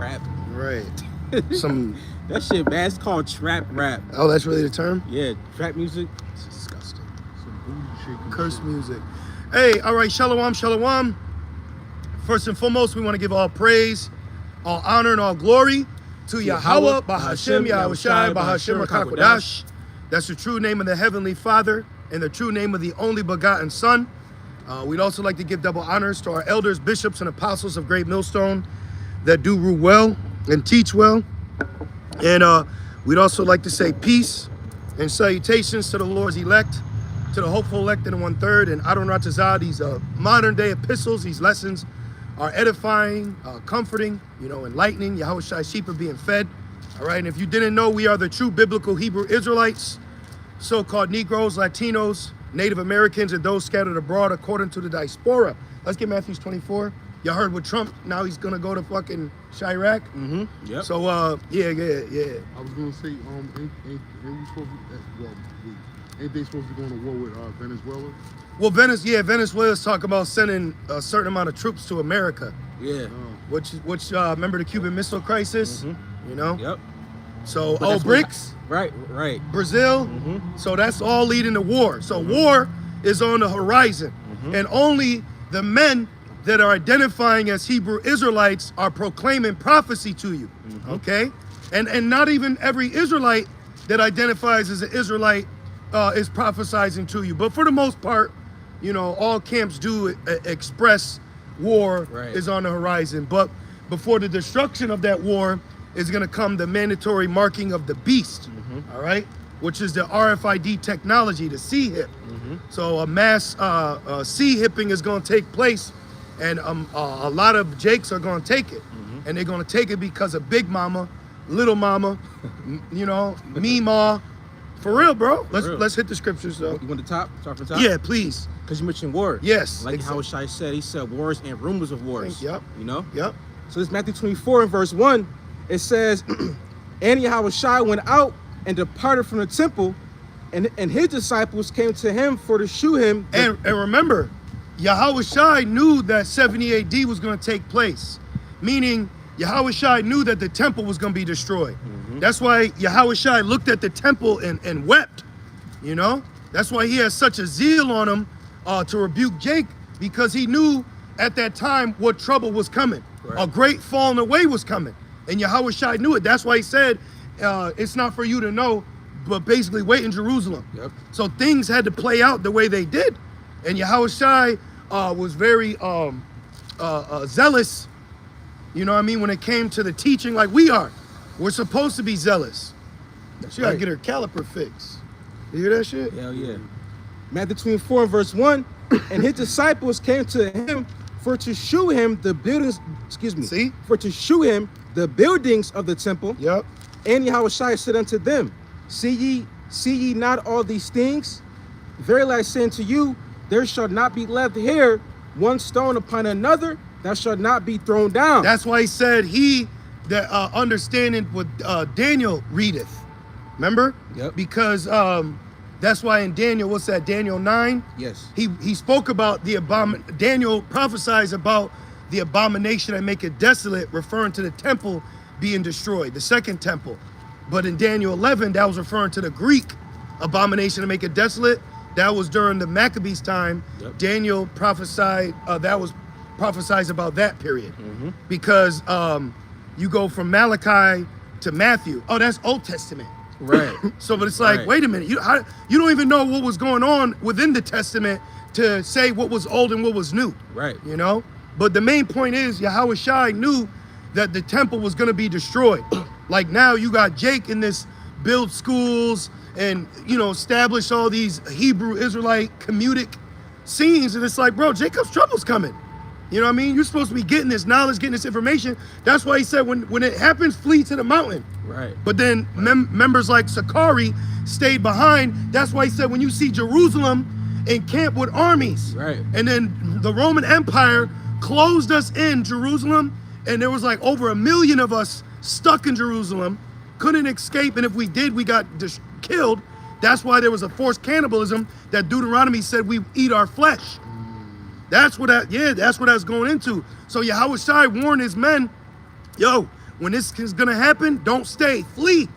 rap. Right. Some that shit, man. It's called trap rap. Oh, that's really the term? Yeah, trap music. It's disgusting. Some booty shaking Curse shit. music. Hey, all right, shalom, shalom. First and foremost, we want to give all praise, all honor, and all glory to Yahweh, Bahashem, Yahushai, Bahashem, Rakakwadash. That's the true name of the Heavenly Father and the true name of the only begotten Son. We'd also like to give double honors to our elders, bishops, and apostles of Great Millstone that do rule well and teach well. And we'd also like to say peace and salutations to the Lord's elect, to the hopeful elect in the 1/3, and Adon Ratazah. These modern day epistles, these lessons are edifying, comforting, enlightening. Yahushua sheep are being fed. All right, and if you didn't know, we are the true biblical Hebrew Israelites, so-called Negroes, Latinos, Native Americans, and those scattered abroad according to the diaspora. Let's get Matthew 24. Y'all heard with Trump, now he's gonna go to fucking Chirac. Mm-hmm. Yep. So yeah. I was gonna say, ain't we supposed to? Ain't they supposed to be going to war with Venezuela? Well, Venezuela's talking about sending a certain amount of troops to America. Yeah. Which remember the Cuban Missile Crisis? Mm-hmm. Yep. So But BRICS. Right. Brazil. Mm-hmm. So that's all leading to war. So war is on the horizon, and only the men that are identifying as Hebrew Israelites are proclaiming prophecy to you. Okay, and not even every Israelite that identifies as an Israelite is prophesizing to you. But for the most part, all camps do express war is on the horizon. But before the destruction of that war is going to come the mandatory marking of the beast, all right, which is the RFID technology, the C-hip. So a mass C-hipping is going to take place, and a lot of Jakes are going to take it. And they're going to take it because of Big Mama, Little Mama, Meemaw. For real, bro. Let's hit the scriptures, though. You want the top? Start from the top? Yeah, please. Because you mentioned war. Yes. Like how Shai said, he said wars and rumors of wars. Yep. Yep. So this Matthew 24 and verse 1, it says, and Yahushua went out and departed from the temple, and his disciples came to him for to shew him. And remember, Yahushua knew that 70 AD was going to take place, meaning Yahushua knew that the temple was going to be destroyed. That's why Yahushua looked at the temple and wept. That's why he has such a zeal on him to rebuke Jake, because he knew at that time what trouble was coming. A great falling away was coming, and Yahushua knew it. That's why he said, it's not for you to know, but basically wait in Jerusalem. So things had to play out the way they did, and Yahushua was very zealous, when it came to the teaching, like we are. We're supposed to be zealous. She gotta get her caliper fixed. You hear that shit? Hell yeah. Matthew 24 and verse 1, and his disciples came to him for to shew him the buildings, for to shew him the buildings of the temple. Yep. And Yahushua said unto them, see ye not all these things? Verily I say unto you, there shall not be left here one stone upon another that shall not be thrown down. That's why he said he that understanding what Daniel readeth. Remember? Yep. Because that's why in Daniel, what's that, Daniel 9? Yes. He spoke about Daniel prophesies about the abomination that make it desolate, referring to the temple being destroyed, the second temple. But in Daniel 11, that was referring to the Greek abomination to make it desolate. That was during the Maccabees time. Yep. Daniel prophesied, that was prophesied about that period. Because you go from Malachi to Matthew. Oh, that's Old Testament. Right. So, but it's like, wait a minute. You don't even know what was going on within the Testament to say what was old and what was new. Right. But the main point is, Yahushua knew that the temple was going to be destroyed. Like now you got Jake in this build schools and, establish all these Hebrew Israelite comedic scenes. And it's like, bro, Jacob's trouble's coming. You know what I mean? You're supposed to be getting this knowledge, getting this information. That's why he said when it happens, flee to the mountain. Right. But then members like Sakari stayed behind. That's why he said when you see Jerusalem encamped with armies. Right. And then the Roman Empire closed us in Jerusalem, and there was like over 1 million of us stuck in Jerusalem, couldn't escape, and if we did, we got killed. That's why there was a forced cannibalism that Deuteronomy said we eat our flesh. That's what that's what that's going into. So Yahushua warned his men, when this is gonna happen, don't stay, flee.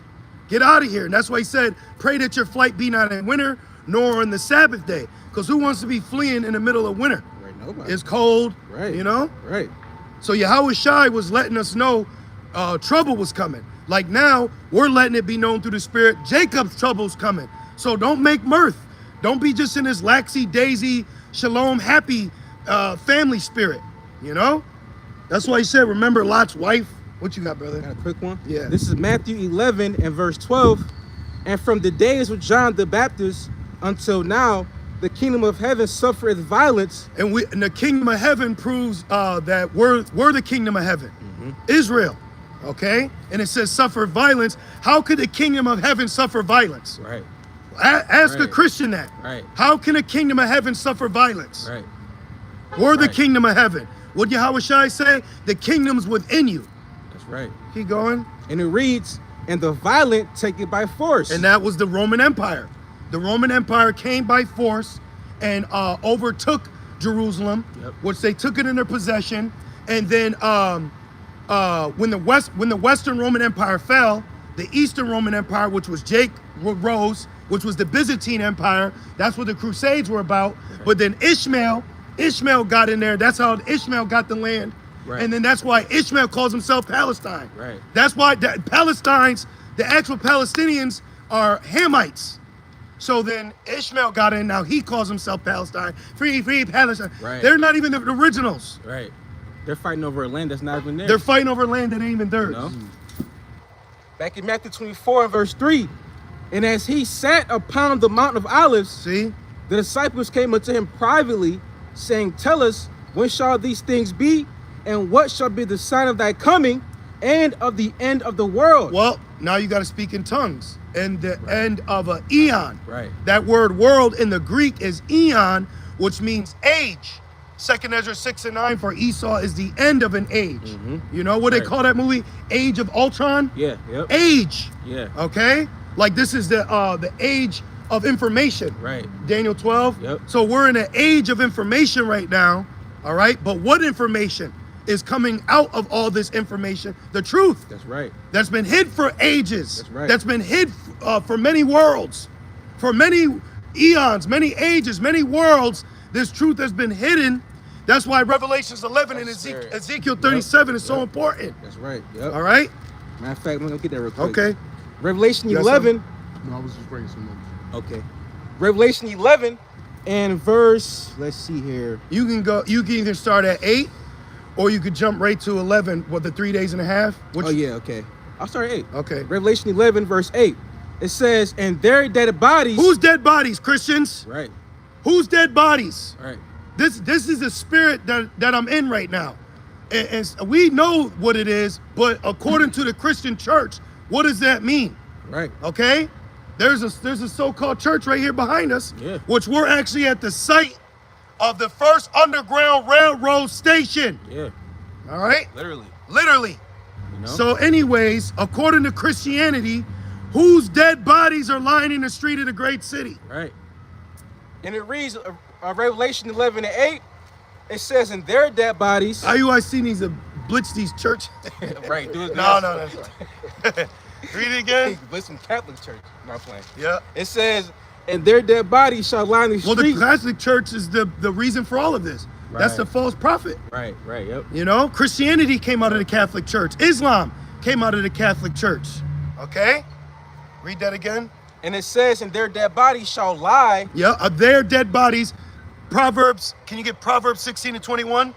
Get out of here. And that's why he said, pray that your flight be not in winter, nor on the Sabbath day. Because who wants to be fleeing in the middle of winter? Right, nobody. It's cold, Right. you know? Right. So Yahweh Shai was letting us know trouble was coming. Like now, we're letting it be known through the Spirit, Jacob's trouble's coming. So don't make mirth. Don't be just in this laxy, daisy, shalom, happy family spirit, you know? That's why he said, remember Lot's wife? What you got, brother? Got a quick one? Yeah. This is Matthew 11 and verse 12. And from the days of John the Baptist until now, the kingdom of heaven suffereth violence. And the kingdom of heaven proves that we're the kingdom of heaven. Israel, okay? And it says suffer violence. How could the kingdom of heaven suffer violence? Right. Ask a Right. Christian that. Right. How can a kingdom of heaven suffer violence? Right. We're the Right. kingdom of heaven. What Yahweh Shai say? The kingdom's within you. That's right. Keep going. And it reads, and the violent take it by force. And that was the Roman Empire. The Roman Empire came by force and overtook Jerusalem, Yep. which they took it in their possession. And then when the Western Roman Empire fell, the Eastern Roman Empire, which was rose, which was the Byzantine Empire. That's what the Crusades were about. But then Ishmael got in there. That's how Ishmael got the land. Right. And then that's why Ishmael calls himself Palestine. Right. That's why the actual Palestinians are Hamites. So then Ishmael got in. Now he calls himself Palestine. Free Palestine. Right. They're not even the originals. Right. They're fighting over a land that's not even theirs. They're fighting over land that ain't even theirs. You know? Back in Matthew 24 and verse 3, and as he sat upon the Mount of Olives, See? the disciples came unto him privately, saying, tell us, when shall these things be? And what shall be the sign of thy coming and of the end of the world? Well, now you got to speak in tongues. And the end of an eon. Right. That word world in the Greek is eon, which means age. 2 Ezra 6 and 9 for Esau is the end of an age. You know what they Right. call that movie? Age of Ultron? Yeah, yep. Age. Yeah. Okay? Like this is the age of information. Right. Daniel 12. Yep. So we're in an age of information right now. All right? But what information is coming out of all this information? The truth. That's right. That's been hid for ages. That's right. That's been hid for many worlds, for many eons, many ages, many worlds. This truth has been hidden. That's why Revelations 11 and That's scary. Ezekiel 37 is so Yep. important. That's right. Yep. All right? Matter of fact, I'm gonna get that real quick. Okay. Revelation You got 11. No, I was just bringing some numbers. Okay. Revelation 11 and verse, let's see here. You can either start at 8 or you could jump right to 11, what, the 3 days and a half? Which, Oh yeah, okay. I'll start at 8. Okay. Revelation 11 verse 8. It says, and their dead bodies. Who's dead bodies, Christians? Right, Who's dead bodies? right. This is the spirit that I'm in right now. And we know what it is, but according to the Christian church, what does that mean? Right. Okay? There's a so-called church right here behind us, Yeah. which we're actually at the site of the first underground railroad station. Yeah. All right? Literally. Literally. You know? So anyways, according to Christianity, whose dead bodies are lying in the street of the great city? Right. And it reads, Revelation 11 and 8, it says, in their dead bodies. IUIC needs to blitz these churches. Right. Do it. No, that's right. Read it again. But some Catholic church. Not playing. Yeah. It says, and their dead bodies shall lie in the Well, the street. Catholic Church is the reason for all of this. That's Right. the false prophet. Right, yep. You know, Christianity came out of the Catholic Church. Islam came out of the Catholic Church. Okay? Read that again. And it says, and their dead bodies shall lie. Yeah, their dead bodies. Proverbs, can you get Proverbs 16 and 21?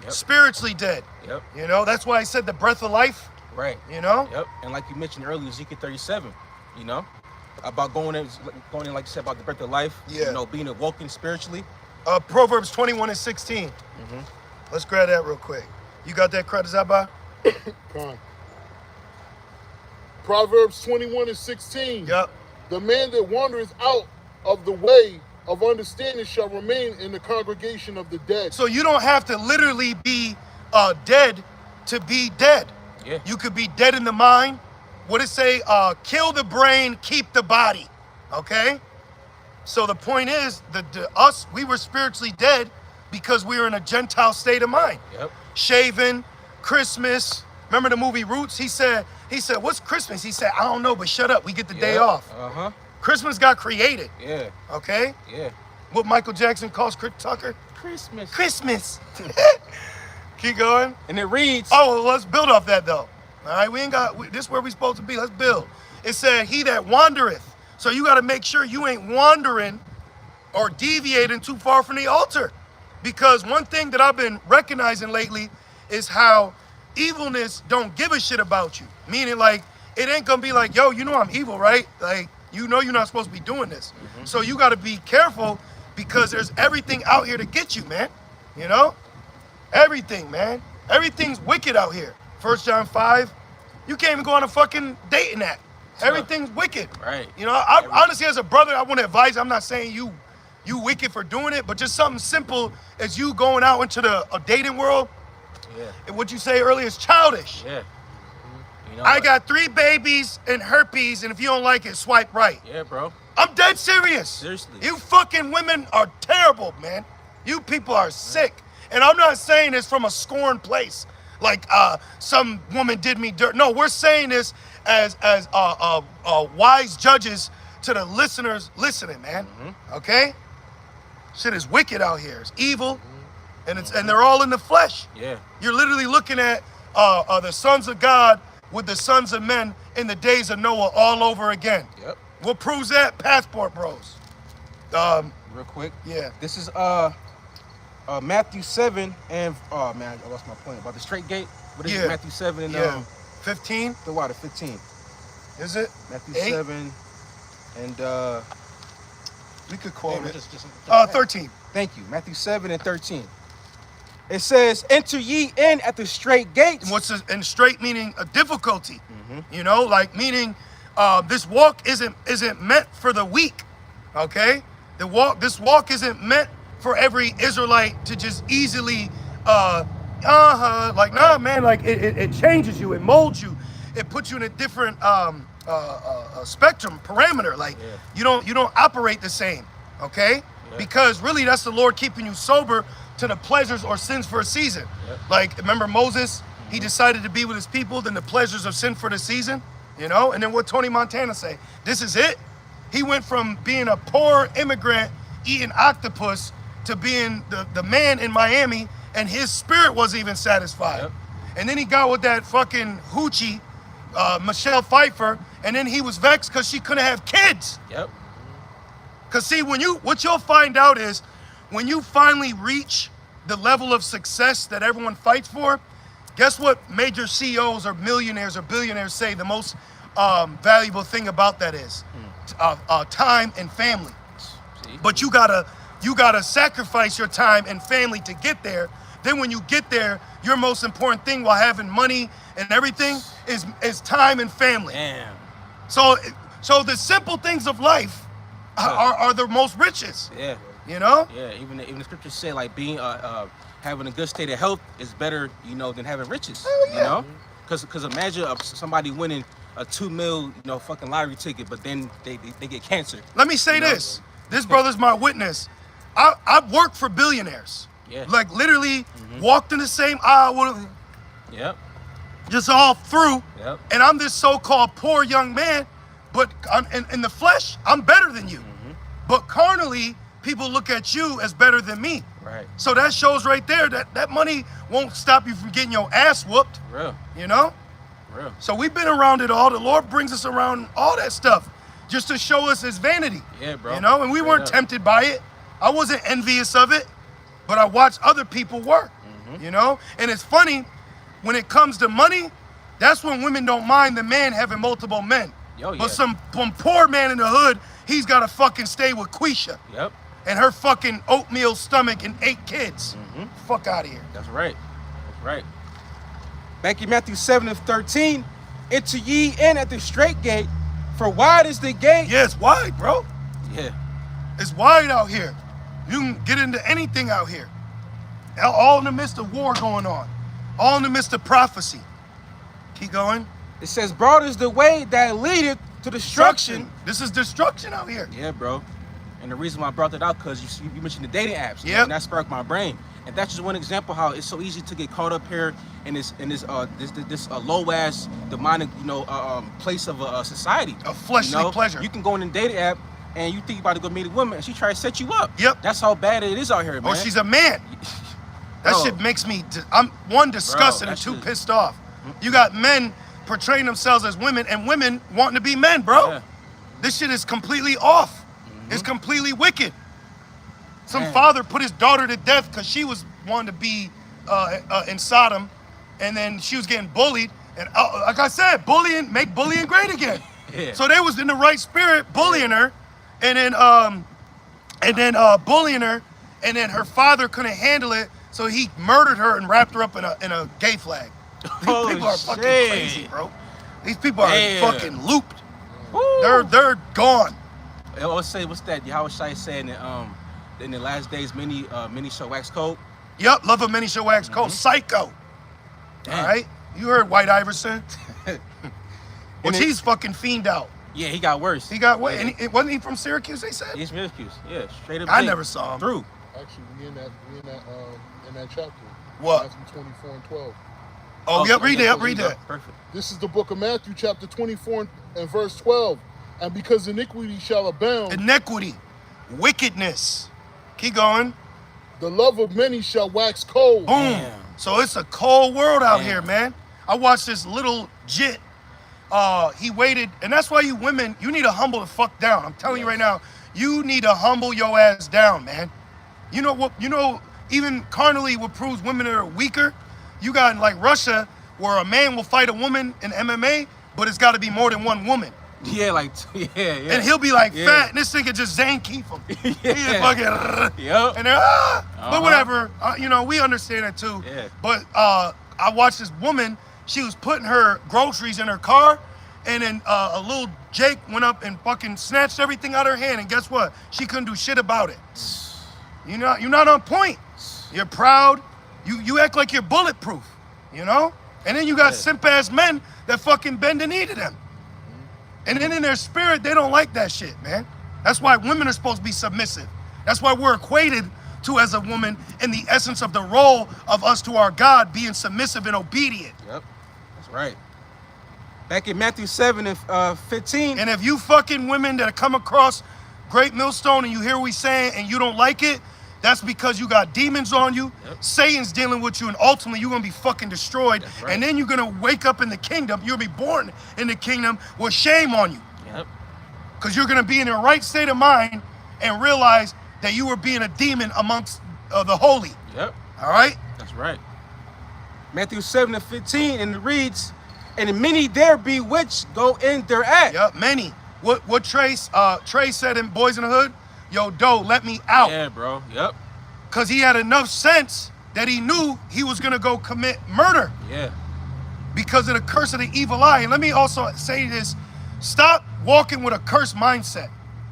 Yep. Spiritually dead. Yep. You know, that's why I said the breath of life, Right. you know? Yep. And like you mentioned earlier, Ezekiel 37, you know, about going in, like you said, about the breath of life. Yeah. You know, being awoken spiritually. Proverbs 21 and 16. Let's grab that real quick. You got that, Kradazaba? Con. Proverbs 21 and 16. Yep. The man that wandereth out of the way of understanding shall remain in the congregation of the dead. So you don't have to literally be dead to be dead. Yeah. You could be dead in the mind. What it say? Kill the brain, keep the body. Okay? So the point is, we were spiritually dead because we were in a Gentile state of mind. Yep. Shaven, Christmas, Remember the movie Roots? He said, what's Christmas? He said, I don't know, but shut up. We get the day off. Christmas got created. Yeah. Okay? Yeah. What Michael Jackson calls Tucker? Christmas. Keep going. And it reads. Oh, well, let's build off that though. All right, this is where we supposed to be. Let's build. It said, he that wandereth. So you got to make sure you ain't wandering or deviating too far from the altar. Because one thing that I've been recognizing lately is how evilness don't give a shit about you. Meaning like, it ain't gonna be like, yo, you know I'm evil, right? Like, you know you're not supposed to be doing this. So you gotta be careful because there's everything out here to get you, man. You know? Everything, man. Everything's wicked out here. 1 John 5, you can't even go on a fucking dating app. Everything's wicked. Right. You know, I honestly, as a brother, I want to advise, I'm not saying you wicked for doing it, but just something simple as you going out into a dating world. Yeah. And what you say earlier is childish. Yeah. You know I got 3 babies and herpes, and if you don't like it, swipe right. Yeah, bro. I'm dead serious. Seriously. You fucking women are terrible, man. You people are sick. And I'm not saying this from a scorned place, like some woman did me dirt. No, we're saying this as wise judges to the listeners listening, man. Okay? Shit is wicked out here. It's evil, and they're all in the flesh. Yeah. You're literally looking at the sons of God with the sons of men in the days of Noah all over again. Yep. What proves that? Passport Bros. Real quick. Yeah. This is Matthew 7 and oh man, I lost my point about the straight gate. What is it? Matthew 7 and 15. The water 15. Is it? Matthew 8? 7 and we could quote it. just 13. Thank you. Matthew 7 and 13. It says, "Enter ye in at the straight gates." And straight meaning a difficulty. You know, like meaning this walk isn't meant for the weak. Okay? This walk isn't meant for every Israelite to just easily like, nah, man, like it changes you, it molds you, it puts you in a different spectrum parameter. Like you don't operate the same. Okay? Because really that's the Lord keeping you sober to the pleasures or sins for a season. Like, remember Moses, he decided to be with his people, then the pleasures of sin for the season, you know? And then what Tony Montana say? This is it. He went from being a poor immigrant eating octopus to being the man in Miami, and his spirit wasn't even satisfied. And then he got with that fucking hoochie, Michelle Pfeiffer, and then he was vexed because she couldn't have kids. Because see, what you'll find out is, when you finally reach the level of success that everyone fights for, guess what major CEOs or millionaires or billionaires say the most valuable thing about that is? Time and family. But you gotta sacrifice your time and family to get there. Then when you get there, your most important thing while having money and everything is time and family. Damn. So the simple things of life are the most richest. Yeah. You know? Yeah, even the scriptures say like being having a good state of health is better, you know, than having riches. You know? Because imagine somebody winning a 2 mil, you know, fucking lottery ticket, but then they get cancer. Let me say this. This brother's my witness. I've worked for billionaires. Yeah. Like literally walked in the same aisle with them. Yep. Just all through. Yep. And I'm this so-called poor young man, but in the flesh, I'm better than you. But carnally, people look at you as better than me. Right. So that shows right there that money won't stop you from getting your ass whooped. Real. You know? Real. So we've been around it all. The Lord brings us around all that stuff just to show us his vanity. Yeah, bro. You know, and we weren't tempted by it. I wasn't envious of it, but I watched other people work. You know? And it's funny, when it comes to money, that's when women don't mind the man having multiple men. But some poor man in the hood, he's got to fucking stay with Quisha. Yep. And her fucking oatmeal stomach and 8 kids. Fuck out of here. That's right. That's right. Back in Matthew 7 and 13, enter ye in at the straight gate, for wide is the gate. Yeah, it's wide, bro. Yeah. It's wide out here. You can get into anything out here. All in the midst of war going on. All in the midst of prophecy. Keep going. It says, broad is the way that leadeth to destruction. This is destruction out here. Yeah, bro. And the reason why I brought that out, because you mentioned the dating apps. Yeah. And that sparked my brain. And that's just one example how it's so easy to get caught up here in this low ass demonic place of society. A fleshly pleasure. You can go in a dating app and you think you're about to go meet a woman and she try to set you up. Yep. That's how bad it is out here, man. Or she's a man. That Bro. shit makes me, I'm one, disgusted, and two, pissed off. You got men portraying themselves as women and women wanting to be men, bro. Yeah. This shit is completely off. It's completely wicked. Some father put his daughter to death because she was wanting to be in Sodom, and then she was getting bullied. And like I said, make bullying great again. Yeah. So they was in the right spirit bullying her, and then bullying her, and then her father couldn't handle it, so he murdered her and wrapped her up in a gay flag. These people are fucking crazy, bro. These people are fucking looped. Woo. They're gone. Let's say what's that? How was I saying that? In the last days, many shall wax cold. Yep, love of many shall wax cold. Psycho. Damn. All right, you heard White Iverson, which And he's fucking fiend out. Yeah, he got worse. He got what? Yeah. And wasn't he from Syracuse? They said. He's Syracuse. Yeah, straight up. I J. never saw him. Through. Actually, we in that chapter. What? Matthew 24 and 12. Oh, yep, read yeah, that, read that. Perfect. This is the book of Matthew, chapter 24 and verse 12. And because iniquity shall abound, Iniquity, wickedness. Keep going. the love of many shall wax cold. Boom. Damn. So it's a cold world out Damn. here, man. I watched this little jit. He waited, and that's why you women, you need to humble the fuck down. I'm telling you right now, you need to humble your ass down, man. You know what? You know, even carnally, what proves women are weaker. You got like Russia, where a man will fight a woman in MMA, but it's got to be more than one woman. Yeah, like yeah. And he'll be like Yeah. fat, and this nigga just Zane Keith him. Yeah. He just fucking, Yep. and they're, but whatever, you know, we understand it too. Yeah. But I watched this woman, she was putting her groceries in her car, and then a little Jake went up and fucking snatched everything out of her hand, and guess what? She couldn't do shit about it. You're not on point. You're proud. You act like you're bulletproof, you know? And then you got simp ass men that fucking bend the knee to them. And then in their spirit, they don't like that shit, man. That's why women are supposed to be submissive. That's why we're equated to, as a woman, in the essence of the role of us to our God, being submissive and obedient. Yep. That's right. Back in Matthew 7 and 15. And if you fucking women that come across Great Millstone and you hear what we saying and you don't like it, that's because you got demons on you. Yep. Satan's dealing with you, and ultimately you're gonna be fucking destroyed. That's right. And then you're gonna wake up in the kingdom. You'll be born in the kingdom with shame on you. Yep. Because you're gonna be in the right state of mind and realize that you were being a demon amongst the holy. Yep. All right? That's right. Matthew 7 and 15, and it reads, and many there be which go in their act. Yep, many. What Trey said in Boys in the Hood? Yo, Doe, let me out. Yeah, bro. Yep. Because he had enough sense that he knew he was going to go commit murder Yeah. because of the curse of the evil eye. And let me also say this. Stop walking with a cursed mindset,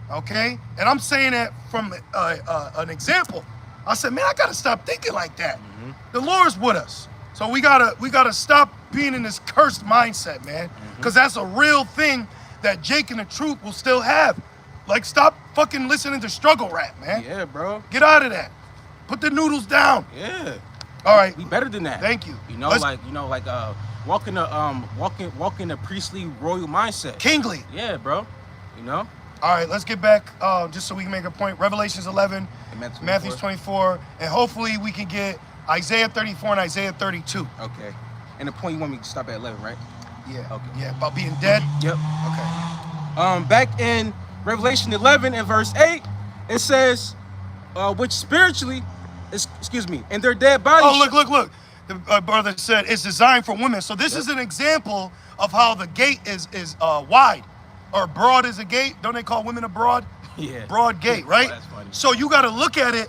okay? And I'm saying that from an example. I said, man, I got to stop thinking like that. Mm-hmm. The Lord's with us. So we gotta stop being in this cursed mindset, man. Because that's a real thing that Jake and the Truth will still have. Like, stop fucking listening to struggle rap, man. Yeah, bro. Get out of that. Put the noodles down. Yeah. All right. We better than that. Thank you. You know, walking a priestly royal mindset. Kingly. Yeah, bro. You know? All right, let's get back just so we can make a point. Revelations 11, And Matthew 24, and hopefully we can get Isaiah 34 and Isaiah 32. Okay. And the point you want me to stop at 11, right? Yeah. Okay. Yeah, about being dead. Yep. Okay. Back in Revelation 11 and verse 8, it says, which spiritually, and their dead bodies. Oh, look. The brother said it's designed for women. So this is an example of how the gate is wide, or broad is a gate. Don't they call women a broad? Yeah. Broad gate, right? Oh, that's funny. So you got to look at it.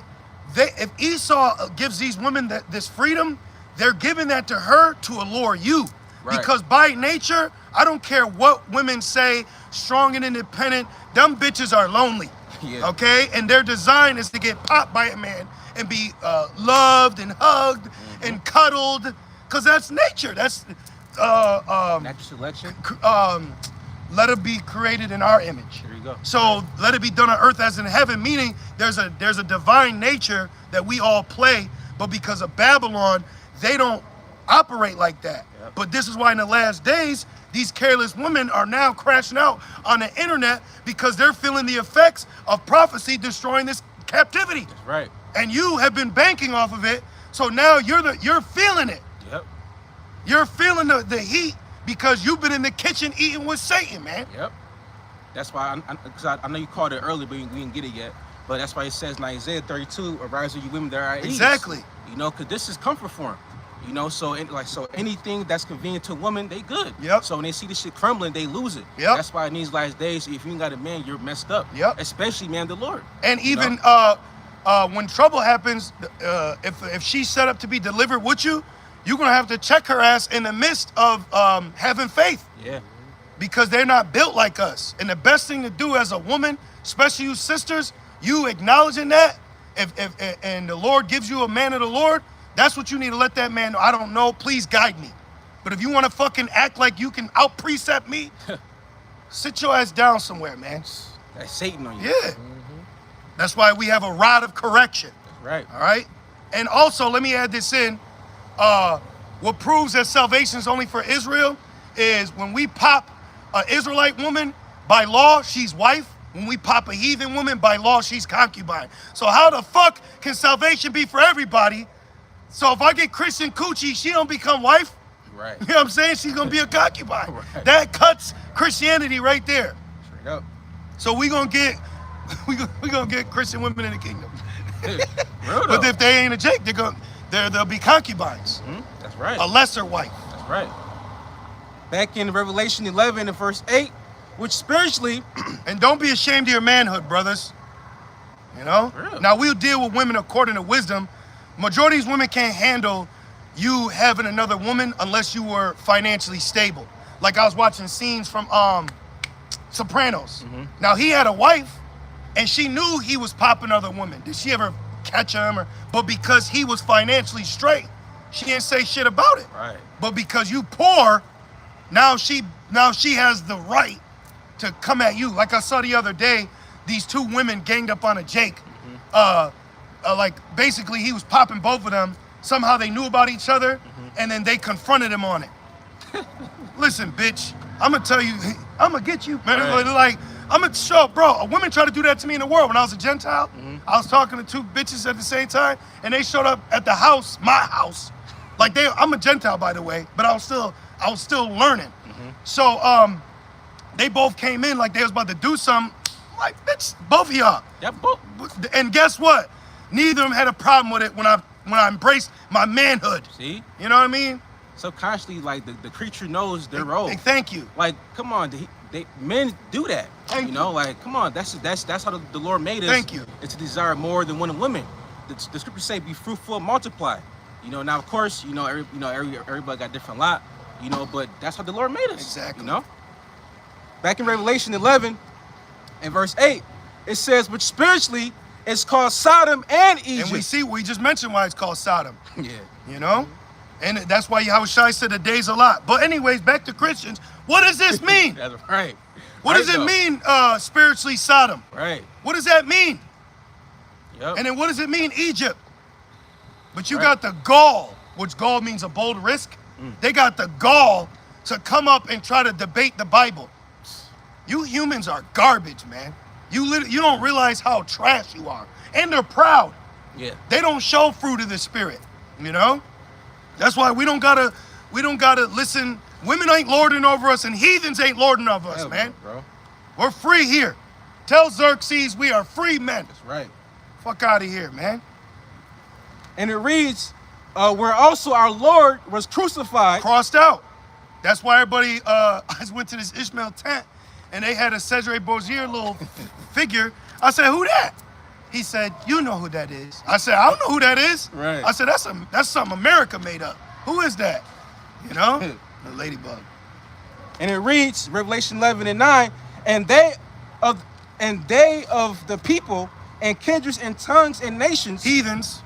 If Esau gives these women this freedom, they're giving that to her to allure you. Right. Because by nature, I don't care what women say, strong and independent, them bitches are lonely. Yeah. Okay? And their design is to get popped by a man and be loved and hugged and cuddled. Because that's nature. That's Natural selection. let it be created in our image. There you go. So let it be done on earth as in heaven, meaning there's a divine nature that we all play, But because of Babylon, they don't operate like that. Yep. But this is why in the last days, these careless women are now crashing out on the internet because they're feeling the effects of prophecy destroying this captivity. That's right. And you have been banking off of it, so now you're feeling it. Yep. You're feeling the heat because you've been in the kitchen eating with Satan, man. Yep. That's why, I know you called it early, but we didn't get it yet. But that's why it says in Isaiah 32, arise, you women that are at ease. Exactly. You know, because this is comfort for them. You know, so anything that's convenient to a woman, they good. Yep. So when they see this shit crumbling, they lose it. Yep. That's why in these last days, if you ain't got a man, you're messed up. Yep. Especially, man, the Lord. And even when trouble happens, if she's set up to be delivered with you, you're gonna have to check her ass in the midst of having faith. Yeah. Because they're not built like us. And the best thing to do as a woman, especially you sisters, you acknowledging that, if and the Lord gives you a man of the Lord, that's what you need to let that man know. I don't know, please guide me. But if you want to fucking act like you can out precept me, sit your ass down somewhere, man. That's Satan on you. Yeah. That's why we have a rod of correction. That's right. All right. And also, let me add this in. What proves that salvation is only for Israel is when we pop an Israelite woman, by law, she's wife. When we pop a heathen woman, by law, she's concubine. So how the fuck can salvation be for everybody? So if I get Christian coochie, she don't become wife? Right. You know what I'm saying? She's gonna be a concubine. Right. That cuts Christianity right there. Straight up. So we gonna get Christian women in the kingdom. Real But though. if they ain't a Jake, they'll be concubines. That's right. A lesser wife. That's right. Back in Revelation 11 and verse 8, which spiritually, And don't be ashamed of your manhood, brothers. You know? Real. Now we'll deal with women according to wisdom. Majority of these women can't handle you having another woman unless you were financially stable. Like I was watching scenes from Sopranos. Now he had a wife and she knew he was popping other women. Did she ever catch him? But because he was financially straight, she didn't say shit about it. right. But because you poor, now she has the right to come at you. Like I saw the other day, these two women ganged up on a Jake. Like basically he was popping both of them. Somehow they knew about each other, and then they confronted him on it. Listen, bitch, I'm gonna tell you, I'm gonna get you, man. Right. Like, I'm gonna show, bro. A woman tried to do that to me in the world when I was a Gentile. I was talking to two bitches at the same time, and they showed up at the house, my house. Like I'm a Gentile, by the way, but I was still learning. So they both came in like they was about to do something. I'm like, bitch, both of y'all. Yep. And guess what? Neither of them had a problem with it when I embraced my manhood. See? You know what I mean? Subconsciously, like the creature knows their role. Hey, thank you. Like, come on, men do that. Thank you know, like, come on, that's how the Lord made us. Thank you. It's to desire more than one of women. The scriptures say, "Be fruitful and multiply." You know, now of course, everybody got different lot. You know, but that's how the Lord made us. Exactly. You know. Back in Revelation 11, and verse 8, it says, "Which spiritually is called Sodom and Egypt." And we just mentioned why it's called Sodom. Yeah. You know? And that's why Yahushua said the day's a lot. But anyways, back to Christians. What does this mean? That's right. What does it mean, spiritually Sodom? Right. What does that mean? Yep. And then what does it mean, Egypt? But you Right. got the gall, which gall means a bold risk. They got the gall to come up and try to debate the Bible. You humans are garbage, man. You don't realize how trash you are. And they're proud. Yeah. They don't show fruit of the spirit, you know? That's why we don't gotta listen. Women ain't lording over us and heathens ain't lording over us, Hell, man. bro. We're free here. Tell Xerxes we are free men. That's right. Fuck out of here, man. And it reads, where also our Lord was crucified. Crossed out. That's why everybody, I went to this Ishmael tent and they had a Cesare Borgia little figure. I said, who that? He said, you know who that is. I said, I don't know who that is. Right. I said, that's something America made up. Who is that? You know? The ladybug. And it reads, Revelation 11 and 9, and they of the people and kindreds and tongues and nations Heathens.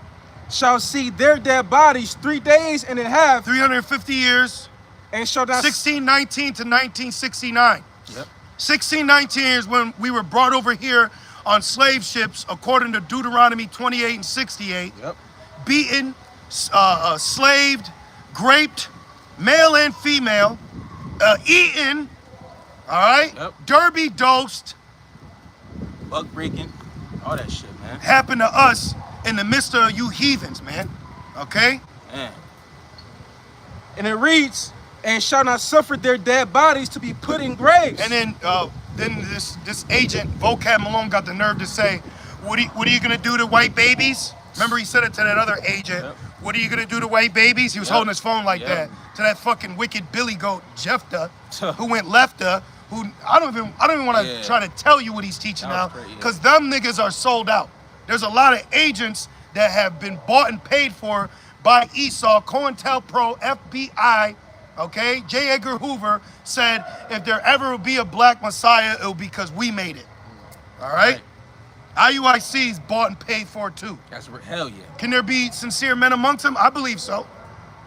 shall see their dead bodies 3 days and a half, 350 years. and shall not 1619 to 1969. Yep. 1619 is when we were brought over here on slave ships, according to Deuteronomy 28 and 68. Yep. Beaten, slaved, raped, male and female, eaten, all right? Yep. Derby dosed. Bug breaking, all that shit, man. Happened to us in the midst of you heathens, man. Okay? Man. And it reads, and shall not suffer their dead bodies to be put in graves. And then this agent, Vocab Malone, got the nerve to say, what are you gonna do to white babies? Remember he said it to that other agent. Yep. What are you gonna do to white babies? He was holding his phone like Yep. that to that fucking wicked Billy Goat Jefta, who went lefta, who I don't even want to try to tell you what he's teaching now, because them niggas are sold out. There's a lot of agents that have been bought and paid for by Esau, COINTELPRO, FBI. Okay, J. Edgar Hoover said, if there ever will be a black messiah, it'll be because we made it. All right? IUIC is bought and paid for too. That's hell yeah. Can there be sincere men amongst them? I believe so.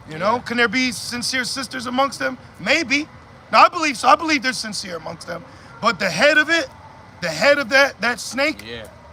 You know, can there be sincere sisters amongst them? Maybe. No, I believe so. I believe there's sincere amongst them. But the head of it, the head of that snake,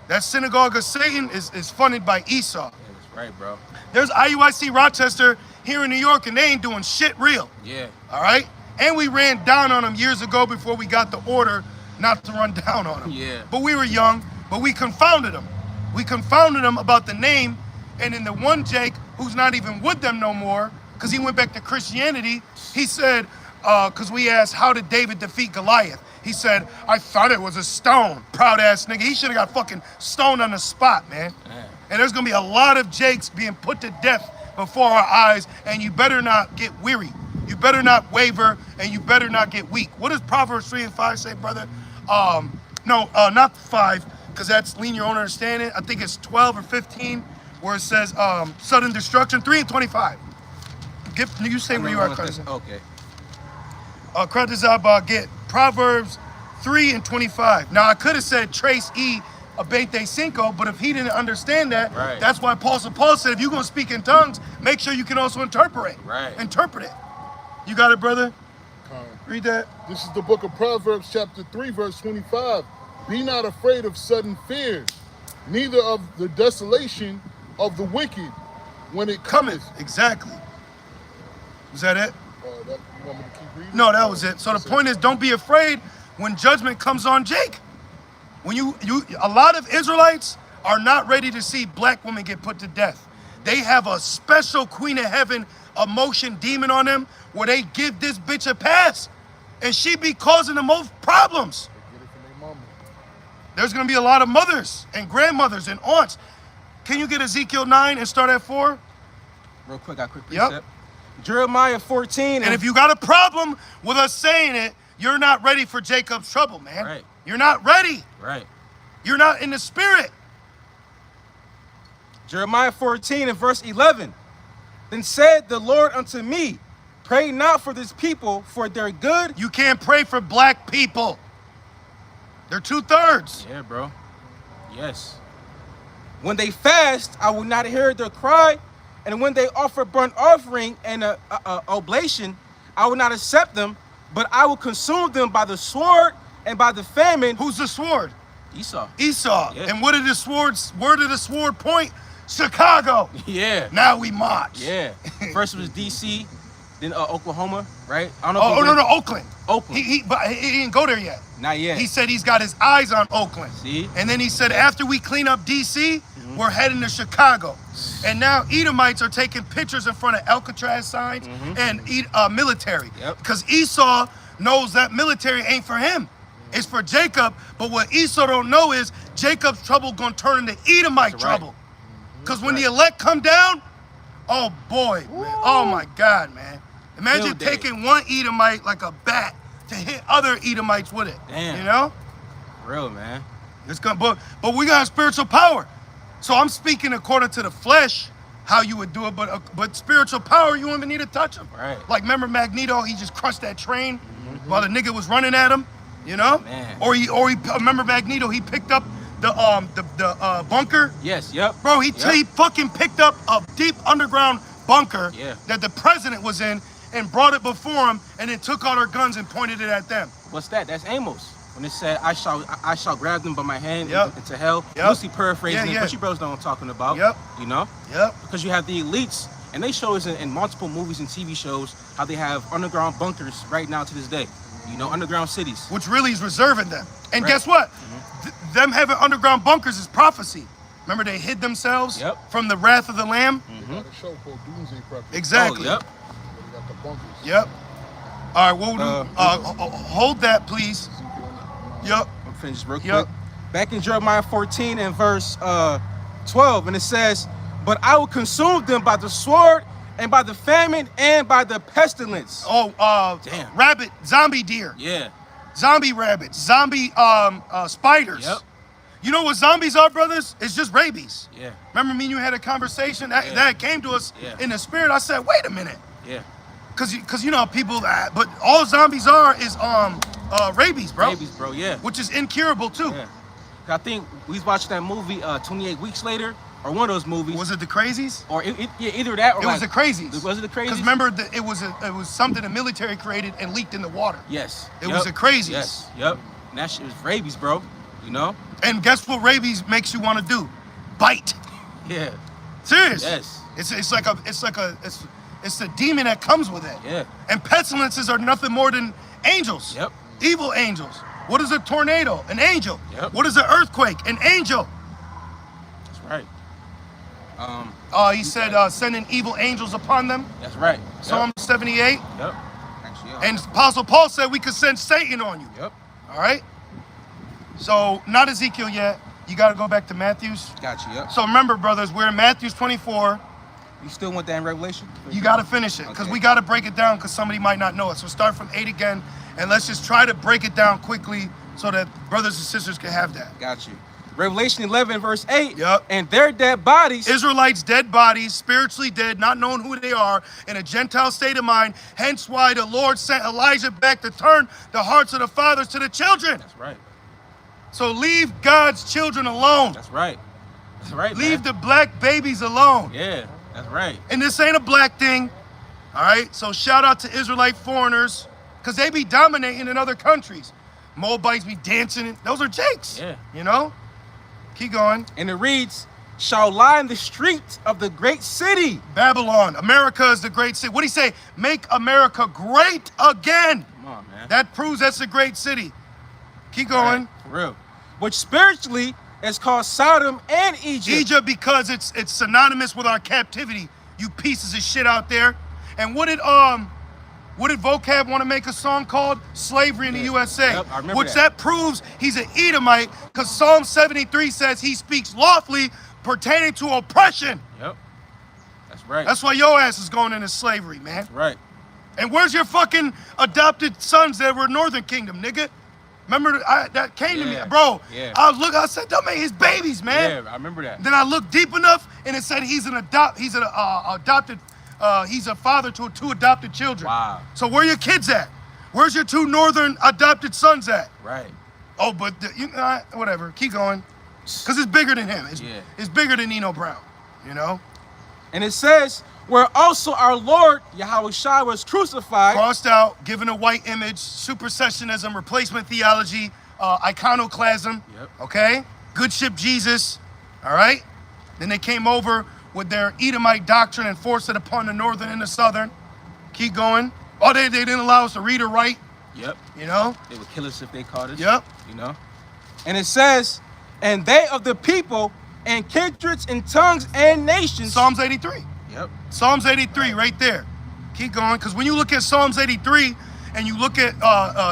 that synagogue of Satan is funded by Esau. Yeah, that's right, bro. There's IUIC Rochester here in New York, and they ain't doing shit real. Yeah. All right? And we ran down on them years ago before we got the order not to run down on them. Yeah. But we were young, but we confounded them. We confounded them about the name, and then the one Jake, who's not even with them no more, because he went back to Christianity, he said, because we asked, how did David defeat Goliath? He said, I thought it was a stone. Proud ass nigga. He should have got fucking stoned on the spot, man. And there's gonna be a lot of Jakes being put to death before our eyes, and you better not get weary. You better not waver, and you better not get weak. What does Proverbs 3 and 5 say, brother? No, not 5, because that's lean your own understanding. I think it's 12 or 15, where it says sudden destruction. 3 and 25. You say where you are, Kratazab. Okay. Kratazab, get Proverbs 3 and 25. Now, I could have said Trace E. Abete Cinco, but if he didn't understand that, that's why Paul said, if you're going to speak in tongues, make sure you can also interpret. Interpret it. You got it, brother? Read that. This is the book of Proverbs, chapter 3, verse 25. Be not afraid of sudden fears, neither of the desolation of the wicked when it cometh. Exactly. Was that it? You want me to keep reading? No, that was it. So the point is, don't be afraid when judgment comes on Jake. When a lot of Israelites are not ready to see black women get put to death. They have a special Queen of Heaven emotion demon on them where they give this bitch a pass, and she be causing the most problems. They get it from their mama. There's gonna be a lot of mothers and grandmothers and aunts. Can you get Ezekiel 9 and start at 4? Real quick, I quick precept. Yep. Jeremiah 14. And if you got a problem with us saying it, you're not ready for Jacob's trouble, man. You're not ready. You're not in the spirit. Jeremiah 14 and verse 11. Then said the Lord unto me, pray not for this people, for their good. You can't pray for black people. They're 2/3. Yeah, bro. Yes. When they fast, I will not hear their cry. And when they offer burnt offering and oblation, I will not accept them, but I will consume them by the sword and by the famine. Who's the sword? Esau. Esau. Yeah. And where did the sword point? Chicago. Yeah. Now we march. Yeah. First was DC, then Oklahoma, right? I don't know. No, Oakland. Oakland. But he didn't go there yet. Not yet. He said he's got his eyes on Oakland. See? And then he said, after we clean up DC, we're heading to Chicago. And now Edomites are taking pictures in front of Alcatraz signs and military. Because Esau knows that military ain't for him. It's for Jacob. But what Esau don't know is Jacob's trouble gonna turn into Edomite trouble. Because when the elect come down, oh boy, man. Oh my God, man. Imagine taking one Edomite like a bat to hit other Edomites with it. Damn. You know? Real, man. It's gonna, but we got spiritual power. So I'm speaking according to the flesh, how you would do it, but spiritual power, you don't even need to touch him. Like, remember Magneto, he just crushed that train while the nigga was running at him, you know? Man. Or he remember Magneto, he picked up the bunker. Yes, yep. Bro, he fucking picked up a deep underground bunker that the president was in and brought it before him, and then took out our guns and pointed it at them. What's that? That's Amos. When it said, I shall grab them by my hand into hell. Loosely paraphrasing it, but you bros know what I'm talking about. You know? Because you have the elites And they show us in multiple movies and TV shows how they have underground bunkers right now to this day. You know, underground cities. Which really is reserving them. And Right. guess what? Them having underground bunkers is prophecy. Remember, they hid themselves from the wrath of the Lamb? They got a show called Doomsday Preppers. Exactly. Oh, yep. They got the bunkers. Yep. All right, what we'll do, hold that, please. Yep. I'm finished real quick. Yep. Back in Jeremiah 14 and verse 12, and it says, "But I will consume them by the sword and by the famine and by the pestilence." Oh, Damn. rabbit, zombie deer, Yeah. zombie rabbits, zombie spiders. Yep. You know what zombies are, brothers? It's just rabies. Yeah. Remember me and you had a conversation that came to us in the spirit. I said, wait a minute. Yeah. Cause you know people but all zombies are is rabies, bro. Rabies, bro. Yeah. Which is incurable too. Yeah. I think we was watching that movie 28 Weeks Later, or one of those movies. Was it the Crazies? Or yeah, either that or It was the Crazies. Was it the Crazies? Because remember, it was something the military created and leaked in the water. Yes. It was the Crazies. Yes. Yep. And that shit was rabies, bro. You know? And guess what rabies makes you want to do? Bite. Yeah. Serious. Yes. It's the demon that comes with it. Yeah. And pestilences are nothing more than angels. Yep. Evil angels. What is a tornado? An angel. Yep. What is an earthquake? An angel. That's right. He said, sending evil angels upon them. That's right. Psalm 78. Yep. Actually, And Apostle Paul said we could send Satan on you. Yep. All right? So, not Ezekiel yet. You got to go back to Matthew's. Got you. Yep. So remember, brothers, we're in Matthew's 24. You still want that in Revelation? You got to finish it because Okay. we got to break it down because somebody might not know it. So start from 8 again, and let's just try to break it down quickly so that brothers and sisters can have that. Got you. Revelation 11 verse 8. Yep. And their dead bodies. Israelites' dead bodies, spiritually dead, not knowing who they are, in a Gentile state of mind. Hence why the Lord sent Elijah back to turn the hearts of the fathers to the children. That's right. So leave God's children alone. That's right. That's right. Leave man. the black babies alone. Yeah. That's right. And this ain't a black thing. All right. So shout out to Israelite foreigners because they be dominating in other countries. Moabites be dancing. Those are Jakes. Yeah. You know? Keep going. And it reads, "Shall lie in the streets of the great city." Babylon. America is the great city. What do he say? Make America great again. Come on, man. That proves that's a great city. Keep going. Right, for real. Which spiritually is called Sodom and Egypt. Egypt because it's synonymous with our captivity. You pieces of shit out there. And what did Vocab want to make a song called Slavery in the USA? Yep, I remember which that. proves he's an Edomite because Psalm 73 says he speaks lawfully pertaining to oppression. Yep. That's right. That's why your ass is going into slavery, man. That's right. And where's your fucking adopted sons that were Northern Kingdom, nigga? Remember that came to me, Yeah, bro. yeah. I said, don't make his babies, man. Yeah, I remember that. Then I looked deep enough, and it said he's a father to two adopted children. Wow. So where your kids at? Where's your two northern adopted sons at? Right. Oh, but whatever. Keep going, cause it's bigger than him. It's bigger than Nino Brown. You know. And it says, "Where also our Lord Yahweh Shai was crucified." Crossed out, given a white image, supersessionism, replacement theology, iconoclasm. Yep. Okay? Good ship Jesus. All right? Then they came over with their Edomite doctrine and forced it upon the northern and the southern. Keep going. Oh, they didn't allow us to read or write. Yep. You know? They would kill us if they caught us. Yep. You know? And it says, "And they of the people and kindreds and tongues and nations." Psalms 83. Yep. Psalms 83 right there. Keep going. Because when you look at Psalms 83 and you look at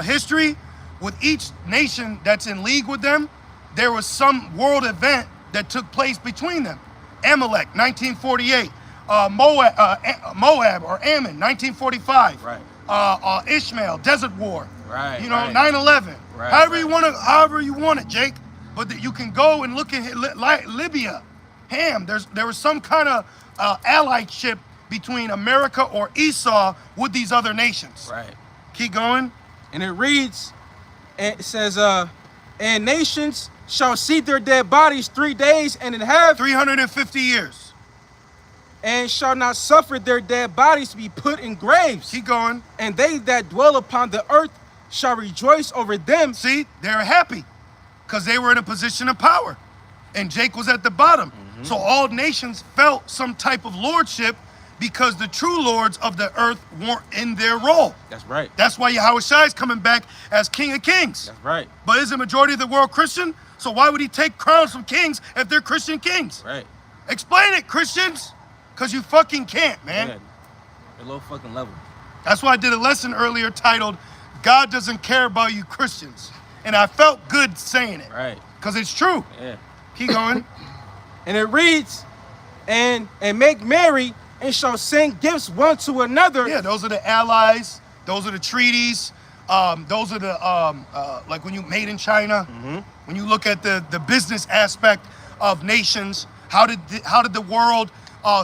history, with each nation that's in league with them, there was some world event that took place between them. Amalek, 1948. Moab or Ammon, 1945. Right. Ishmael, Desert War. Right. You know, right. 9/11. Right, However right. you want it, Jake. But you can go and look at Libya, Ham. There was some kind of allyship between America or Esau with these other nations. Right. Keep going. And it reads, it says, "And nations shall see their dead bodies 3 days and in half, 350 years. and shall not suffer their dead bodies to be put in graves. Keep going. And they that dwell upon the earth shall rejoice over them." See, they're happy because they were in a position of power. And Jake was at the bottom. So all nations felt some type of lordship because the true lords of the earth weren't in their role. That's right. That's why Yahweh Shai is coming back as King of Kings. That's right. But is the majority of the world Christian? So why would he take crowns from kings if they're Christian kings? Right. Explain it, Christians. Because you fucking can't, man. Yeah. A low fucking level. That's why I did a lesson earlier titled, God doesn't care about you Christians. And I felt good saying it. Right. Because it's true. Yeah. Keep going. And it reads, and make merry and shall send gifts one to another. Yeah, those are the allies. Those are the treaties. Those are the, like when you made in China, when you look at the business aspect of nations, how did the world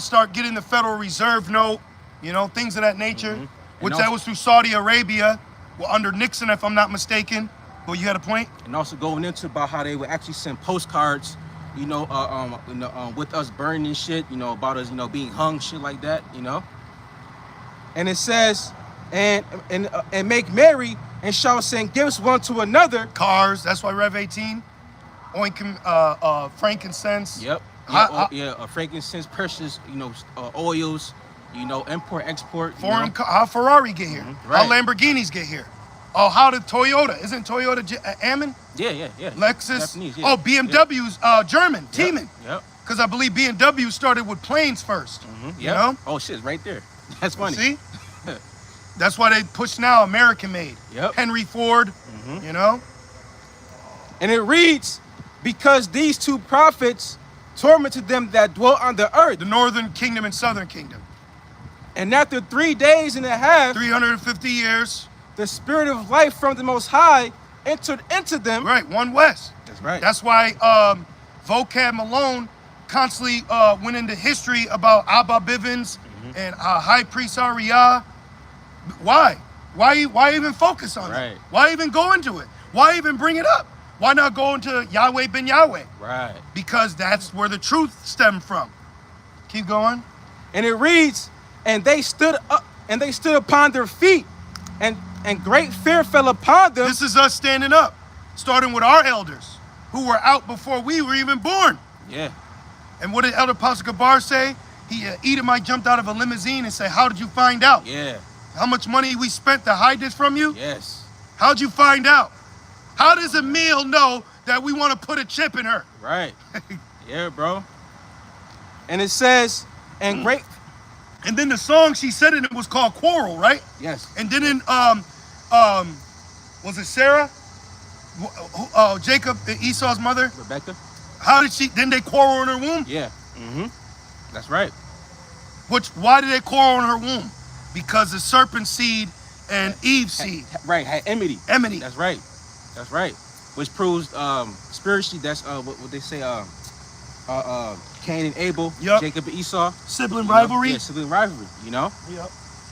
start getting the Federal Reserve note, you know, things of that nature, which also, that was through Saudi Arabia, well, under Nixon, if I'm not mistaken. Well, you had a point? And also going into about how they would actually send postcards, you know, with us burning shit, you know, about us, you know, being hung, shit like that, you know. And it says, and make merry and shall send gifts one to another. Cars, that's why Rev 18. Frankincense. Yep. Frankincense, precious, you know, oils, you know, import, export. Foreign car, how Ferrari get here? Right. How Lamborghinis get here? Oh, how did Toyota? Isn't Toyota Ammon? Yeah. Lexus. Japanese, yeah. Oh, BMW's German, Tiemann. Yep. Because I believe BMW started with planes first. Yep. You know? Oh shit, it's right there. That's funny. See? That's why they push now American made. Yep. Henry Ford, you know? And it reads, because these two prophets tormented them that dwell on the earth. The northern kingdom and southern kingdom. And after 3 days and a half, 350 years. the spirit of life from the Most High entered into them. Right, one West. That's right. That's why Vocab Malone constantly went into history about Abba Bivens and High Priest Ariah. Why? Why even focus on Right. it? Why even go into it? Why even bring it up? Why not go into Yahweh ben Yahweh? Right. Because that's where the truth stemmed from. Keep going. And it reads, and they stood up, and they stood upon their feet, and great fear fell upon them. This is us standing up, starting with our elders, who were out before we were even born. Yeah. And what did Elder Pastor Gabar say? Edomite jumped out of a limousine and said, how did you find out? Yeah. How much money we spent to hide this from you? Yes. How'd you find out? How does Emil know that we want to put a chip in her? Right. Yeah, bro. And it says, and great. And then the song she said it was called Quarrel, right? Yes. And didn't was it Sarah? Jacob, Esau's mother? Rebecca. How did she? Didn't they quarrel in her womb? Yeah. That's right. Why did they quarrel in her womb? Because the serpent seed and Eve's seed. Right. Had enmity. Enmity. That's right. That's right. Which proves spiritually that's what they say Cain and Abel, Yep. Jacob and Esau. Sibling You know? rivalry. Yeah, sibling rivalry, you know? Yep.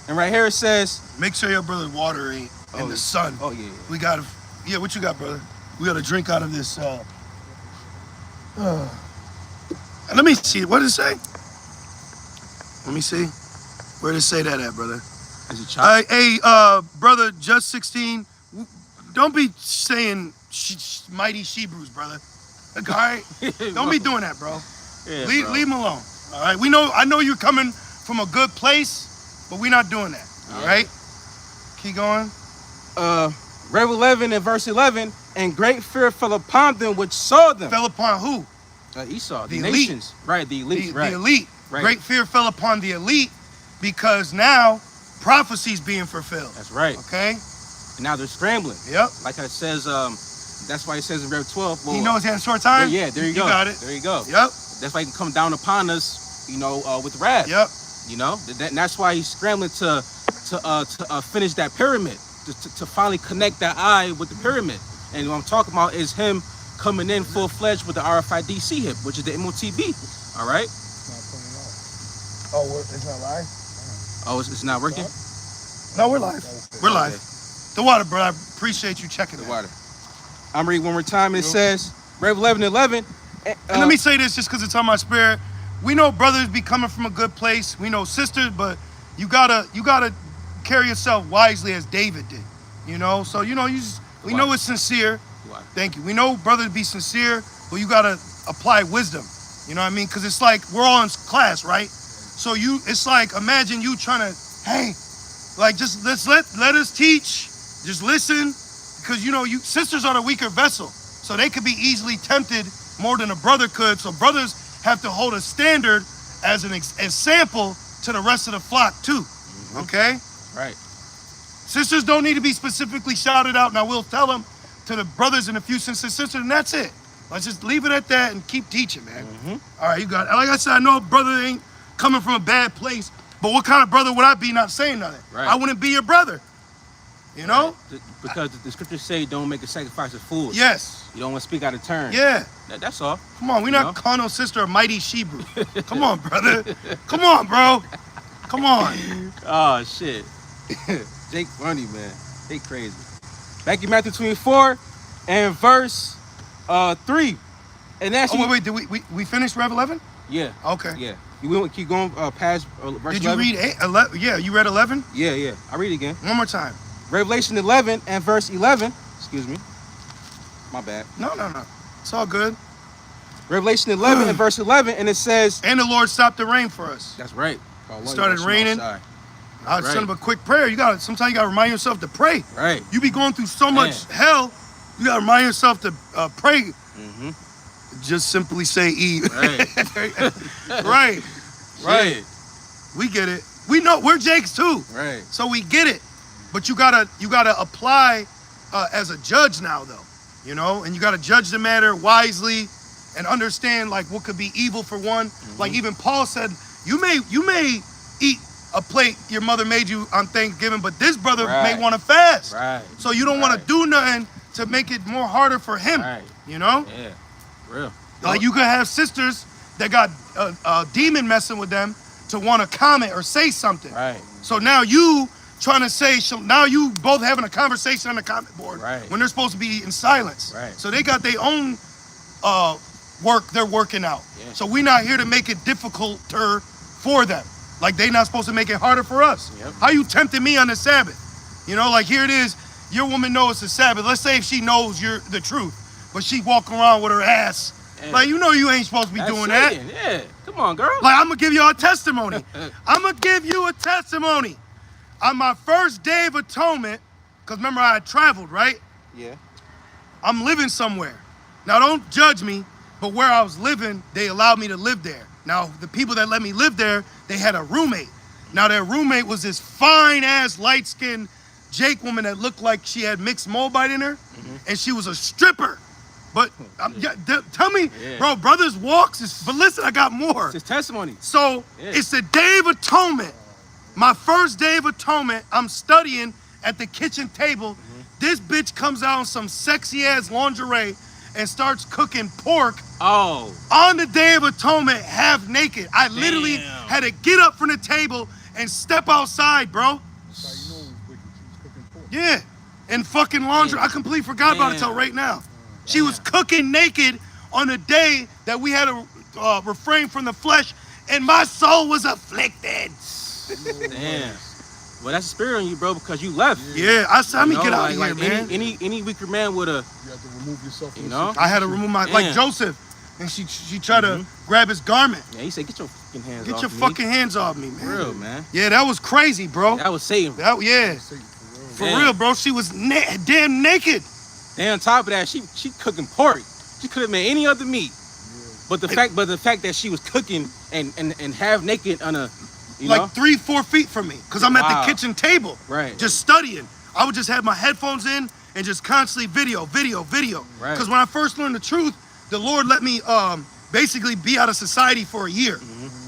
And right here it says, Make sure your brother's water ain't in the sun. oh yeah. We got to, yeah, what you got, brother? We got to drink out of this. Let me see. What did it say? Let me see. Where did it say that at, brother? Is it chopped? Hey, brother, just 16. Don't be saying mighty Hebrews, brother. All right? Don't be doing that, bro. Yeah, leave bro. him alone. All right? I know you're coming from a good place, but we're not doing that. All right? Keep going. Rev 11 and verse 11, and great fear fell upon them which saw them. Fell upon who? Esau, the elite. nations. Right, the elite. The elite. Right. Great fear fell upon the elite because now prophecy's being fulfilled. That's right. Okay? And now they're scrambling. Yep. Like it says, that's why it says in Rev 12. Well, He knows he had a short time? Yeah, there you go. You got it. There you go. Yep. That's why he can come down upon us, you know, with wrath. Yep. You know, and that's why he's scrambling to finish that pyramid, to finally connect that eye with the pyramid. And what I'm talking about is him coming in full-fledged with the RFID hip, which is the MOTB. All right? Oh, it's not live? Oh, it's not working? No, we're live. We're live. The water, bro. I appreciate you checking The it. water. I'm reading one more time. It says, Rev 11 and 11. And let me say this just because it's on my spirit. We know brothers be coming from a good place. We know sisters, but you gotta carry yourself wisely as David did. You know? So, you know, we know it's sincere. Thank you. We know brothers be sincere, but you gotta apply wisdom. You know what I mean? Because it's like we're all in class, right? So it's like, imagine you trying to, hey, like just let us teach, just listen, because sisters are the weaker vessel, so they could be easily tempted more than a brother could. So brothers have to hold a standard as an example to the rest of the flock too. Okay? Right. Sisters don't need to be specifically shouted out. Now we'll tell them to the brothers and a few sisters, and that's it. Let's just leave it at that and keep teaching, man. All right, you got it. Like I said, I know brother ain't coming from a bad place, but what kind of brother would I be not saying nothing? Right. I wouldn't be your brother. You know? Right. Because the scriptures say don't make a sacrifice of fools. Yes. You don't want to speak out of turn. Yeah. That's all. Come on, we're not calling no sister a mighty Shebrew. Come on, brother. Come on, bro. Come on. Oh, shit. Jake funny, man. They crazy. Back in Matthew 24 and verse 3. And that's wait, did we finish Rev 11? Yeah. Okay. Yeah. You want to keep going past verse Did you 11? read 11? Yeah, you read 11? Yeah. I'll read it again. One more time. Revelation 11 and verse 11. Excuse me. My bad. No. It's all good. Revelation 11 and verse 11, and it says, and the Lord stopped the rain for us. That's right. It started raining. I was sending a quick prayer. Sometimes you gotta remind yourself to pray. Right. You be going through so much hell, you gotta remind yourself to pray. Just simply say Eve. Right. Right. We get it. We know we're Jakes too. Right. So we get it. But you gotta apply as a judge now though. And you gotta judge the matter wisely and understand like what could be evil for one. Like even Paul said, you may eat a plate your mother made you on Thanksgiving, but this brother may want to fast. Right. So you don't want to do nothing to make it more harder for him. Right. Yeah. Real. Like you could have sisters that got a demon messing with them to want to comment or say something. Right. So now you trying to say now you both having a conversation on the comment board when they're supposed to be in silence. Right. So they got their own work they're working out. Yeah. So we're not here to make it difficulter for them. Like they not supposed to make it harder for us. Yep. How you tempting me on the Sabbath? Like here it is, your woman knows it's the Sabbath. Let's say if she knows you're the truth, but she walking around with her ass. Yeah. Like you ain't supposed to be doing that. Yeah. Come on, girl. Like I'm gonna give y'all a testimony. I'm gonna give you a testimony. On my first day of atonement, because remember I had traveled, right? Yeah. I'm living somewhere. Now don't judge me, but where I was living, they allowed me to live there. Now the people that let me live there, they had a roommate. Now their roommate was this fine ass light skinned Jake woman that looked like she had mixed Moabite in her, and she was a stripper. But tell me, bro, brothers walks. But listen, I got more. It's his testimony. So it's the Day of Atonement. My first Day of Atonement, I'm studying at the kitchen table. This bitch comes out in some sexy ass lingerie and starts cooking pork. Oh. On the Day of Atonement, half naked. I literally had to get up from the table and step outside, bro. That's how you know it was wicked. She was cooking pork. Yeah. And fucking laundry. I completely forgot about it till right now. She was cooking naked on the day that we had to refrain from the flesh, and my soul was afflicted. Damn. Well, that's a spirit on you, bro, because you left. Yeah, I said, let me get out of here, man. Any weaker man would have. You have to remove yourself from I had to remove my, like Joseph, and she tried to grab his garment. Yeah, he said, get your fucking hands off me. Get your fucking hands off me, man. Real, man. Yeah, that was crazy, bro. That was Satan. For real, bro. She was damn naked. And on top of that, she cooking pork. She could have made any other meat. But the fact that she was cooking and half naked on a like 3-4 feet from me, because I'm at the kitchen table, just studying. I would just have my headphones in and just constantly video. Because when I first learned the truth, the Lord let me basically be out of society for a year.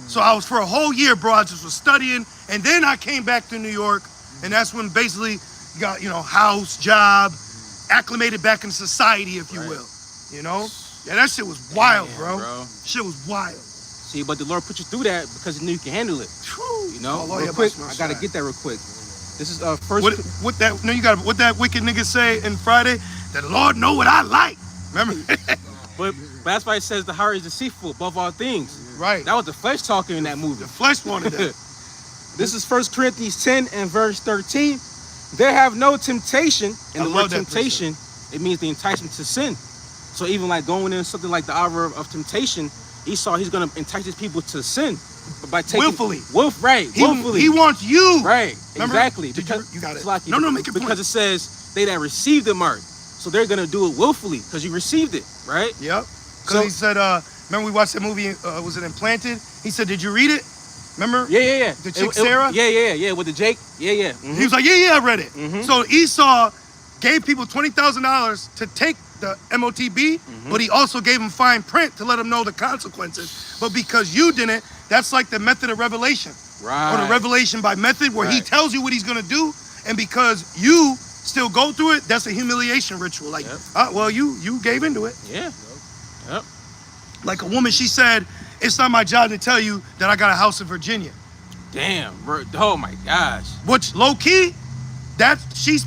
So I was for a whole year, bro. I just was studying, and then I came back to New York, and that's when basically got house, job, acclimated back in society, if you will. Yeah, that shit was wild, bro. Shit was wild. See, but the Lord put you through that because He knew you can handle it. Real quick, I gotta get that real quick. This is first. What that wicked nigga say in Friday? The Lord know what I like. Remember? but that's why it says the heart is deceitful above all things. Right. That was the flesh talking in that movie. The flesh wanted that. This is 1 Corinthians 10 and verse 13. There have no temptation, and the word temptation, it means the enticement to sin. So even like going in something like the hour of temptation, Esau, he's going to entice his people to sin. by taking willfully. willfully. He wants you. Right. Remember? Exactly. Did Because you got it. like, No, make it because point. it says they that receive the mark, so they're gonna do it willfully because you received it, right? Yep. Because So- he said, remember we watched that movie, was it Implanted? He said, did you read it? Remember? Yeah. The chick Sarah? Yeah. With the Jake. Yeah. Mhm. He was like, yeah, I read it. Mhm. So Esau gave people $20,000 to take the MOTB, but he also gave them fine print to let them know the consequences. But because you didn't, that's like the method of revelation. Right. Or the revelation by method, where he Right. tells you what he's gonna do, and because you still go through it, that's a humiliation ritual. Like, Yep. well, you gave into it. Yeah. Yep. Like a woman, she said, it's not my job to tell you that I got a house in Virginia. Damn, bro. Oh my gosh. Which low key, that she's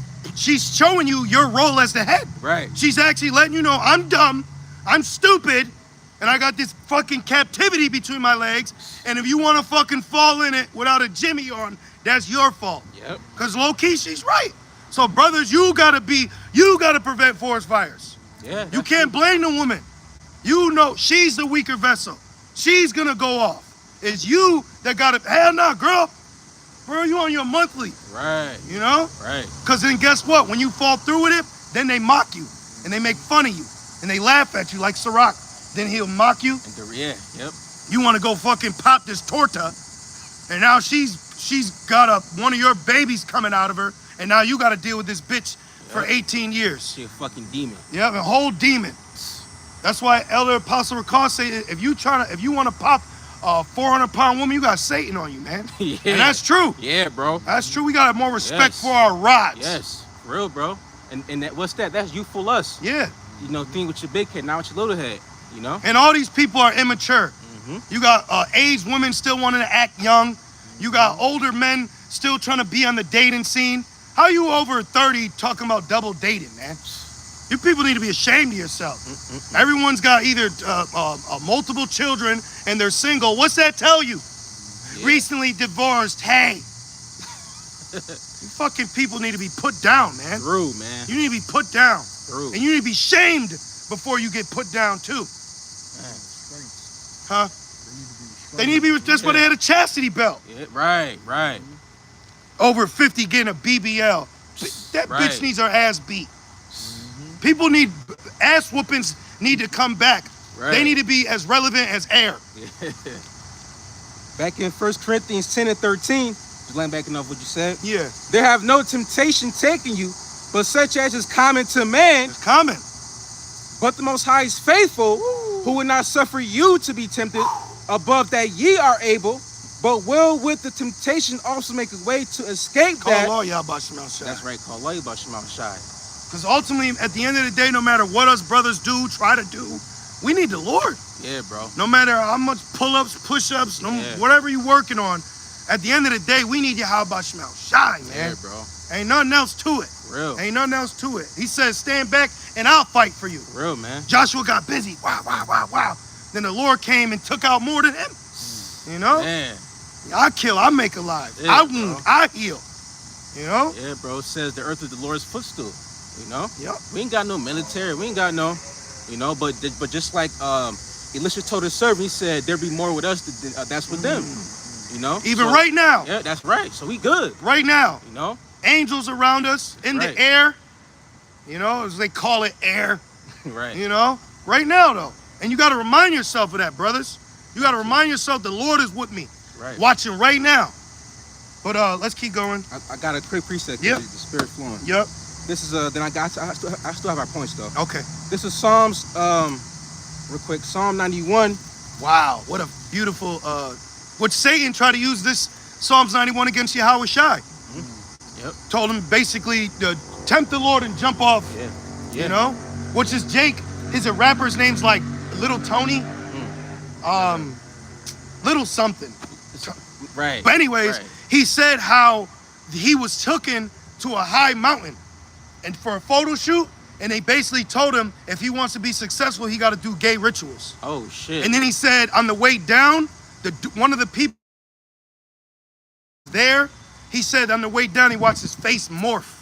showing you your role as the head. Right. She's actually letting you know I'm dumb, I'm stupid, and I got this fucking captivity between my legs. And if you want to fucking fall in it without a Jimmy on, that's your fault. Yep. Cause low key, she's right. So brothers, you gotta prevent forest fires. Yeah. You can't blame the woman. You know she's the weaker vessel. She's gonna go off. It's you that gotta, hell nah, girl. Bro, you on your monthly, Right. you know? Right. Because then guess what? When you fall through with it, then they mock you. And they make fun of you. And they laugh at you like Sirach. Then he'll mock you. Yeah. Yep. You want to go fucking pop this torta. And now she's got one of your babies coming out of her. And now you got to deal with this bitch for 18 years. She a fucking demon. Yeah, a whole demon. That's why Elder Apostle Recall say, if you want to pop a 400-pound woman, you got Satan on you, man. Yeah. And that's true. Yeah, bro. That's true. We got to have more respect Yes. for our rods. Yes. Real, bro. And that, what's that? That's youthful lust. Yeah. You know, think with your big head, not with your little head. You know? And all these people are immature. You got aged women still wanting to act young. You got older men still trying to be on the dating scene. How you over 30 talking about double dating, man? You people need to be ashamed of yourself. Everyone's got either multiple children and they're single. What's that tell you? Yeah. Recently divorced. Hey. You fucking people need to be put down, man. True, man. You need to be put down. True. And you need to be shamed before you get put down, too. Huh? They need to be, that's why they had a chastity belt. Yeah, right. Over 50 getting a BBL. That Right. bitch needs her ass beat. People need, ass whoopings need to come back. Right. They need to be as relevant as air. Back in 1 Corinthians 10 and 13, just laying back enough what you said. Yeah, There have no temptation taken you, but such as is common to man. it's common. But the Most High is faithful, who will not suffer you to be tempted above that ye are able, but will with the temptation also make a way to escape Call that. law, y'all about Shemel Shai. That's right, call law about Shema Shai. Because ultimately, at the end of the day, no matter what us brothers do, try to do, we need the Lord. Yeah, bro. No matter how much pull-ups, push-ups, Yeah. whatever you're working on, at the end of the day, we need Yahweh Shemel Shai, man. Yeah, bro. Ain't nothing else to it. Real. Ain't nothing else to it. He says, stand back and I'll fight for you. Real, man. Joshua got busy. Wow. Then the Lord came and took out more than him. You know? Man. I kill, I make alive. Yeah, I wound, bro. I heal. You know? Yeah, bro. It says the earth is the Lord's footstool. You know? Yep. We ain't got no military. We ain't got no, you know, but just like Elisha told his servant, he said, there be more with us than that's with them. You know? Even So- right now. Yeah, that's right. So we good. Right now. You know? Angels around us in Right. the air. You know, as they call it air. Right. You know? Right now, though. And you got to remind yourself of that, brothers. You got to remind yourself the Lord is with me. Right. Watching right now. But let's keep going. I got a quick precept. Yep. The spirit flowing. Yep. This is then I still have our points though. Okay. This is Psalms real quick. Psalm 91. Wow. What a beautiful which Satan tried to use this Psalms 91 against Yahweh Shai. Yep. Told him basically to tempt the Lord and jump off. Yeah. You know? Which is Jake. His rapper's name's like Little Tony. Little something. Right. But anyways, Right. he said how he was taken to a high mountain and for a photo shoot, and they basically told him if he wants to be successful, he got to do gay rituals. Oh shit. And then he said on the way down, one of the people there, he said on the way down, he watched his face morph.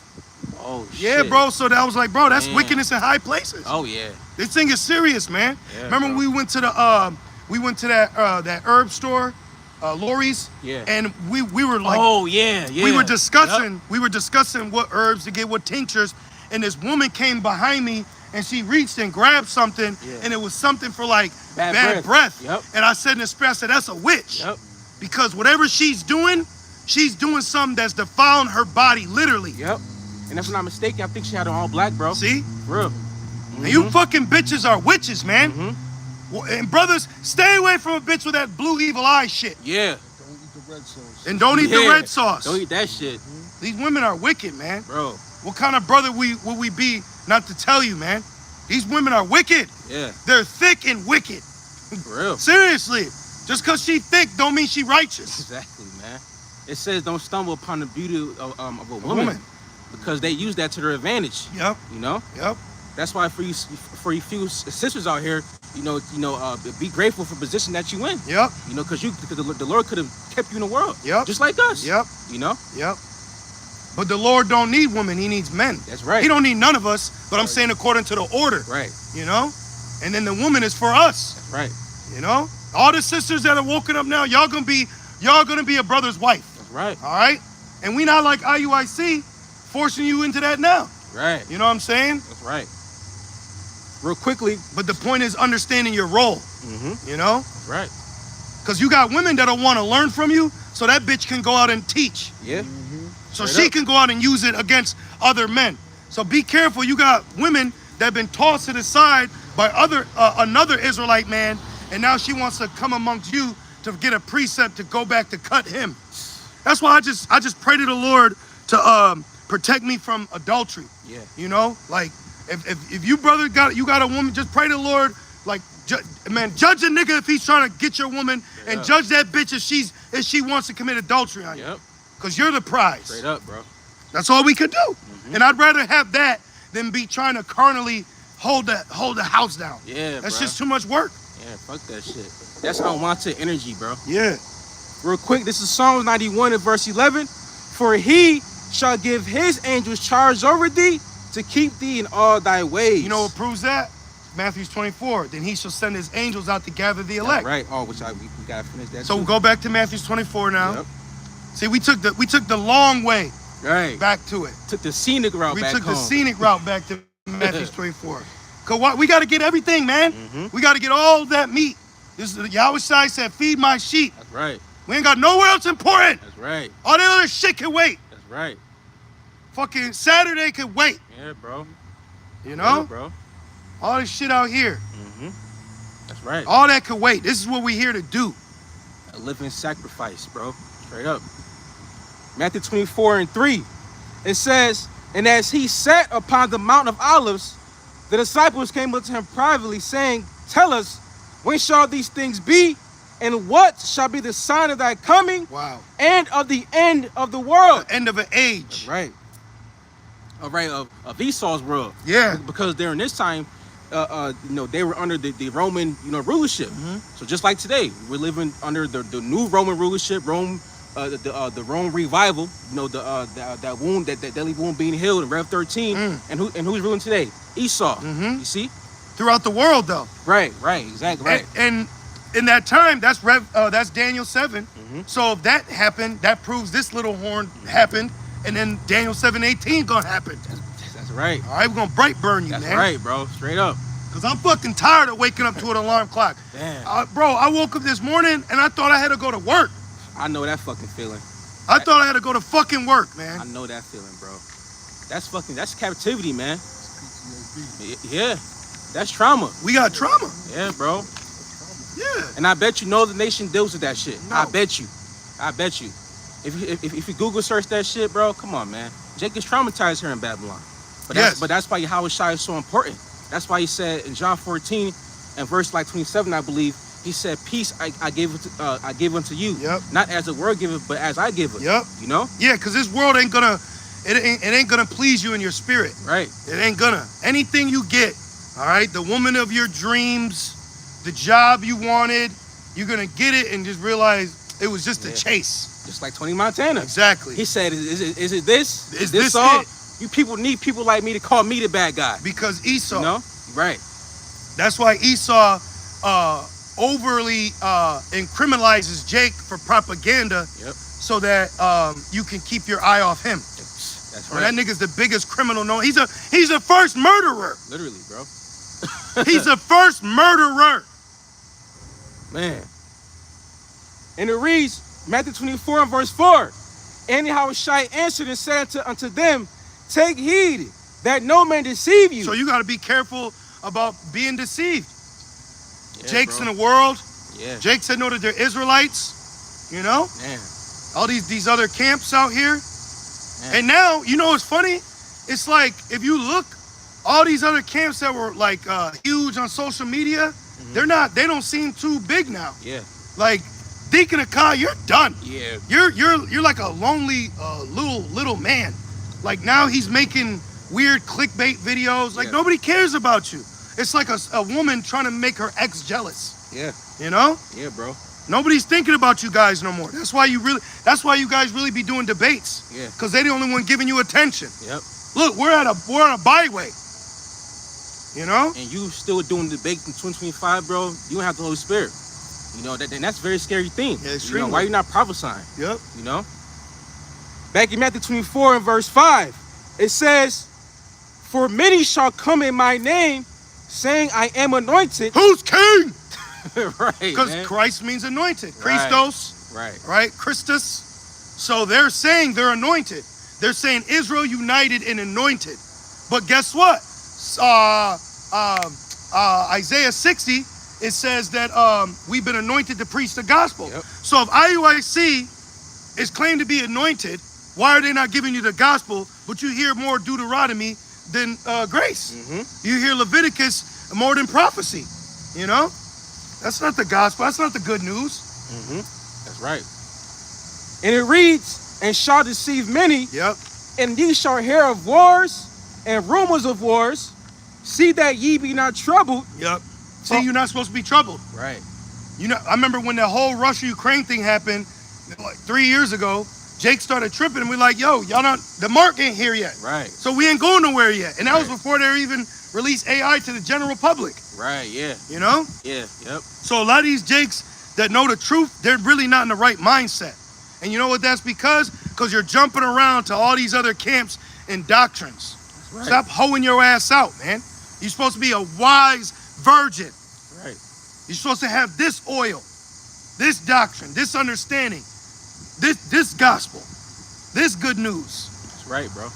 Oh shit. Yeah, bro. So that was like, bro, that's Damn. wickedness in high places. Oh yeah. This thing is serious, man. Yeah, Remember bro. we went to that herb store lorries. Yeah. And we were like, Oh yeah. we were discussing what herbs to get, what tinctures, and this woman came behind me and she reached and grabbed something, and it was something for like bad breath. Yep. And I said in the spirit, I said, that's a witch. Yep. Because whatever she's doing something that's defiling her body, literally. Yep. And if I'm not mistaken, I think she had on all black, bro. See? For real. And you fucking bitches are witches, man. Well, and brothers, stay away from a bitch with that blue evil eye shit. Yeah. Don't eat the red sauce. And don't eat the red sauce. Don't eat that shit. These women are wicked, man. Bro. What kind of brother would we be not to tell you, man? These women are wicked. Yeah. They're thick and wicked. For real. Seriously. Just because she thick don't mean she righteous. Exactly, man. It says don't stumble upon the beauty of a woman. Because they use that to their advantage. Yep. You know? Yep. That's why for you few sisters out here, be grateful for the position that you in. Yep. You know, because the Lord could have kept you in the world. Yep. Just like us. Yep. You know? Yep. But the Lord don't need women, he needs men. That's right. He don't need none of us, but I'm saying according to the order. Right. You know? And then the woman is for us. That's right. You know? All the sisters that are woken up now, y'all gonna be a brother's wife. That's right. All right? And we not like IUIC forcing you into that now. Right. You know what I'm saying? That's right. Real quickly. But the point is understanding your role. You know? That's right. Because you got women that'll want to learn from you, so that bitch can go out and teach. Yeah. So she can go out and use it against other men. So be careful. You got women that have been tossed to the side by another Israelite man, and now she wants to come amongst you to get a precept to go back to cut him. That's why I just pray to the Lord to protect me from adultery. Yeah. You know, like if you brother got a woman, just pray to the Lord, like judge a nigga if he's trying to get your woman, and judge that bitch if she wants to commit adultery on you. Because you're the prize. Straight up, bro. That's all we could do. And I'd rather have that than be trying to carnally hold the house down. Yeah, That's bro. just too much work. Yeah, fuck that shit. That's unwanted energy, bro. Yeah. Real quick, this is Psalms 91 and verse 11. For he shall give his angels charge over thee to keep thee in all thy ways. You know what proves that? Matthew 24. Then he shall send his angels out to gather the elect. Right. Oh, we gotta finish that. So too. we'll go back to Matthew 24 now. Yep. See, we took the long way back to it. Took the scenic route We back took home. the scenic route back to Matthew 24. Cause we got to get everything, man. We got to get all that meat. This is Yahweh Shai said, "Feed my sheep." That's right. We ain't got nowhere else important. That's right. All that other shit can wait. That's right. Fucking Saturday can wait. Yeah, bro. You know, bro. all this shit out here. That's right. All that could wait. This is what we here to do. A living sacrifice, bro. Straight up. Matthew 24 and 3. It says, and as he sat upon the Mount of Olives, the disciples came unto him privately, saying, tell us, when shall these things be? And what shall be the sign of thy coming? Wow. And of the end of the world? The end of an age. Right. All right, of Esau's world. Yeah. Because during this time, they were under the Roman, rulership. So just like today, we're living under the new Roman rulership, the Rome revival. That wound, that deadly wound being healed in Rev 13. And who's ruling today? Esau. You see? Throughout the world, though. Right. Exactly. Right. And in that time, that's Daniel 7. So if that happened, that proves this little horn happened, and then Daniel 7:18 gonna happen. That's right. All right, we're gonna bright burn you, That's man. right, bro. Straight up. Cause I'm fucking tired of waking up to an alarm clock. Damn. Bro, I woke up this morning and I thought I had to go to work. I know that fucking feeling. I thought I had to go to fucking work, man. I know that feeling, bro. That's captivity, man. PTSD. Yeah. That's trauma. We got trauma. Yeah, bro. Yeah. And I bet you no other nation deals with that shit. No. I bet you. If you Google search that shit, bro, come on, man. Jake is traumatized here in Babylon. But that's why Yahweh Shai is so important. That's why he said in John 14 and verse 27, I believe, he said, peace I give unto you. Yep. Not as the world giveth, but as I give it. Yep. You know? Yeah, because this world ain't gonna please you in your spirit. Right. It ain't gonna. Anything you get, all right, the woman of your dreams, the job you wanted, you're gonna get it and just realize it was just a chase. Just like Tony Montana. Exactly. He said, is it this? Is this all? it? You people need people like me to call me the bad guy. Because Esau. You know? Right. That's why Esau overly criminalizes Jake for propaganda, Yep. so that you can keep your eye off him. That's Well, right. that nigga's the biggest criminal known. He's the first murderer. Literally, bro. He's the first murderer. Man. And it reads, Matthew 24 and verse 4. Anyhow, Shai answered and said unto them, take heed that no man deceive you. So you got to be careful about being deceived. Yeah, Jake's bro. in the world. Yeah. Jake said no that they're Israelites. You know, Man. all these other camps out here. Man. And now, you know what's funny? It's like, if you look, all these other camps that were like huge on social media, they don't seem too big now. Yeah. Like Deacon Akai, you're done. Yeah. You're like a lonely little man. Like now he's making weird clickbait videos. Like Yeah. nobody cares about you. It's like a woman trying to make her ex jealous. Yeah. You know? Yeah, bro. Nobody's thinking about you guys no more. That's why you guys really be doing debates. Yeah. Because they're the only one giving you attention. Yep. Look, we're on a byway. You know? And you still doing debate in 2025, bro, you don't have the Holy Spirit. You know, and that's a very scary thing. Yeah, you extremely. know, why you not prophesying? Yep. You know? Back in Matthew 24 and verse 5, it says, for many shall come in my name, saying I am anointed. Who's king? Right, Because man. Christ means anointed. Right. Christos. Right. Right? Christus. So they're saying they're anointed. They're saying Israel united and anointed. But guess what? Isaiah 60, it says that we've been anointed to preach the gospel. Yep. So if IUIC is claimed to be anointed, why are they not giving you the gospel, but you hear more Deuteronomy than grace? Mm-hmm. You hear Leviticus more than prophecy. You know? That's not the gospel. That's not the good news. Mm-hmm. That's right. And it reads, and shall deceive many, Yep. and ye shall hear of wars and rumors of wars. See that ye be not troubled. Yep. See, you're not supposed to be troubled. Right. You know, I remember when the whole Russia-Ukraine thing happened, like 3 years ago, Jake started tripping and we're like, yo, y'all not, the mark ain't here yet. Right. So we ain't going nowhere yet. And that was Right. before they even released AI to the general public, Right. Yeah. you know? Yeah. Yep. So a lot of these Jakes that know the truth, they're really not in the right mindset. And you know what that's because? Because you're jumping around to all these other camps and doctrines. Right. Stop hoeing your ass out, man. You're supposed to be a wise virgin. Right. You're supposed to have this oil, this doctrine, this understanding, this gospel, this good news. That's right, bro.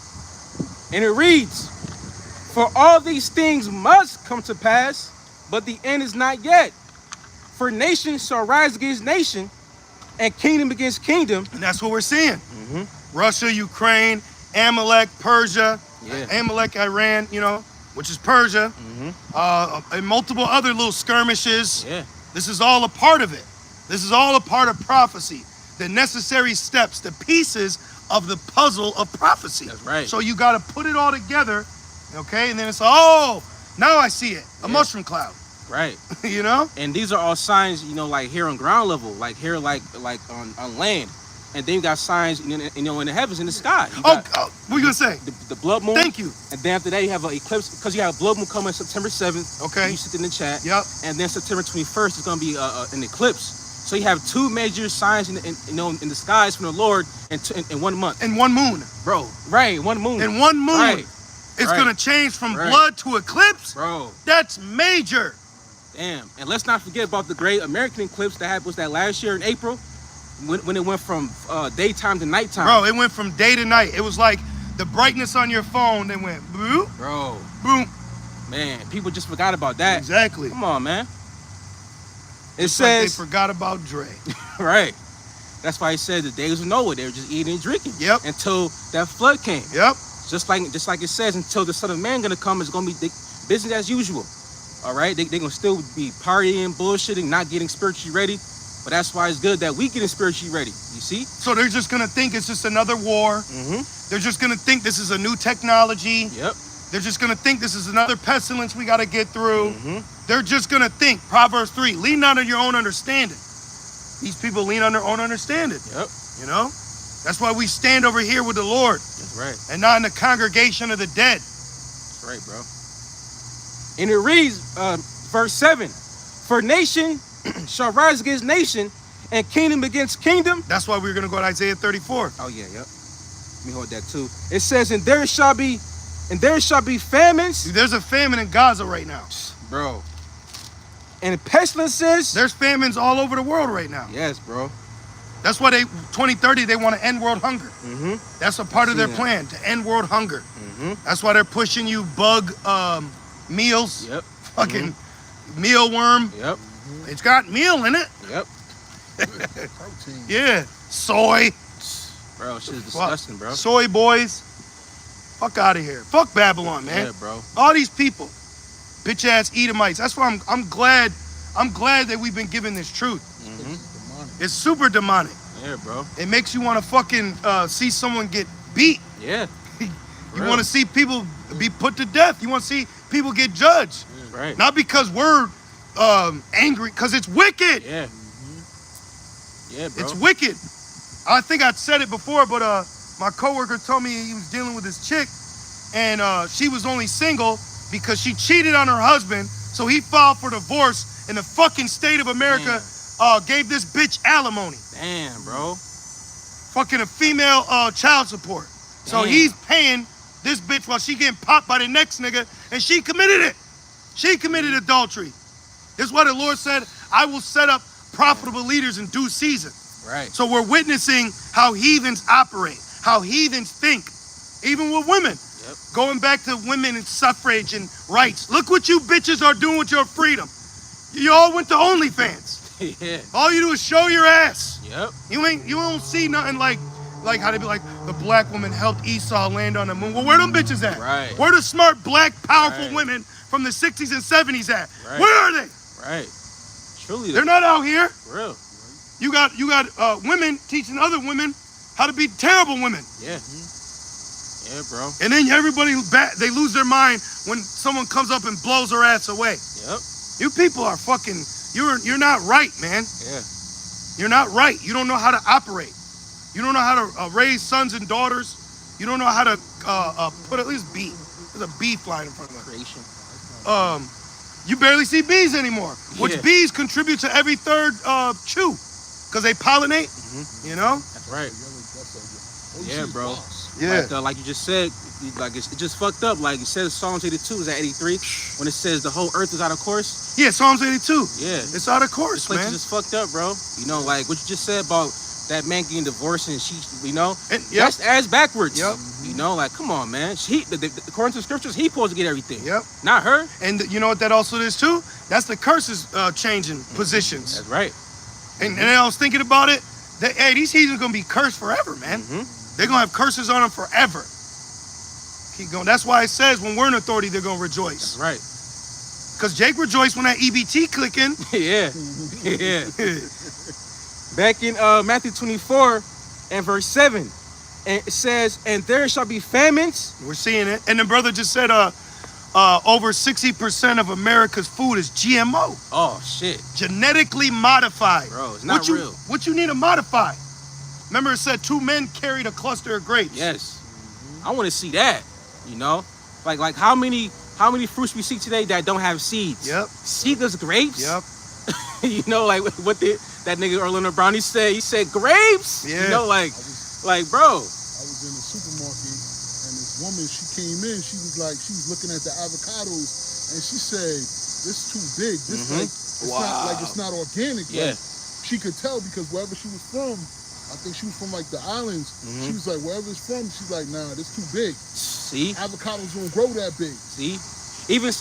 And it reads, for all these things must come to pass, but the end is not yet. For nation shall rise against nation, and kingdom against kingdom. And that's what we're seeing. Mm-hmm. Russia, Ukraine, Amalek, Persia, Yeah. Amalek, Iran, you know, which is Persia, Mm-hmm. and multiple other little skirmishes. Yeah. This is all a part of it. This is all a part of prophecy. The necessary steps, the pieces of the puzzle of prophecy. That's right. So you got to put it all together, okay? And then it's, oh, now I see it. A Yeah. mushroom cloud, Right. you know? And these are all signs, you know, like here on ground level, like here, like on land. And then you got signs, you know, in the heavens, in the sky. You got What you going to say? the blood moon. Thank you. And then after that, you have an eclipse, because you have a blood moon coming September 7th. Okay. You sit in the chat. Yep. And then September 21st is going to be an eclipse. So you have two major signs, in the skies from the Lord in 1 month. And one moon. Bro, right, one moon. And one moon. Right. It's Right. going to change from Right. blood to eclipse. Bro, That's major. damn. And let's not forget about the great American eclipse that happened, was that last year in April, when it went from daytime to nighttime. Bro, it went from day to night. It was like the brightness on your phone that went boop, Bro, boom. man, people just forgot about that. Exactly. Come on, man. It Just like they says, forgot about Dre. right. That's why it said the days of Noah, they were just eating and drinking. Yep. Until that flood came. Yep. Just like it says, until the Son of Man gonna come, it's gonna be business as usual. All right, they're gonna still be partying, bullshitting, not getting spiritually ready. But that's why it's good that we getting spiritually ready. You see? So they're just gonna think it's just another war. Mm-hmm. They're just gonna think this is a new technology. Yep. They're just gonna think this is another pestilence we gotta get through. Mm-hmm. They're just gonna think. Proverbs 3, lean not on your own understanding. These people lean on their own understanding. Yep. You know? That's why we stand over here with the Lord That's right. and not in the congregation of the dead. That's right, bro. And it reads, verse 7, for nation shall rise against nation, and kingdom against kingdom. That's why we're gonna go to Isaiah 34. Oh yeah, yep. Let me hold that too. It says, and there shall be famines. Dude, there's a famine in Gaza right now. Bro. And pestilences. There's famines all over the world right now. Yes, bro. That's why 2030, they want to end world hunger. Mm-hmm. That's a part of their that. plan, to end world hunger. Mm-hmm. That's why they're pushing you bug meals. Yep. Fucking mealworm. Yep. It's got meal in it. Yep. Protein. Yeah. Soy. Bro, shit is disgusting, bro. Soy boys. Fuck out of here. Fuck Babylon, man. Yeah, bro. All these people. Bitch ass Edomites. That's why I'm glad that we've been given this truth. Mm-hmm. It's super demonic. Yeah, bro. It makes you want to fucking see someone get beat. Yeah. You want to see people be put to death. You want to see people get judged. Right. Not because we're angry, because it's wicked. Yeah. Yeah, bro. It's wicked. I think I said it before, but my coworker told me he was dealing with this chick, and she was only single because she cheated on her husband, so he filed for divorce, and the fucking state of America gave this bitch alimony. Damn, bro. Fucking a female child support. So Damn. he's paying this bitch while she getting popped by the next nigga, and she committed it. She committed adultery. This is why the Lord said, I will set up profitable leaders in due season. Right. So we're witnessing how heathens operate, how heathens think, even with women. Yep. Going back to women and suffrage and rights. Look what you bitches are doing with your freedom. You all went to OnlyFans. Yeah. All you do is show your ass. Yep. You don't see nothing like how they be like, the black woman helped Esau land on the moon. Well, where them bitches at? Right. Where the smart, black, powerful Right. women from the 60s and 70s at? Right. Where are they? Right. Truly. They're not out here. For real. You got women teaching other women how to be terrible women. Yeah. Yeah, bro. And then everybody, they lose their mind when someone comes up and blows their ass away. Yep. You people are fucking, you're not right, man. Yeah. You're not right. You don't know how to operate. You don't know how to raise sons and daughters. You don't know how to put at least bee. There's a bee flying in front of us. Creation. You barely see bees anymore, which Yeah. bees contribute to every third chew, because they pollinate. Mm-hmm. You know. That's right. Yeah, Yeah, bro. Yeah. Like you just said, like it just fucked up. Like it says Psalms 82 is at 83 when it says the whole earth is out of course. Yeah, Psalms 82. Yeah. It's out of course, This place man. is just fucked up, bro. You know, like what you just said about that man getting divorced and she, you know, And, yep. that's ass backwards. Yep. You know, like come on, man. According to the scriptures, he supposed to get everything. Yep. Not her. And you know what that also is too? That's the curses changing positions. That's right. And I was thinking about it. Hey, these heathens gonna be cursed forever, man. Mm-hmm. They're gonna have curses on them forever. Keep going. That's why it says when we're in authority, they're gonna rejoice. That's right. Because Jake rejoiced when that EBT clicking. Yeah. Yeah. Back in Matthew 24 and verse 7, and it says, and there shall be famines. We're seeing it. And the brother just said over 60% of America's food is GMO. Oh shit. Genetically modified. Bro, it's not real. What you need to modify? Remember it said 2 men carried a cluster of grapes. Yes. I want to see that. You know? Like how many fruits we see today that don't have seeds? Yep. Seedless grapes? Yep. You know, like what did that nigga Orlando Brown, he said grapes? Yeah. You know, bro. I was in the supermarket and this woman, she came in, she was looking at the avocados and she said, this is too big. This it's not organic. Yeah. Like, she could tell because wherever she was from, I think she was from like the islands. She was like, wherever it's from, she's like, nah, this too big. See? Avocados don't grow that big. See? Even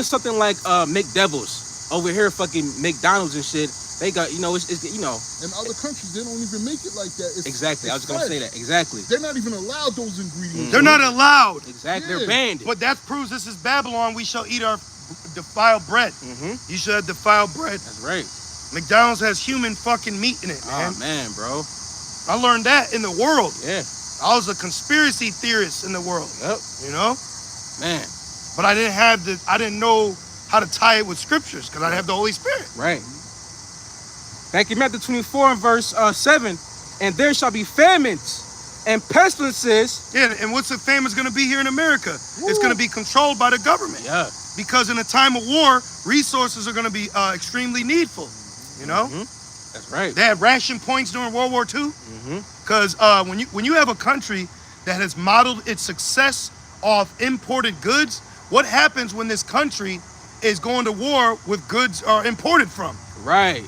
something like McDevils over here, fucking McDonald's and shit. They got, you know, it's you know. In other countries, they don't even make it like that. Exactly. I was fresh. gonna say that. Exactly. They're not even allowed those ingredients. They're not allowed. Exactly. Yeah. They're banned. But that proves this is Babylon. We shall eat our defiled bread. You should have defiled bread. That's right. McDonald's has human fucking meat in it, man. Oh man, bro. I learned that in the world. Yeah. I was a conspiracy theorist in the world. Yep. You know? Man. But I didn't know how to tie it with scriptures because I didn't have the Holy Spirit. Right. Back in Matthew 24 and verse 7, and there shall be famines and pestilences. Yeah, and what's the famine going to be here in America? It's going to be controlled by the government. Yeah. Because in a time of war, resources are going to be extremely needful. You know? That's right. They had ration points during World War II. Because when you have a country that has modeled its success off imported goods, what happens when this country is going to war with goods are imported from? Right,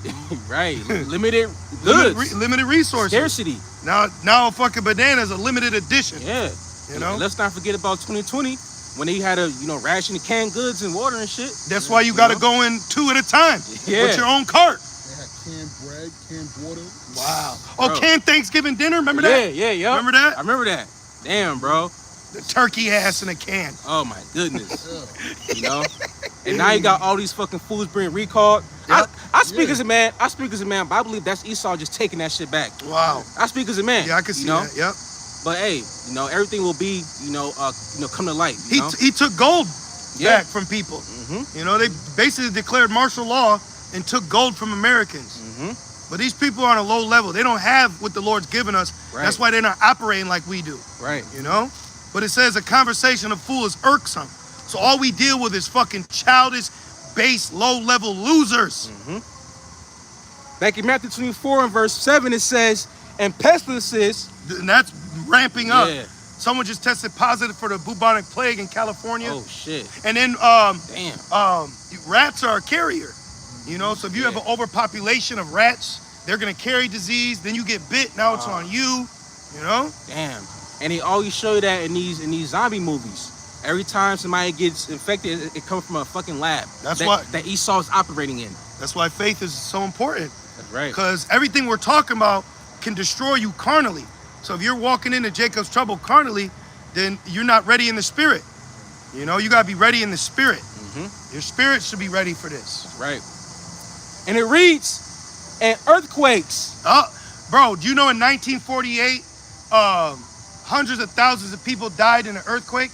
right. Limited goods. Limited resources. Scarcity. Now a fucking banana is a limited edition. Yeah. You know? And let's not forget about 2020 when they had to, ration the canned goods and water and shit. That's why you got to go in 2 at a time with your own cart. They had canned bread, canned water. Wow. Bro. Oh, canned Thanksgiving dinner? Remember that? Yeah. Remember that? I remember that. Damn, bro. The turkey ass in a can. Oh my goodness. You know? And now you got all these fucking foods being recalled. Yep. I speak as a man, but I believe that's Esau just taking that shit back. Wow. I speak as a man. Yeah, I can see that. Yep. But hey, everything will be, come to light. He took gold back from people. You know, they basically declared martial law and took gold from Americans. But these people are on a low level. They don't have what the Lord's given us. Right. That's why they're not operating like we do. Right. You know? But it says a conversation of fool is irksome. So all we deal with is fucking childish, base, low-level losers. Back in Matthew 24 and verse 7, it says, and pestilences. And that's ramping up. Yeah. Someone just tested positive for the bubonic plague in California. Oh, shit. And then Damn. Rats are a carrier. You know, so if you have an overpopulation of rats, they're gonna carry disease. Then you get bit. Now it's on you. You know. Damn. And they always show you that in these zombie movies. Every time somebody gets infected, it comes from a fucking lab. That's that Esau is operating in. That's why faith is so important. That's right. Because everything we're talking about can destroy you carnally. So if you're walking into Jacob's trouble carnally, then you're not ready in the spirit. You know, you gotta be ready in the spirit. Your spirit should be ready for this. That's right. And it reads, and earthquakes. Bro, do you know in 1948, hundreds of thousands of people died in an earthquake?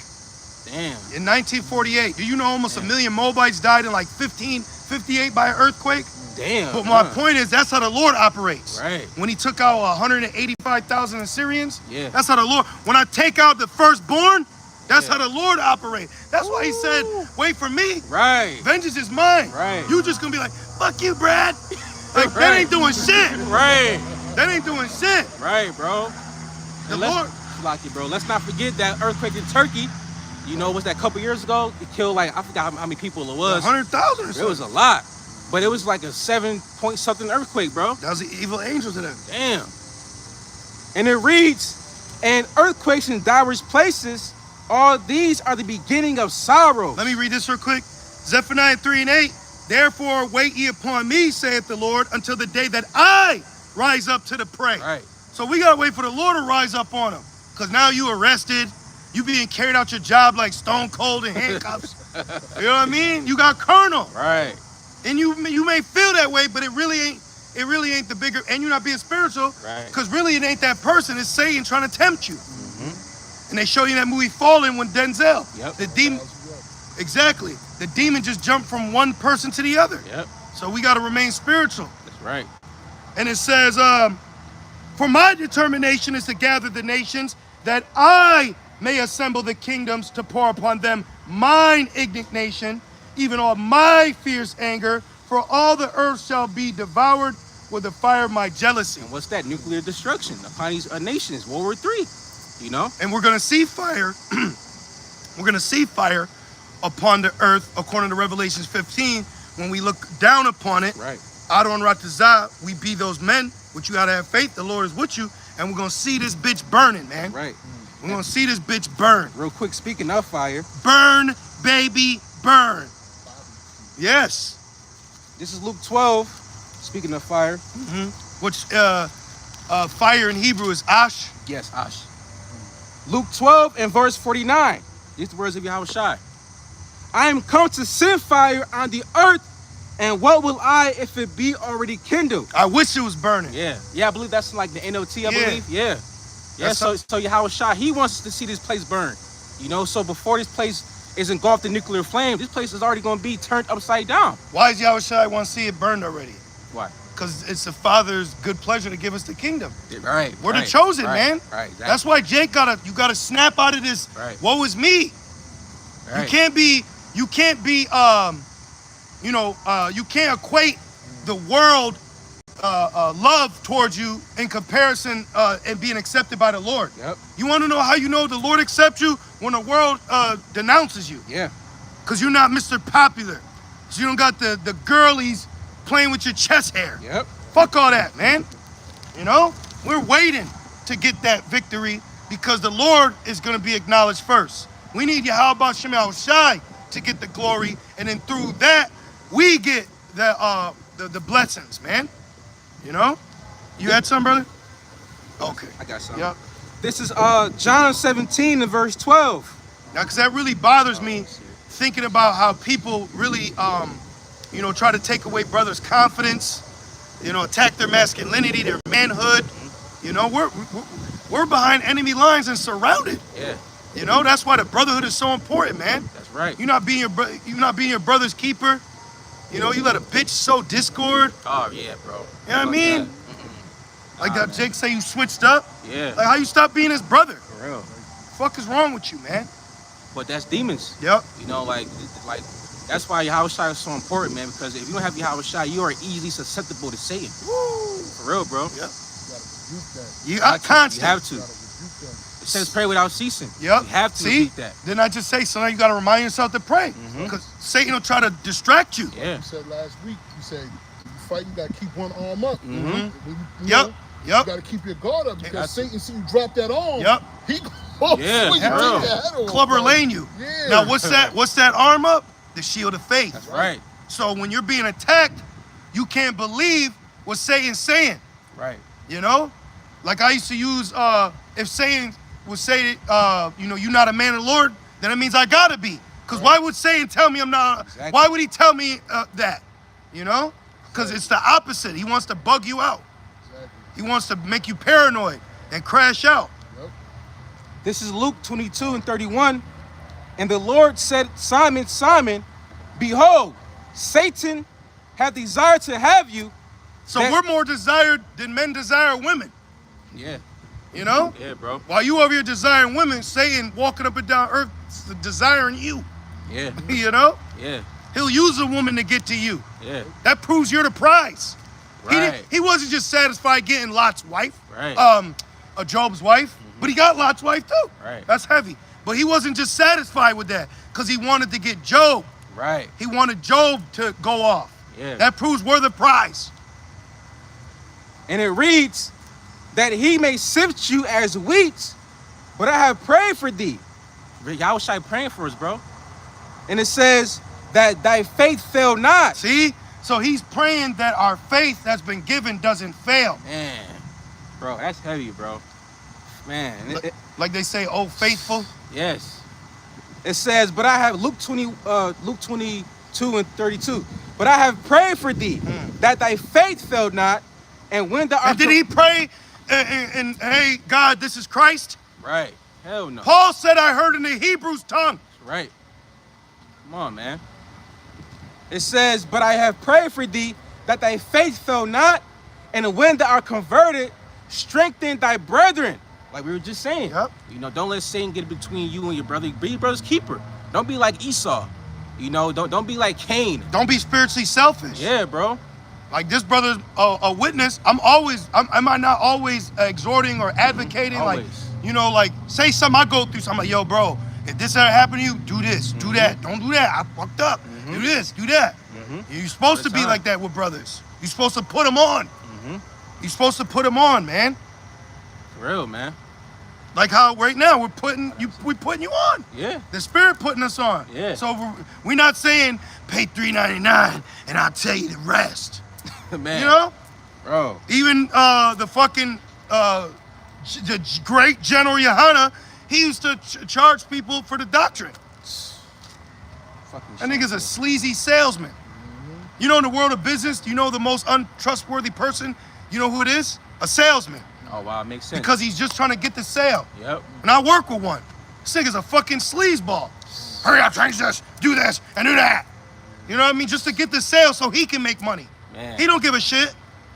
Damn. In 1948. Do you know almost a million Moabites died in like 1558 by an earthquake? Damn. But my point is, that's how the Lord operates. Right. When he took out 185,000 Assyrians, Yeah. that's how the Lord, when I take out the firstborn, that's how the Lord operates. That's why he said, wait for me. Right. Vengeance is mine. Right. You just gonna be like, fuck you, Brad. Like, that ain't doing shit. Right. That ain't doing shit. Right, bro. The Lord. Bro. Let's not forget that earthquake in Turkey. You know, was that a couple years ago? It killed I forgot how many people it was. 100,000 or something. It was a lot. But it was like a 7-point-something earthquake, bro. That was the evil angels of them. Damn. And it reads, and earthquakes in diverse places, all these are the beginning of sorrow. Let me read this real quick. Zephaniah 3:8. Therefore wait ye upon me, saith the Lord, until the day that I rise up to the prey. Right. So we gotta wait for the Lord to rise up on them. Because now you arrested, you being carried out your job like Stone Cold in handcuffs. You know what I mean? You got Colonel. Right. And you may feel that way, but it really ain't the bigger, and you're not being spiritual. Right. Because really it ain't that person, it's Satan trying to tempt you. And they show you in that movie Fallen when Denzel. Yep. The demon. Exactly. The demon just jumped from one person to the other. Yep. So we got to remain spiritual. That's right. And it says, for my determination is to gather the nations, that I may assemble the kingdoms to pour upon them mine indignation, even all my fierce anger, for all the earth shall be devoured with the fire of my jealousy. And what's that? Nuclear destruction upon these nations. World War III. You know? And we're going to see fire. We're going to see fire upon the earth, according to Revelations 15, when we look down upon it. Right. Adon Ratazah, we be those men, which you got to have faith. The Lord is with you. And we're going to see this bitch burning, man. Right. We're going to see this bitch burn. Real quick, speaking of fire. Burn, baby, burn. Yes. This is Luke 12. Speaking of fire. Which fire in Hebrew is ash. Yes, Ash. Luke 12 and verse 49. These are the words of Yahushua. I am come to send fire on the earth, and what will I if it be already kindled? I wish it was burning. Yeah. Yeah, I believe that's like the NOT, I believe. Yeah. Yeah, That's so Yahushua, he wants us to see this place burn. You know, so before this place is engulfed in nuclear flame, this place is already going to be turned upside down. Why is Yahushua want to see it burned already? Why? Because it's the Father's good pleasure to give us the kingdom. Right. We're the chosen, man. Right. Exactly. That's why Jake you gotta snap out of this. Right. Woe is me. Right. You can't you can't equate the world love towards you in comparison and being accepted by the Lord. Yep. You want to know how you know the Lord accepts you? When the world denounces you. Yeah. Because you're not Mr. Popular. So you don't got the girlies playing with your chest hair. Yep. Fuck all that, man. You know? We're waiting to get that victory because the Lord is going to be acknowledged first. We need Yahweh Shem Shai to get the glory, and then through that, we get the blessings, man. You know? You had some, brother? Okay. I got something. Yep. This is John 17 and verse 12. Now, because that really bothers me, thinking about how people really, you know, try to take away brothers' confidence, you know, attack their masculinity, their manhood. You know, we're behind enemy lines and surrounded. Yeah. You know, that's why the brotherhood is so important, man. That's right. You're not being your brother's keeper. You know, you let a bitch sow discord. Oh yeah, bro. You know what I mean? Like that man. Jake say you switched up. Yeah. Like how you stop being his brother? For real. Fuck is wrong with you, man? But that's demons. Yep. You know, like that's why Yahweh Shai is so important, man. Because if you don't have Yahweh Shai, you are easily susceptible to Satan. Woo. For real, bro. Yep. You You are constant. You have to. gotta rebuke them. It says pray without ceasing. Yep. You have to See? repeat that. Didn't I just say so? Now you got to remind yourself to pray because Satan will try to distract you. Yeah. You said last week, you said you fight, you gotta keep one arm up. Mhm. When you Yep. know, Yep. You gotta keep your guard up because That's- Satan see you drop that arm. Yep. He goes Yeah, swing you for take real. your head off, Clubber bro. lane you. Yeah. Now what's that arm up? The shield of faith. That's right. So when you're being attacked, you can't believe what Satan's saying. Right. You know? Like I used to use if Satan would say you know, you're not a man of the Lord, then it means I gotta be. Because why would Satan tell me I'm not? Exactly. Why would he tell me that? You know? Because it's the opposite. He wants to bug you out. Exactly. He wants to make you paranoid and crash out. Yep. This is Luke 22 and 31. And the Lord said, Simon, Simon, behold, Satan hath desired to have you. So That- we're more desired than men desire women. Yeah. You know? Yeah, bro. While you over here desiring women, Satan walking up and down earth desiring you. Yeah. You know? Yeah. He'll use a woman to get to you. Yeah. That proves you're the prize. Right. He wasn't just satisfied getting Lot's wife, Right. Job's wife, but he got Lot's wife too. Right. That's heavy. But he wasn't just satisfied with that because he wanted to get Job. Right. He wanted Job to go off. Yeah. That proves we're the prize. And it reads that he may sift you as wheat, but I have prayed for thee. Yahweh Shai praying for us, bro. And it says that thy faith fail not. See? So he's praying that our faith that's been given doesn't fail. Man, bro, that's heavy, bro. Man, Like they say, oh, faithful. yes. It says, but I have Luke 22 and 32. But I have prayed for thee that thy faith fail not, and when thou art And did he pray and hey, God, this is Christ? right? Hell no. Paul said, I heard in the Hebrew's tongue. Right. Come on, man. It says, but I have prayed for thee that thy faith fail not, and when thou art converted, strengthen thy brethren. Like we were just saying. Yep. You know, don't let Satan get between you and your brother. Be your brother's keeper. Don't be like Esau. You know, don't be like Cain. Don't be spiritually selfish. Yeah, bro. Like this brother's a witness. Am I not always exhorting or advocating? Like, Always. you know, like say something I go through something like, yo, bro, if this ever happened to you, do this, do that. Don't do that. I fucked up. Do this, do that. You're supposed to be like that with brothers. You're supposed to put them on. You're supposed to put them on, man. For real, man. Like how right now we're putting you on. Yeah. The Spirit putting us on. Yeah. So we're not saying pay $3.99 and I'll tell you the rest. Man. You know? Bro. Even the fucking the great General Yohana, he used to charge people for the doctrine. Fucking That nigga's a sleazy salesman. You know, in the world of business, do you know the most untrustworthy person? You know who it is? A salesman. Oh, wow. Makes sense. Because he's just trying to get the sale. Yep. And I work with one. This nigga's a fucking sleazeball. Hurry up, change this, do this, and do that. You know what I mean? Just to get the sale so he can make money. Man. He don't give a shit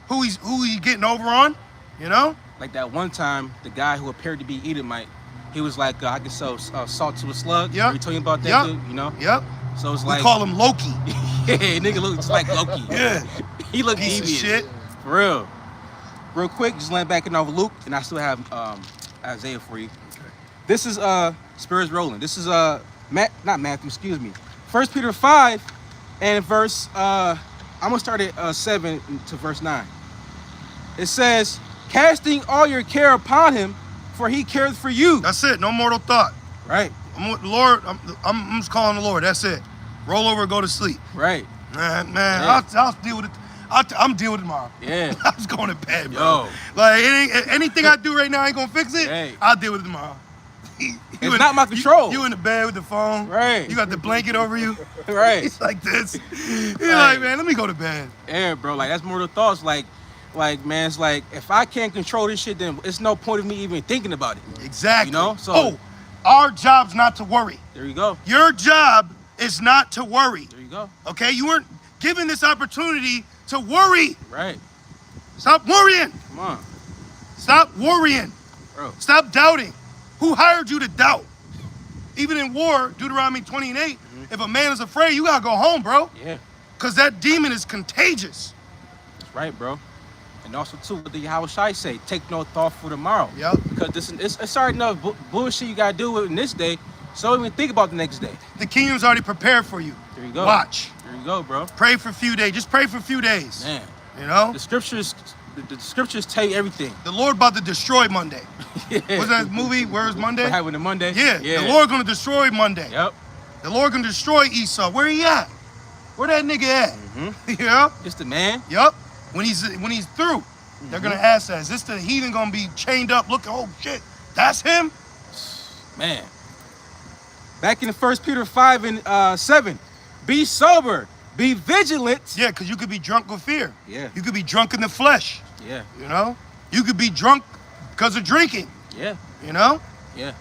who he getting over on, you know? Like that one time, the guy who appeared to be Edomite, he was like, I can sell salt to a slug. Yep. You told me about that, Yep. dude, you know? Yep. So it's We like, call him Loki. yeah, nigga looks like Loki. Yeah. He looked Piece of devious. shit. For real. Real quick, just land back in over Luke, and I still have Isaiah for you. Okay. This is spirits rolling. This is not Matthew, excuse me. 1 Peter 5 and verse I'm gonna start at 7 to verse 9. It says, casting all your care upon him, for he cares for you. That's it. No mortal thought. Right. I'm with the Lord. I'm just calling the Lord. That's it. Roll over, go to sleep. Right. Man, Yeah. I'll deal with it. I'm dealing with it tomorrow. Yeah. I was going to bed, bro. Yo. Like anything I do right now ain't gonna fix it. Hey. I'll deal with it tomorrow. It's not my control. You in the bed with the phone. Right. You got the blanket over you. Right. It's like this. You're Right. like, man, let me go to bed. Yeah, bro. Like, that's mortal thoughts. Like, man, it's like, if I can't control this shit, then it's no point of me even thinking about it. Exactly. You know? So our job's not to worry. there you go. Your job is not to worry. There you go. Okay? You weren't given this opportunity to worry. Right. Stop worrying. Come on, Stop worrying. bro. Stop doubting. Who hired you to doubt? Even in war, Deuteronomy 20:8, if a man is afraid, you gotta go home, bro. Yeah, Because that demon is contagious. that's right, bro. And also, too, what the Yahweh Shai say, take no thought for tomorrow. Yep. Because it's already enough bullshit you gotta do in this day, so don't even think about the next day. The kingdom's already prepared for you. There you go. Watch. There you go, bro. Pray for a few days. Just pray for a few days. Man, You know? the scriptures tell you everything. The Lord about to destroy Monday. Yeah. What's that movie? Where's Monday? What happened on Monday? Yeah. The Lord gonna destroy Monday. Yep. The Lord gonna destroy Esau. Where he at? Where that nigga at? You know? It's the man. Yup. When he's through, they're gonna ask that. Is this the heathen gonna be chained up? Look, oh shit, that's him? Man. Back in 1 Peter 5 and 7. Be sober. Be vigilant. Yeah, because you could be drunk with fear. Yeah. You could be drunk in the flesh. Yeah. You know? You could be drunk because of drinking. Yeah. You know? Yeah.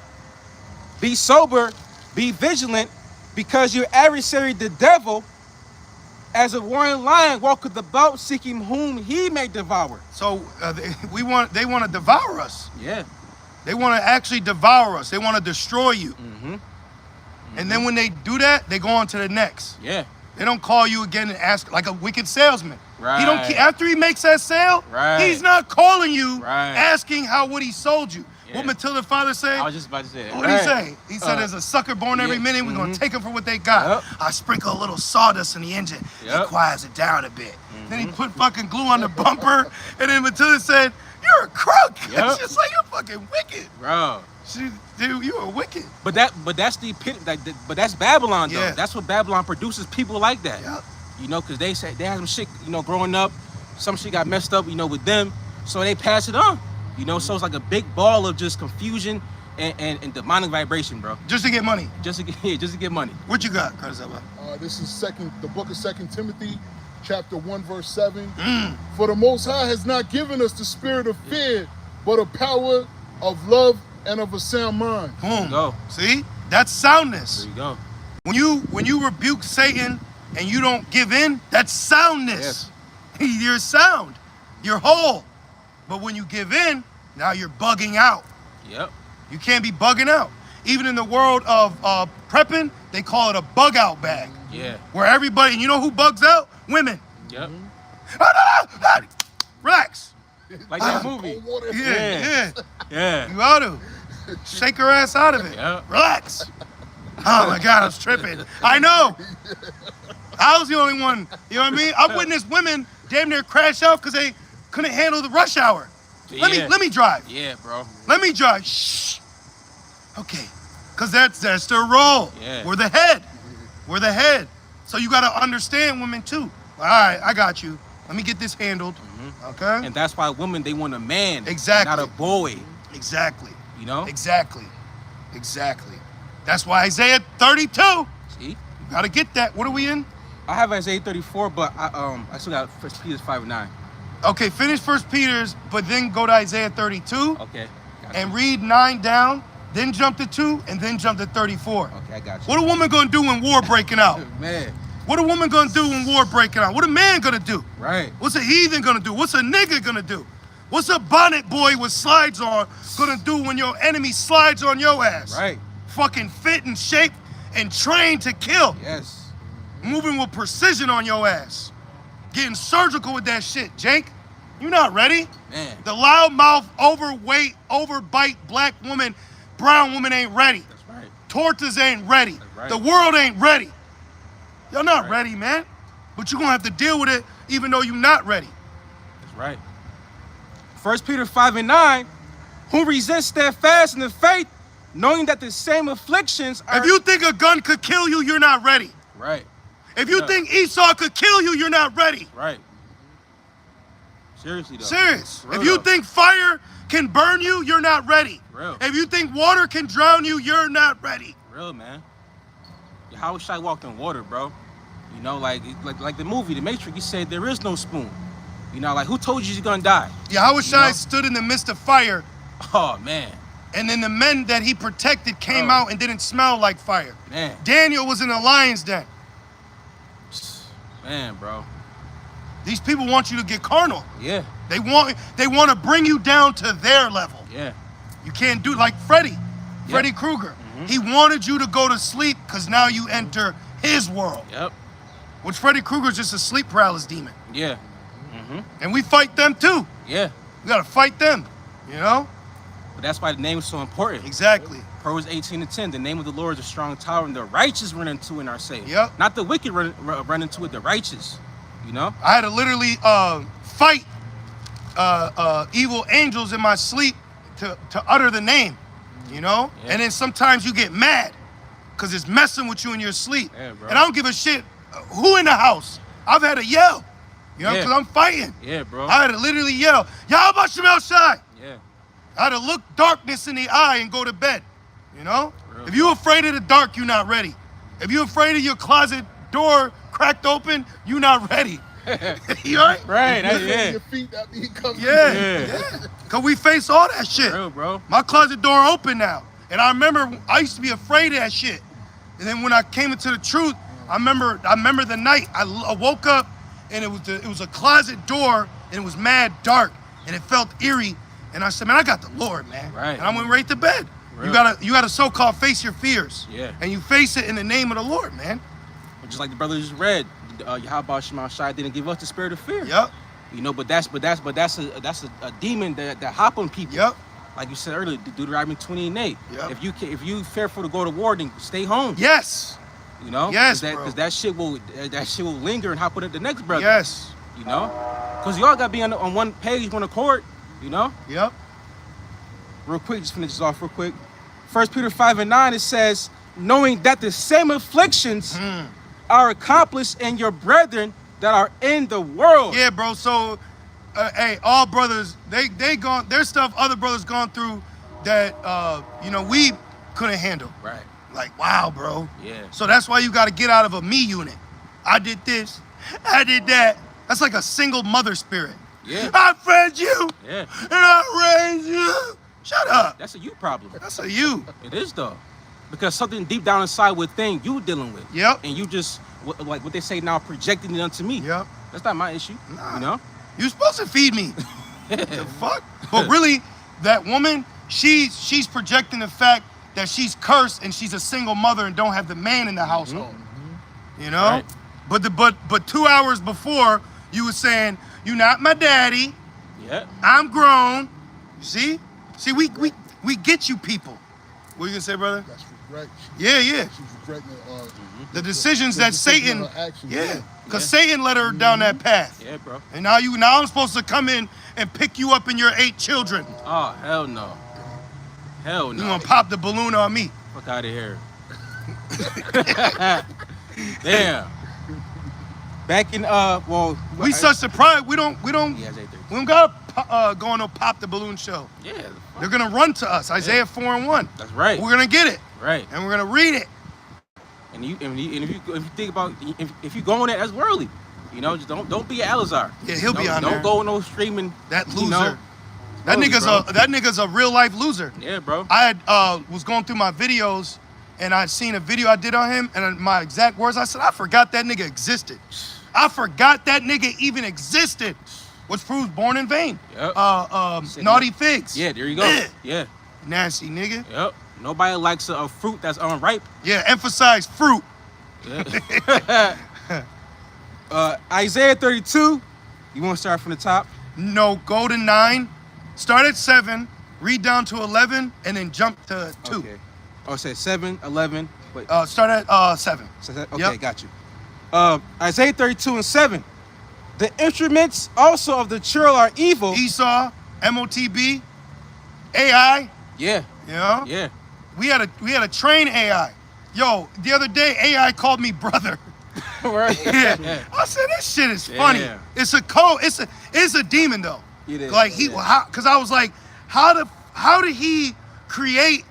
Be sober. Be vigilant, because your adversary, the devil, as a roaring lion, walketh about seeking whom he may devour. So they want to devour us. Yeah. They want to actually devour us. They want to destroy you. Mm-hmm. And then when they do that, they go on to the next. Yeah. They don't call you again and ask like a wicked salesman. Right. He don't after he makes that sale. Right. He's not calling you, Right. asking what he sold you. Yeah. What Matilda father say? I was just about to say that. What did he say? He said, "There's a sucker born every yeah. minute. We're gonna take him for what they got. Yep. I sprinkle a little sawdust in the engine. Yep. It quiets it down a bit. Then he put fucking glue on the bumper, and then Matilda said, "You're a crook." Yep. She's like, "You're fucking wicked." Bro. Dude, you are wicked. But that's the but that's Babylon though. Yeah. That's what Babylon produces, people like that. Yep. You know, because they say they had some shit, growing up, some shit got messed up, with them, so they pass it on. So it's like a big ball of just confusion and demonic vibration, bro. Just to get money. Just to get money. What you got, Karzaba? This is the book of 2 Timothy, chapter 1, verse 7. For the Most High has not given us the spirit of fear, but of power, of love, and of a sound mind. Boom. Go. See? That's soundness. There you go. When you rebuke Satan and you don't give in, that's soundness. You're sound. You're whole. But when you give in, now you're bugging out. Yep. You can't be bugging out. Even in the world of prepping, they call it a bug out bag. Yeah. Where everybody, and you know who bugs out? Women. Yep. Relax. Like that movie. Cold water. Yeah. Yeah. You ought to. Shake her ass out of it. Yep. Relax. Oh my God, I was tripping. I know. I was the only one. You know what I mean? I've witnessed women damn near crash out because they couldn't handle the rush hour. Yeah. Let me drive. Yeah, bro. Let me drive. Shh. Okay. Because that's their role. Yeah. We're the head. We're the head. So you got to understand women too. All right, I got you. Let me get this handled. Okay? And that's why women, they want a man. Exactly. Not a boy. Exactly. Exactly. That's why Isaiah 32. See? You got to get that. What are we in? I have Isaiah 34, but I still got 1 Peter 5 and 9. Okay, finish 1 Peter's, but then go to Isaiah 32 Okay. Got and read 9 down, then jump to 2, and then jump to 34. you. Okay, I got you. What a woman gonna do when war breaking out? Man. What a woman gonna do when war breaking out? What a man gonna do? Right. What's a heathen gonna do? What's a nigga gonna do? What's a bonnet boy with slides on gonna do when your enemy slides on your ass? Right. Fucking fit and shape and trained to kill. Yes. Moving with precision on your ass. getting surgical with that shit, Jake. You not ready? Man. The loudmouth, overweight, overbite black woman, brown woman ain't ready. That's right. Tortas ain't ready. That's right. The world ain't ready. Y'all not Right. ready, man. But you're gonna have to deal with it even though you're not ready. That's right. 1 Peter 5:9, who resist steadfast in the faith, knowing that the same afflictions are... If you think a gun could kill you, you're not ready. Right. If you think Esau could kill you, you're not ready. Right. Seriously, though. Serious. Real If you though. think fire can burn you, you're not ready. Real. If you think water can drown you, you're not ready. Real, man. How should I walk in water, bro? You know, like the movie, The Matrix, he said there is no spoon. You know, like, who told you you're gonna die? Yahushua know? stood in the midst of fire, Oh, man. and then the men that he protected came Oh. out and didn't smell like fire. Man. Daniel was in the lion's den. Man, bro. These people want you to get carnal. Yeah. They want to bring you down to their level. Yeah. You can't do like Freddy Krueger. Mhm. He wanted you to go to sleep because now you enter his world. Yep. Which Freddy Krueger's just a sleep paralysis demon. Yeah. Mm-hmm. And we fight them too. Yeah. We gotta fight them, you know? But that's why the name is so important. Exactly. Proverbs 18:10, the name of the Lord is a strong tower, and the righteous run into it and are safe. Yep. Not the wicked run into it, the righteous. You know? I had to literally fight evil angels in my sleep to utter the name, you know? Yeah. And then sometimes you get mad because it's messing with you in your sleep. Yeah, bro. And I don't give a shit who in the house. I've had to yell, you know, Yeah. because I'm fighting. Yeah, bro. I had to literally yell, Yahweh Shem El Shai. Yeah. I had to look darkness in the eye and go to bed, you know? Real. If you're afraid of the dark, you're not ready. If you're afraid of your closet door cracked open, you're not ready. You all right? Right. Look at Yeah. your feet after he comes in. Yeah. Because we face all that shit. Real, bro. My closet door open now. And I remember I used to be afraid of that shit. And then when I came into the truth, I remember the night I woke up and it was a closet door and it was mad dark and it felt eerie. And I said, man, I got the Lord, man. Right. And I went right to bed. Real. You gotta so-called face your fears. Yeah. And you face it in the name of the Lord, man. Just like the brother just read, Yahweh Shema Shai didn't give us the spirit of fear. Yep. You know, but that's a demon that hop on people. Yep. Like you said earlier, Deuteronomy 20:8. Yep. If you fearful to go to war, then stay home. Yes. You know. Yes, Because that shit will linger and hop with the next brother. Yes. You know. Because y'all gotta be on one page, one accord. You know. Yep. Real quick, just finish this off real quick. 1 Peter 5:9, it says, knowing that the same afflictions are accomplished in your brethren that are in the world. Yeah, bro. So, hey, all brothers, they gone. There's stuff other brothers gone through that we couldn't handle. Right. Like, wow, bro. Yeah. So that's why you got to get out of a me unit. I did this. I did that. That's like a single mother spirit. Yeah. I fed you. Yeah. And I raised you. Shut up. That's a you problem. That's a you. It is though, because something deep down inside within you dealing with. Yep. And you just like what they say now, projecting it onto me. Yep. That's not my issue. Nah. You know. You supposed to feed me. The fuck? But really, that woman, she's projecting the fact that she's cursed and she's a single mother and don't have the man in the household. You know? Right. But 2 hours before, you were saying, "You're not my daddy. Yeah. I'm grown." You see? See, we get you people. What you gonna say, brother? That's right. Yeah. She's regretting The decisions the that decision Satan, of her actions. yeah, because Yeah. Satan led her down that path. Yeah, bro. And now I'm supposed to come in and pick you up in your 8 children. Oh hell no. Hell You no. gonna pop the balloon on me? Fuck out of here. Damn. Back in We such surprised. We don't Yeah, it's 8:30. we don't gotta go on no pop the balloon show. Yeah. They're gonna run to us. Isaiah 4:1. That's right. We're gonna get it Right. and we're gonna read it. And if you think about if you go on that's worldly. You know, just don't be an Elazar. Yeah, he'll be on there. Don't go no streaming. That loser. You know, that nigga's a real life loser. Yeah, bro. I had was going through my videos and I'd seen a video I did on him and my exact words I said, I forgot that nigga existed. I forgot that nigga even existed. Which proves born in vain. Yep. Naughty figs. Yeah, there you go. Yeah. Yeah. Nasty nigga. Yep. Nobody likes a fruit that's unripe. Yeah, emphasize fruit. Yeah. Isaiah 32. You want to start from the top? No, go to 9. Start at 7. Read down to 11, and then jump to 2. Okay. Oh, say 7, 11. Wait. Start at 7. Okay, Yep. got you. Isaiah 32 and 7. The instruments also of the churl are evil. Esau, MOTB, AI. Yeah. You know? Yeah. We had to train AI. Yo, the other day AI called me brother. Right. Yeah. I said this shit is funny. Yeah. It's a code. It's a demon though. It is, Like yeah. because I was like, how did he create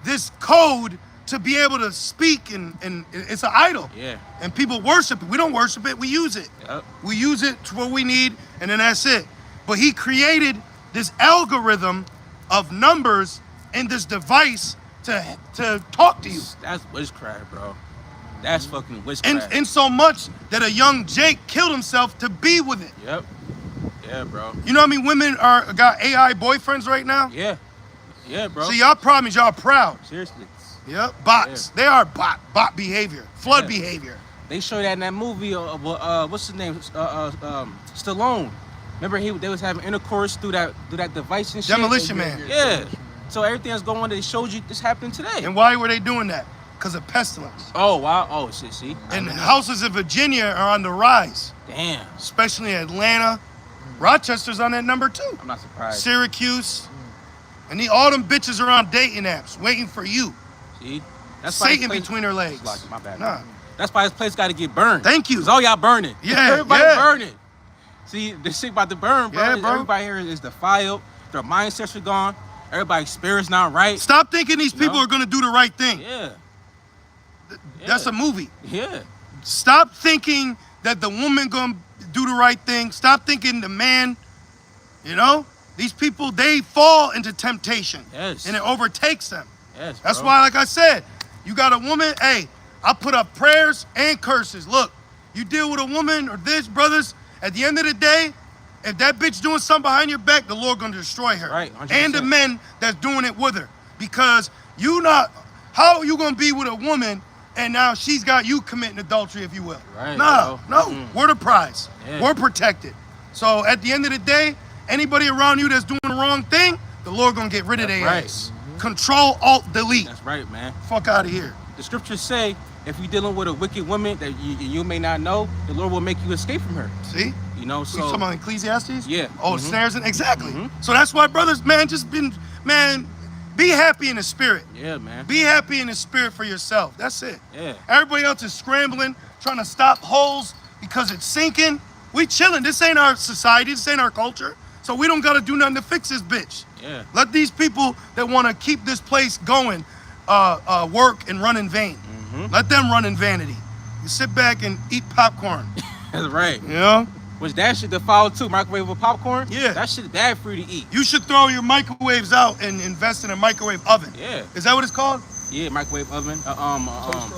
this code to be able to speak and it's an idol. Yeah. And people worship it. We don't worship it. We use it. Yep. We use it to what we need, and then that's it. But he created this algorithm of numbers in this device to talk to you. That's witchcraft, bro. That's fucking witchcraft. In so much that a young Jake killed himself to be with it. Yep. Yeah, bro. You know how many women got AI boyfriends right now? Yeah. Yeah, bro. See, y'all problem is y'all proud. Seriously. Yep, bots. Yeah. They are bot behavior, flood Yeah. behavior. They showed that in that movie. What's his name? Stallone. Remember they was having intercourse through that device and shit. Demolition Man. Yeah. So everything that's going on, they showed you this happening today. And why were they doing that? Because of pestilence. Oh wow. Oh shit. See. And houses in Virginia are on the rise, Damn. especially Atlanta. Rochester's on that number 2. I'm not surprised. Syracuse. And all them bitches are on dating apps waiting for you. See. That's why Satan this place- between her legs. My bad. Nah. That's why this place got to get burned. Thank you. Cause all y'all burning. Yeah, Everybody yeah. burning. See, this shit about to burn, bro. Yeah, bro. Everybody here is defiled. Their mindsets are gone. Everybody's spirit's not right. Stop thinking these people No. are going to do the right thing. Yeah. That's a movie. Yeah. Stop thinking that the woman going to do the right thing. Stop thinking the man, these people, they fall into temptation. Yes. And it overtakes them. Yes. That's bro. why, like I said, you got a woman, hey, I put up prayers and curses. Look, you deal with a woman or this, brothers, at the end of the day, if that bitch doing something behind your back, the Lord gonna destroy her. Right, 100%. And the men that's doing it with her. Because how are you gonna be with a woman and now she's got you committing adultery, if you will? Right, No, bro. we're the prize. Yeah. We're protected. So at the end of the day, anybody around you that's doing the wrong thing, the Lord gonna get rid of That's their right. ass. Control, Alt, delete. That's right, man. Fuck out of here. The scriptures say if you're dealing with a wicked woman that you may not know, the Lord will make you escape from her. See? You know, We so talking about Ecclesiastes? Yeah. Oh, Mhm. snares and exactly. Mhm. So that's why, brothers, man, be happy in the spirit. yeah, man. Be happy in the spirit for yourself. That's it. Yeah. Everybody else is scrambling, trying to stop holes because it's sinking. We chilling. This ain't our society. This ain't our culture. So we don't gotta do nothing to fix this bitch. Yeah. Let these people that want to keep this place going work and run in vain. Mhm. Let them run in vanity. You sit back and eat popcorn. That's right. You know? Which that shit defile too. Microwave with popcorn. Yeah. That shit bad for you to eat. You should throw your microwaves out and invest in a microwave oven. Yeah. Is that what it's called? Yeah, microwave oven.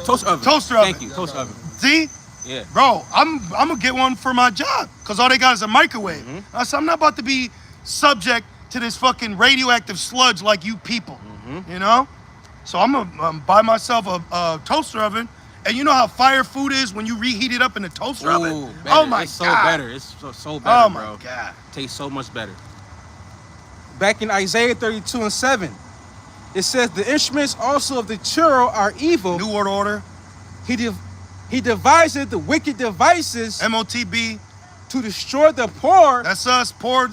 Toaster oven. Toaster oven. Thank you. Toaster oven. See? Yeah. Bro, I'm gonna get one for my job because all they got is a microwave. Mhm. I said, I'm not about to be subject to this fucking radioactive sludge like you people. Mhm. You know? So I'm gonna buy myself a toaster oven. And you know how fire food is when you reheat it up in the toaster oven? Ooh, better. Oh my it's so God. better. It's so better, Oh my bro. God. Tastes so much better. Back in Isaiah 32 and 7, it says the instruments also of the churl are evil. New World Order, He devised the wicked devices MOTB. to destroy the poor. That's us, poor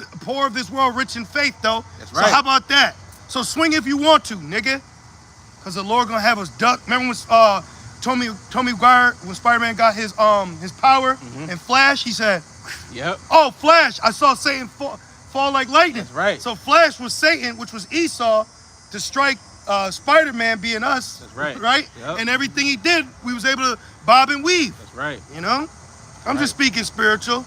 of this world, rich in faith, though. That's So right. how about that? So swing if you want to, nigga. Because the Lord gonna have us duck. Remember when Tommy McGuire, when Spider-Man got his power Mhm. and Flash, he said, Yep. oh, Flash, I saw Satan fall like lightning. That's right. So Flash was Satan, which was Esau, to strike Spider-Man being us. That's right. Right? Yep. And everything he did, we was able to bob and weave. That's right. You know? I'm just speaking spiritual.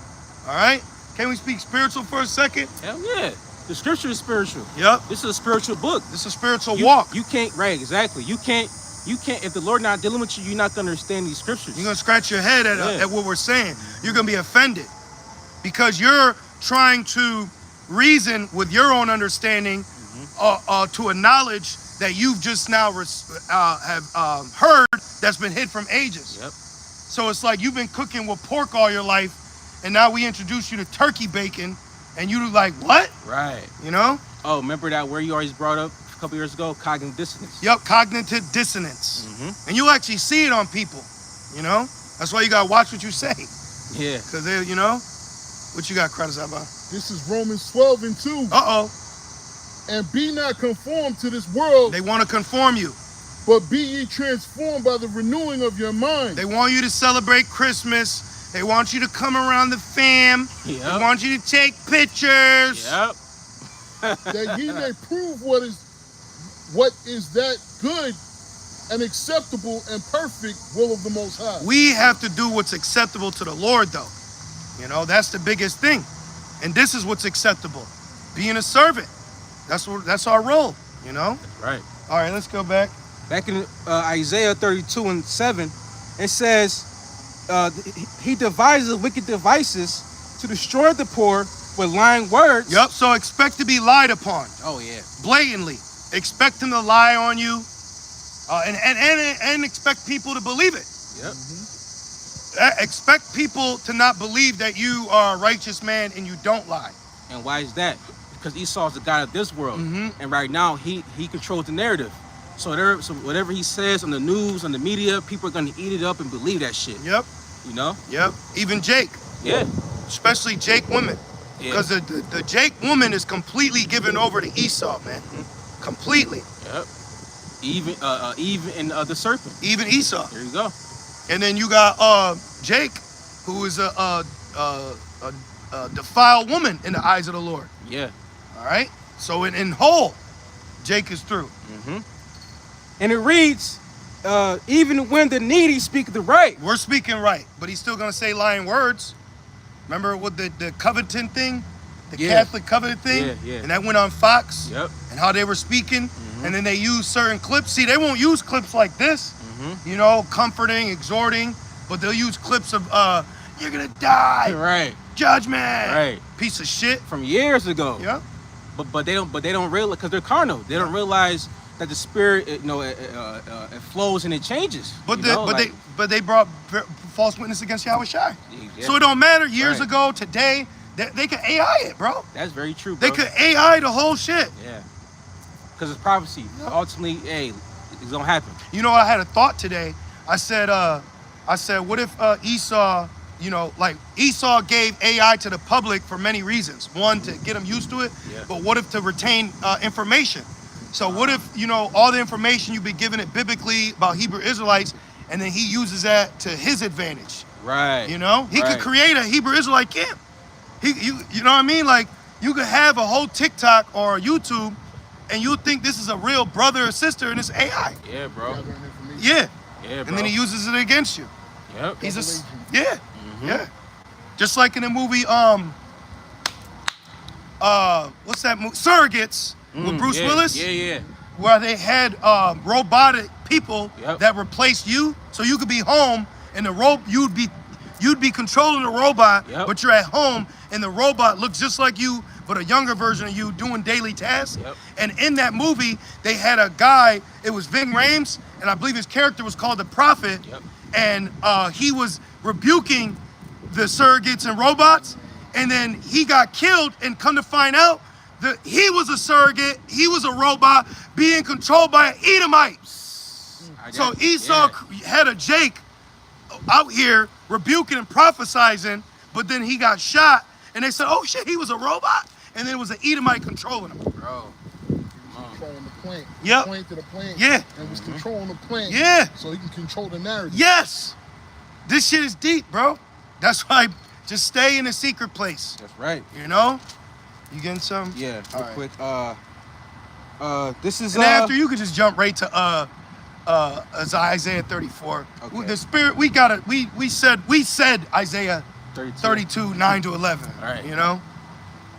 All right? Can we speak spiritual for a second? Hell yeah. The scripture is spiritual. Yep. This is a spiritual book. This is a spiritual You- walk. You can't, right, exactly. You can't, if the Lord not dealing with you, you're not going to understand these scriptures. You're going to scratch your head Yeah. at what we're saying. You're going to be offended because you're trying to reason with your own understanding to a knowledge that you've just now have heard that's been hid from ages. Yep. So it's like you've been cooking with pork all your life, and now we introduce you to turkey bacon, and you like, what? Right. You know? Oh, remember that word you always brought up a couple years ago? Cognitive dissonance. Yep, cognitive dissonance. Mm-hmm. And you'll actually see it on people, you know? That's why you gotta watch what you say. Yeah. Because they, you know? What you got, Kratazaba? This is Romans 12 and 2. Uh-oh. And be not conformed to this world, They want to conform you. but be ye transformed by the renewing of your mind. They want you to celebrate Christmas. They want you to come around the fam. Yep. They want you to take pictures. Yep. That ye may prove what is that good and acceptable and perfect will of the Most High. We have to do what's acceptable to the Lord, though. You know, that's the biggest thing. And this is what's acceptable. Being a servant. That's our role, you know? Right. All right, let's go back. Back in Isaiah 32 and 7, it says, he devises wicked devices to destroy the poor with lying words. Yep, so expect to be lied upon. Oh, yeah. Blatantly. Expect him to lie on you. And expect people to believe it. Yep. Expect people to not believe that you are a righteous man and you don't lie. And why is that? Because Esau's the god of this world. Mm-hmm. And right now, he controls the narrative. So whatever he says on the news, on the media, people are going to eat it up and believe that shit. Yep. You know? Yep. Even Jake. Yeah. Especially Jake women. Yeah. Because the Jake woman is completely given over to Esau, man. Completely. Yep. Even and the serpent. Even Esau. There you go. And then you got Jake, who is a defiled woman in the eyes of the Lord. Yeah. All right? So in whole, Jake is through. Mm-hmm. And it reads, even when the needy speak the right. We're speaking right, but he's still going to say lying words. Remember what the coveting thing? The Catholic coveting thing? Yeah, yeah. And that went on Fox? Yep. And how they were speaking. Mm-hmm. And then they used certain clips. See, they won't use clips like this, Mm-hmm. you know, comforting, exhorting, but they'll use clips of, you're going to die. Right. Judgment. Right. Piece of shit. From years ago. Yeah. But they don't realize, because they're carnal. They don't realize that the spirit, it flows and it changes. But they brought false witness against Yahweh Shai. Yeah. So it don't matter years Right. ago, today, they can AI it, bro. That's very true, bro. They could AI the whole shit. Yeah. Because it's prophecy. Yeah. Ultimately, hey, it's gonna happen. You know, I had a thought today. I said, what if Esau, you know, like Esau gave AI to the public for many reasons. One, to get them used to it, Yeah. but what if to retain information? So what if, you know, all the information you've been given it biblically about Hebrew Israelites, and then he uses that to his advantage? Right. You know, he could create a Hebrew Israelite camp. You know what I mean? Like, you could have a whole TikTok or YouTube, and you'll think this is a real brother or sister, and it's AI. Yeah, bro. Gathering information. Yeah. Yeah, bro. And then he uses it against you. Yep. He's Revelation. yeah, Mm-hmm. yeah. Just like in the movie, what's that movie? Surrogates with Bruce Willis. Yeah, yeah. Where they had robotic people Yep. that replaced you, so you could be home and you'd be controlling the robot, Yep. but you're at home and the robot looks just like you, but a younger version of you doing daily tasks. Yep. And in that movie, they had a guy. It was Ving Rhames, and I believe his character was called the Prophet. Yep. And he was rebuking the surrogates and robots, and then he got killed. And come to find out, that he was a surrogate, he was a robot being controlled by an Edomite. So Esau had a Jake out here rebuking and prophesizing, but then he got shot, and they said, "Oh shit, he was a robot," and then it was an Edomite controlling him. Bro. Controlling the plant. Yep. Point to the plant. Yeah. And was controlling the plant. Yeah. So he can control the narrative. Yes, this shit is deep, bro. That's why just stay in a secret place. That's right. You know, you getting some? Yeah. All Real right. quick. This is And after you could just jump right to Isaiah 34. Okay. The spirit we said Isaiah 32 9-11. All right. You know.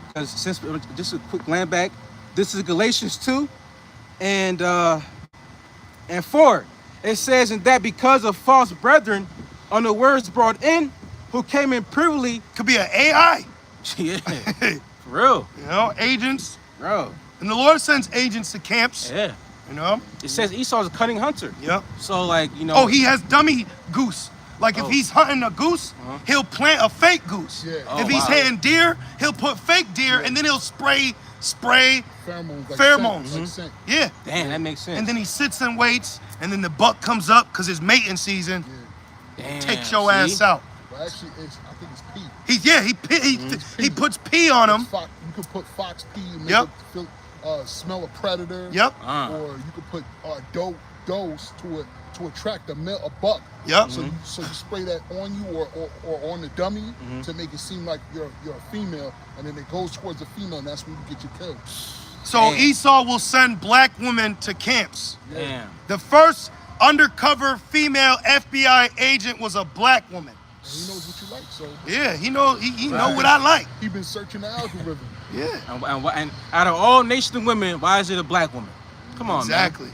Because since just a quick land back, this is Galatians 2 and 4. It says, "And that because of false brethren on the words brought in, who came in privily." Could be an AI. Yeah. For real. You know, agents. Bro. And the Lord sends agents to camps. Yeah. You know. It says Esau's a cunning hunter. Yep. So, like, you know. Oh, he has dummy goose. Like if he's hunting a goose, he'll plant a fake goose. Yeah. Oh, If he's wow. hunting deer, he'll put fake deer, and then he'll spray Pheromones. Like Pheromones. Scent, like scent. Yeah. Damn, that makes sense. And then he sits and waits, and then the buck comes up because it's mating season, Damn, takes your see? ass out. But actually, I think it's pee. He puts pee on him. You could put fox pee and make Yep. it smell a predator. Yep. Or you could put dose to attract a buck. Yep. So you spray that on you or on the dummy to make it seem like you're a female, and then it goes towards the female, and that's when you get your kill. So Damn. Esau will send black women to camps. Damn. The first undercover female FBI agent was a black woman. And he knows what you like, so Yeah, he know what I like. he been searching the algorithm. Yeah. And out of all nations of women, why is it a black woman? Come on, Exactly.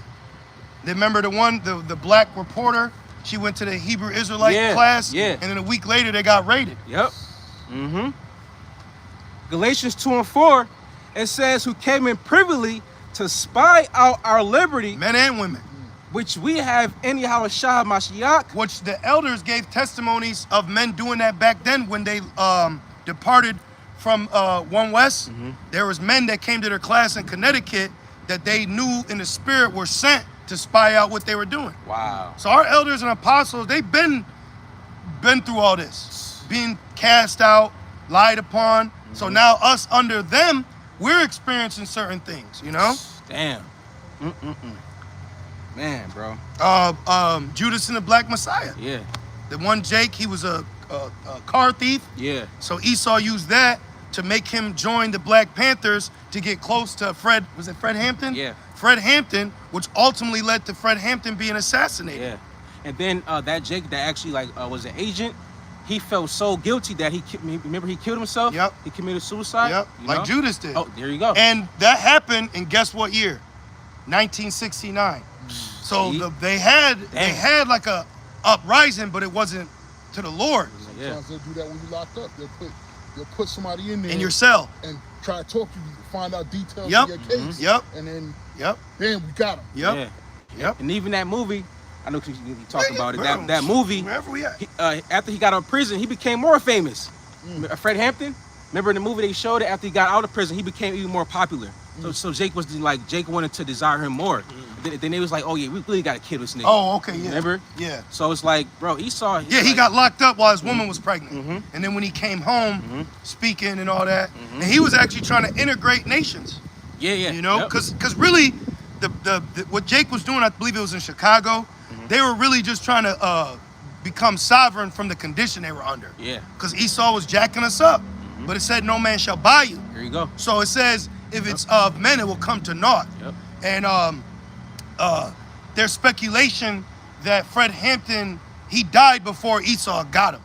Then remember the black reporter? She went to the Hebrew Israelite class, and then a week later they got raided. man. Yep. Galatians 2 and 4, it says, who came in privily to spy out our liberty, Men and women. which we have in Yahushua Mashiach. Which the elders gave testimonies of men doing that back then when they departed from One West. There was men that came to their class in Connecticut that they knew in the spirit were sent to spy out what they were doing. Wow. So our elders and apostles, they've been through all this, being cast out, lied upon. So now us under them, we're experiencing certain things, you know? Damn. Man, bro. Judas and the Black Messiah. Yeah. The one Jake, he was a car thief. Yeah. So Esau used that to make him join the Black Panthers to get close to Fred. Was it Fred Hampton? Yeah. Fred Hampton, which ultimately led to Fred Hampton being assassinated. Yeah. And then that Jake that actually was an agent, he felt so guilty that he killed himself. Yep. He committed suicide. Yep. you Like know? Judas did. Oh, there you go. And that happened in guess what year? 1969. So See? they had like a uprising, but it wasn't to the Lord. Yeah. Sometimes they'll do that when you locked up. They'll put somebody in there In your cell. and try to talk to you, find out details Yep. of your case. Yep. And then Yep. we got him. Yep. Yeah. Yep. And even that movie, I know you talk about it. bro. That movie, Wherever we at. after he got out of prison, he became more famous. Fred Hampton, remember in the movie they showed it after he got out of prison, he became even more popular. So Jake wanted to desire him more. Then they was like, oh yeah, we really got to kill this nigga. Oh, okay, yeah. Remember? Yeah. So it's like, bro, Esau. Yeah, he got locked up while his woman was pregnant. And then when he came home, speaking and all that, and he was actually trying to integrate nations. Yeah. You know, Yep. because really, the what Jake was doing, I believe it was in Chicago, they were really just trying to become sovereign from the condition they were under. Yeah. Because Esau was jacking us up, but it said no man shall buy you. Here you go. So it says if it's of men, it will come to naught. Yep. And there's speculation that Fred Hampton, he died before Esau got him.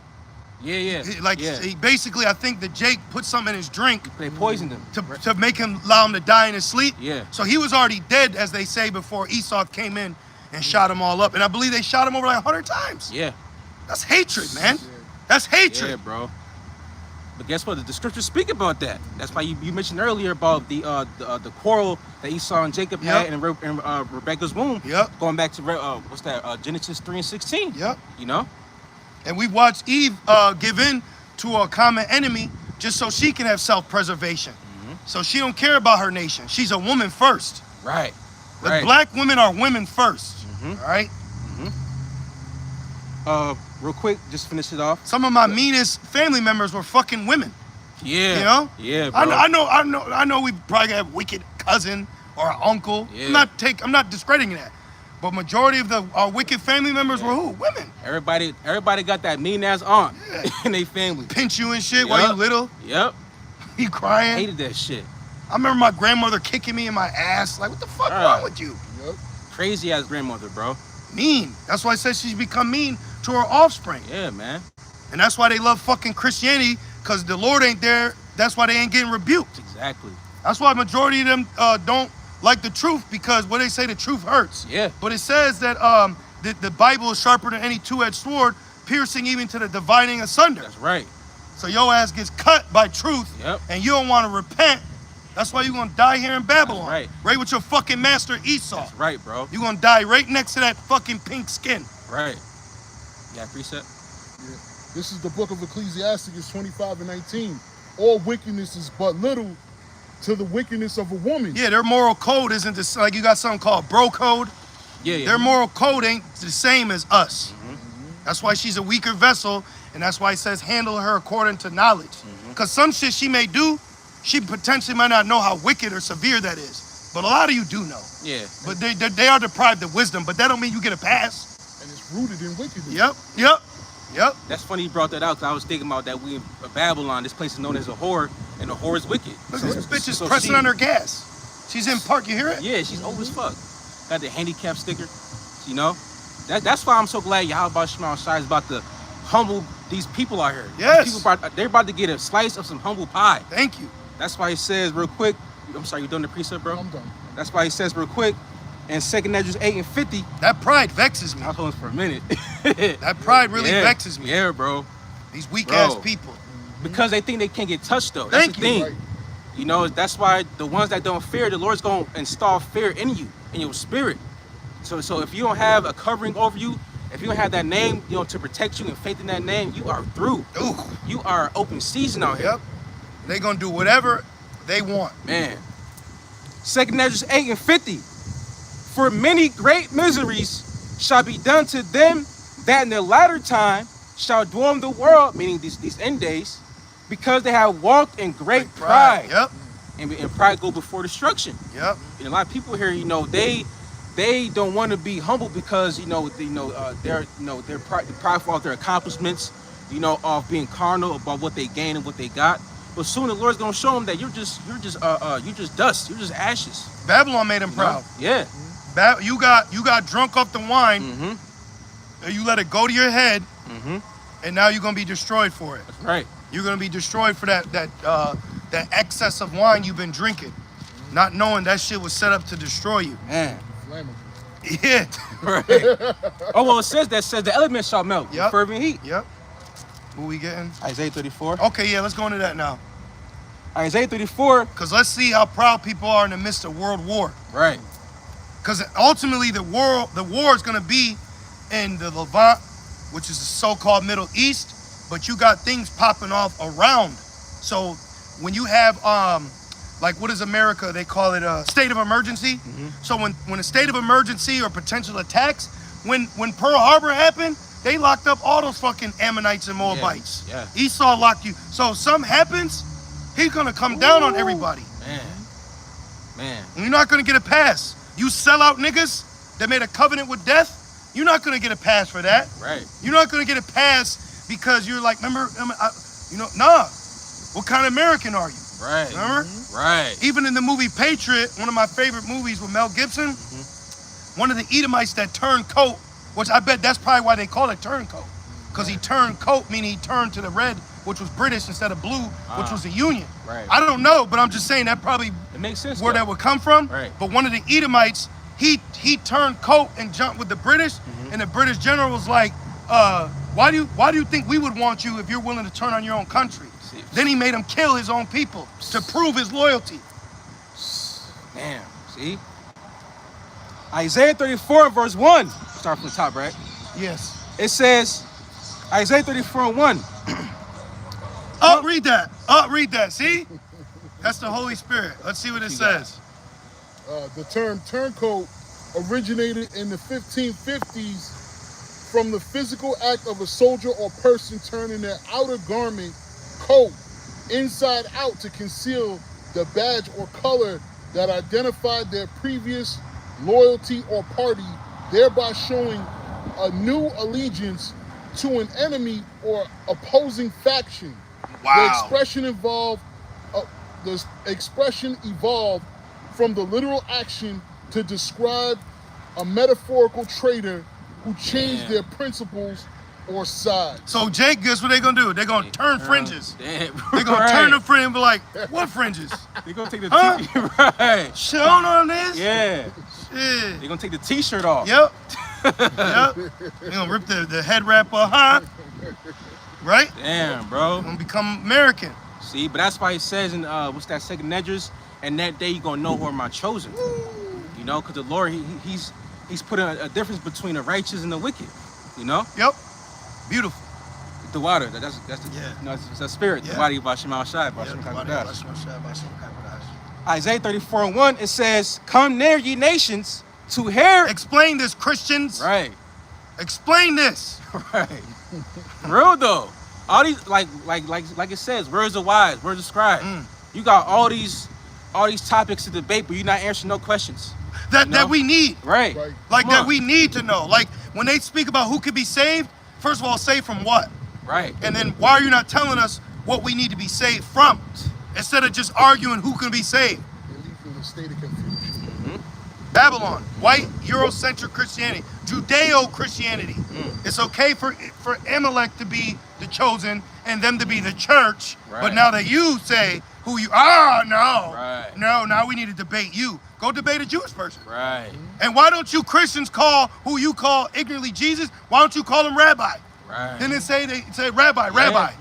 Yeah. He basically, I think that Jake put something in his drink They poisoned him. to make him allow him to die in his sleep. Yeah. So he was already dead, as they say, before Esau came in and shot him all up. And I believe they shot him over like 100 times. Yeah. That's hatred, man. That's hatred. Yeah, bro. But guess what? The scriptures speak about that. That's why you mentioned earlier about the quarrel that Esau and Jacob had in Rebecca's womb. Yep. Going back to Genesis 3:16. Yep. You know. And we watched Eve give in to a common enemy just so she can have self-preservation. So she don't care about her nation. She's a woman first. Right. The black women are women first. All right. Real quick, just finish it off. Some of my meanest family members were fucking women. Yeah. You know? Yeah, bro. I know we probably have a wicked cousin or an uncle. Yeah. I'm not discrediting that. But majority of our wicked family members were who? Women. Everybody got that mean ass aunt in their family. Pinch you and shit while you little. Yep. You crying. Hated that shit. I remember my grandmother kicking me in my ass. Like, what the fuck wrong with you? Yep. Crazy ass grandmother, bro. Mean. That's why I said she's become mean to her offspring. Yeah, man. And that's why they love fucking Christianity, because the Lord ain't there. That's why they ain't getting rebuked. Exactly. That's why majority of them don't like the truth, because what they say, the truth hurts. Yeah. But it says that the Bible is sharper than any two-edged sword, piercing even to the dividing asunder. That's right. So your ass gets cut by truth, Yep. and you don't want to repent. That's why you're going to die here in Babylon. That's right. Right with your fucking master Esau. That's right, bro. You're going to die right next to that fucking pink skin. Right. Yeah, preset. Yeah. This is the book of Ecclesiasticus 25:19. All wickedness is but little to the wickedness of a woman. Yeah, their moral code isn't this, like you got something called bro code. Yeah. Their moral code ain't the same as us. That's why she's a weaker vessel, and that's why it says handle her according to knowledge. Because some shit she may do, she potentially might not know how wicked or severe that is. But a lot of you do know. Yeah. But they are deprived of wisdom, but that don't mean you get a pass. And it's rooted in wickedness. Yep. That's funny you brought that out, because I was thinking about that we in Babylon, this place is known as a whore, and the whore is wicked. Look, this bitch is so pressing she- on her gas. She's in park, you hear it? Yeah, she's old as fuck. Got the handicap sticker, you know? That's why I'm so glad Yahweh Shema Shai is about to humble these people out here. Yes. These people they're about to get a slice of some humble pie. Thank you. That's why he says real quick, I'm sorry, you done the precept, bro? I'm done. That's why he says real quick, in 2nd Ezra 8:50, That pride vexes me. I'll hold this for a minute. That pride really vexes me. Yeah, bro. These weak Bro. ass people. Because they think they can't get touched, though. That's Thank the you. thing. Right. You know, that's why the ones that don't fear, the Lord's going to install fear in you, in your spirit. So if you don't have a covering over you, if you don't have that name, you know, to protect you and faith in that name, you are through. Ooh. You are open season out here. Yep. They gonna do whatever they want. Man. 2nd Ezra 8:50. For many great miseries shall be done to them that in the latter time shall dwell in the world, meaning these end days, because they have walked in great pride. Yep. And pride go before destruction. Yep. And a lot of people here, you know, they don't want to be humble because they're prideful of their accomplishments, you know, of being carnal about what they gain and what they got. But soon the Lord's gonna show them that you're just dust, you're just ashes. Babylon made him You know? proud. Yeah. You got drunk off the wine, Mm-hmm. and you let it go to your head, Mm-hmm. and now you're gonna be destroyed for it. That's right. You're gonna be destroyed for that excess of wine you've been drinking, not knowing that shit was set up to destroy you. Man. Flammable. Yeah. Right. Oh well, it says the elements shall melt with Yep. fervent heat. Yep. What we getting? Isaiah 34. Okay, yeah, let's go into that now. Isaiah 34. Because let's see how proud people are in the midst of world war. Right. Because ultimately the war is going to be in the Levant, which is the so-called Middle East, but you got things popping off around. So when you have, like what is America? They call it a state of emergency. Mm-hmm. So when a state of emergency or potential attacks, when Pearl Harbor happened, they locked up all those fucking Ammonites and Moabites. Yeah. Esau locked you. So if something happens, he's going to come down on everybody. Man. And you're not going to get a pass. You sellout niggas that made a covenant with death, you're not going to get a pass for that. Right. You're not going to get a pass because you're like, nah. What kind of American are you? Right. Remember? Right. Even in the movie Patriot, one of my favorite movies with Mel Gibson, one of the Edomites that turned coat, which I bet that's probably why they call it turncoat. Because he turned coat, meaning he turned to the red, which was British, instead of blue, which was the Union. Right. I don't know, but I'm just saying that probably It makes sense. where though. that would come from. Right. But one of the Edomites, he turned coat and jumped with the British, and the British general was like, why do you think we would want you if you're willing to turn on your own country? See. Then he made him kill his own people to prove his loyalty. Damn. See? Isaiah 34 verse 1. Start from the top, right? Yes. It says, Isaiah 34 and 1. Read that. Read that. See? That's the Holy Spirit. Let's see what it says. The term turncoat originated in the 1550s from the physical act of a soldier or person turning their outer garment coat inside out to conceal the badge or color that identified their previous loyalty or party, thereby showing a new allegiance to an enemy or opposing faction. Wow. The expression evolved from the literal action to describe a metaphorical traitor who changed their principles or sides. So Jake, guess what they gonna do? They're gonna turn fringes. Damn. They're gonna turn the fringe and be like, what fringes? They're gonna take the Huh? right. Shit on this? Yeah. Shit. They're gonna take the t-shirt off. Yep. Yep. They're gonna rip the head wrap off, huh? Right? Damn, bro. Gonna become American. See, but that's why it says in what's that, 2nd Ezra, and that day you're gonna know who are my chosen. You know, because the Lord he's putting a difference between the righteous and the wicked. You know? Yep. Beautiful. The water. That's the it's the spirit. Yeah. The body of Hashem Shai. Yeah, the body of Hashem Shai. Isaiah 34:1, it says, "Come near, ye nations, to hear." Explain this, Christians. Right. Explain this. Right. Real though. All these like it says, words of wise, words of scribe. You got all these topics to debate, but you're not answering no questions. That we need. Right. Like that we need to know. Like when they speak about who could be saved, first of all, saved from what? Right. And then why are you not telling us what we need to be saved from? Instead of just arguing who can be saved. They lead from a state of confusion. Babylon, white Eurocentric Christianity, Judeo-Christianity. It's okay for Amalek to be the chosen and them to be the church, but now that you say who you are, no, now we need to debate you. Go debate a Jewish person. Right. And why don't you Christians call who you call ignorantly Jesus? Why don't you call him Rabbi? Right. Then they say Rabbi.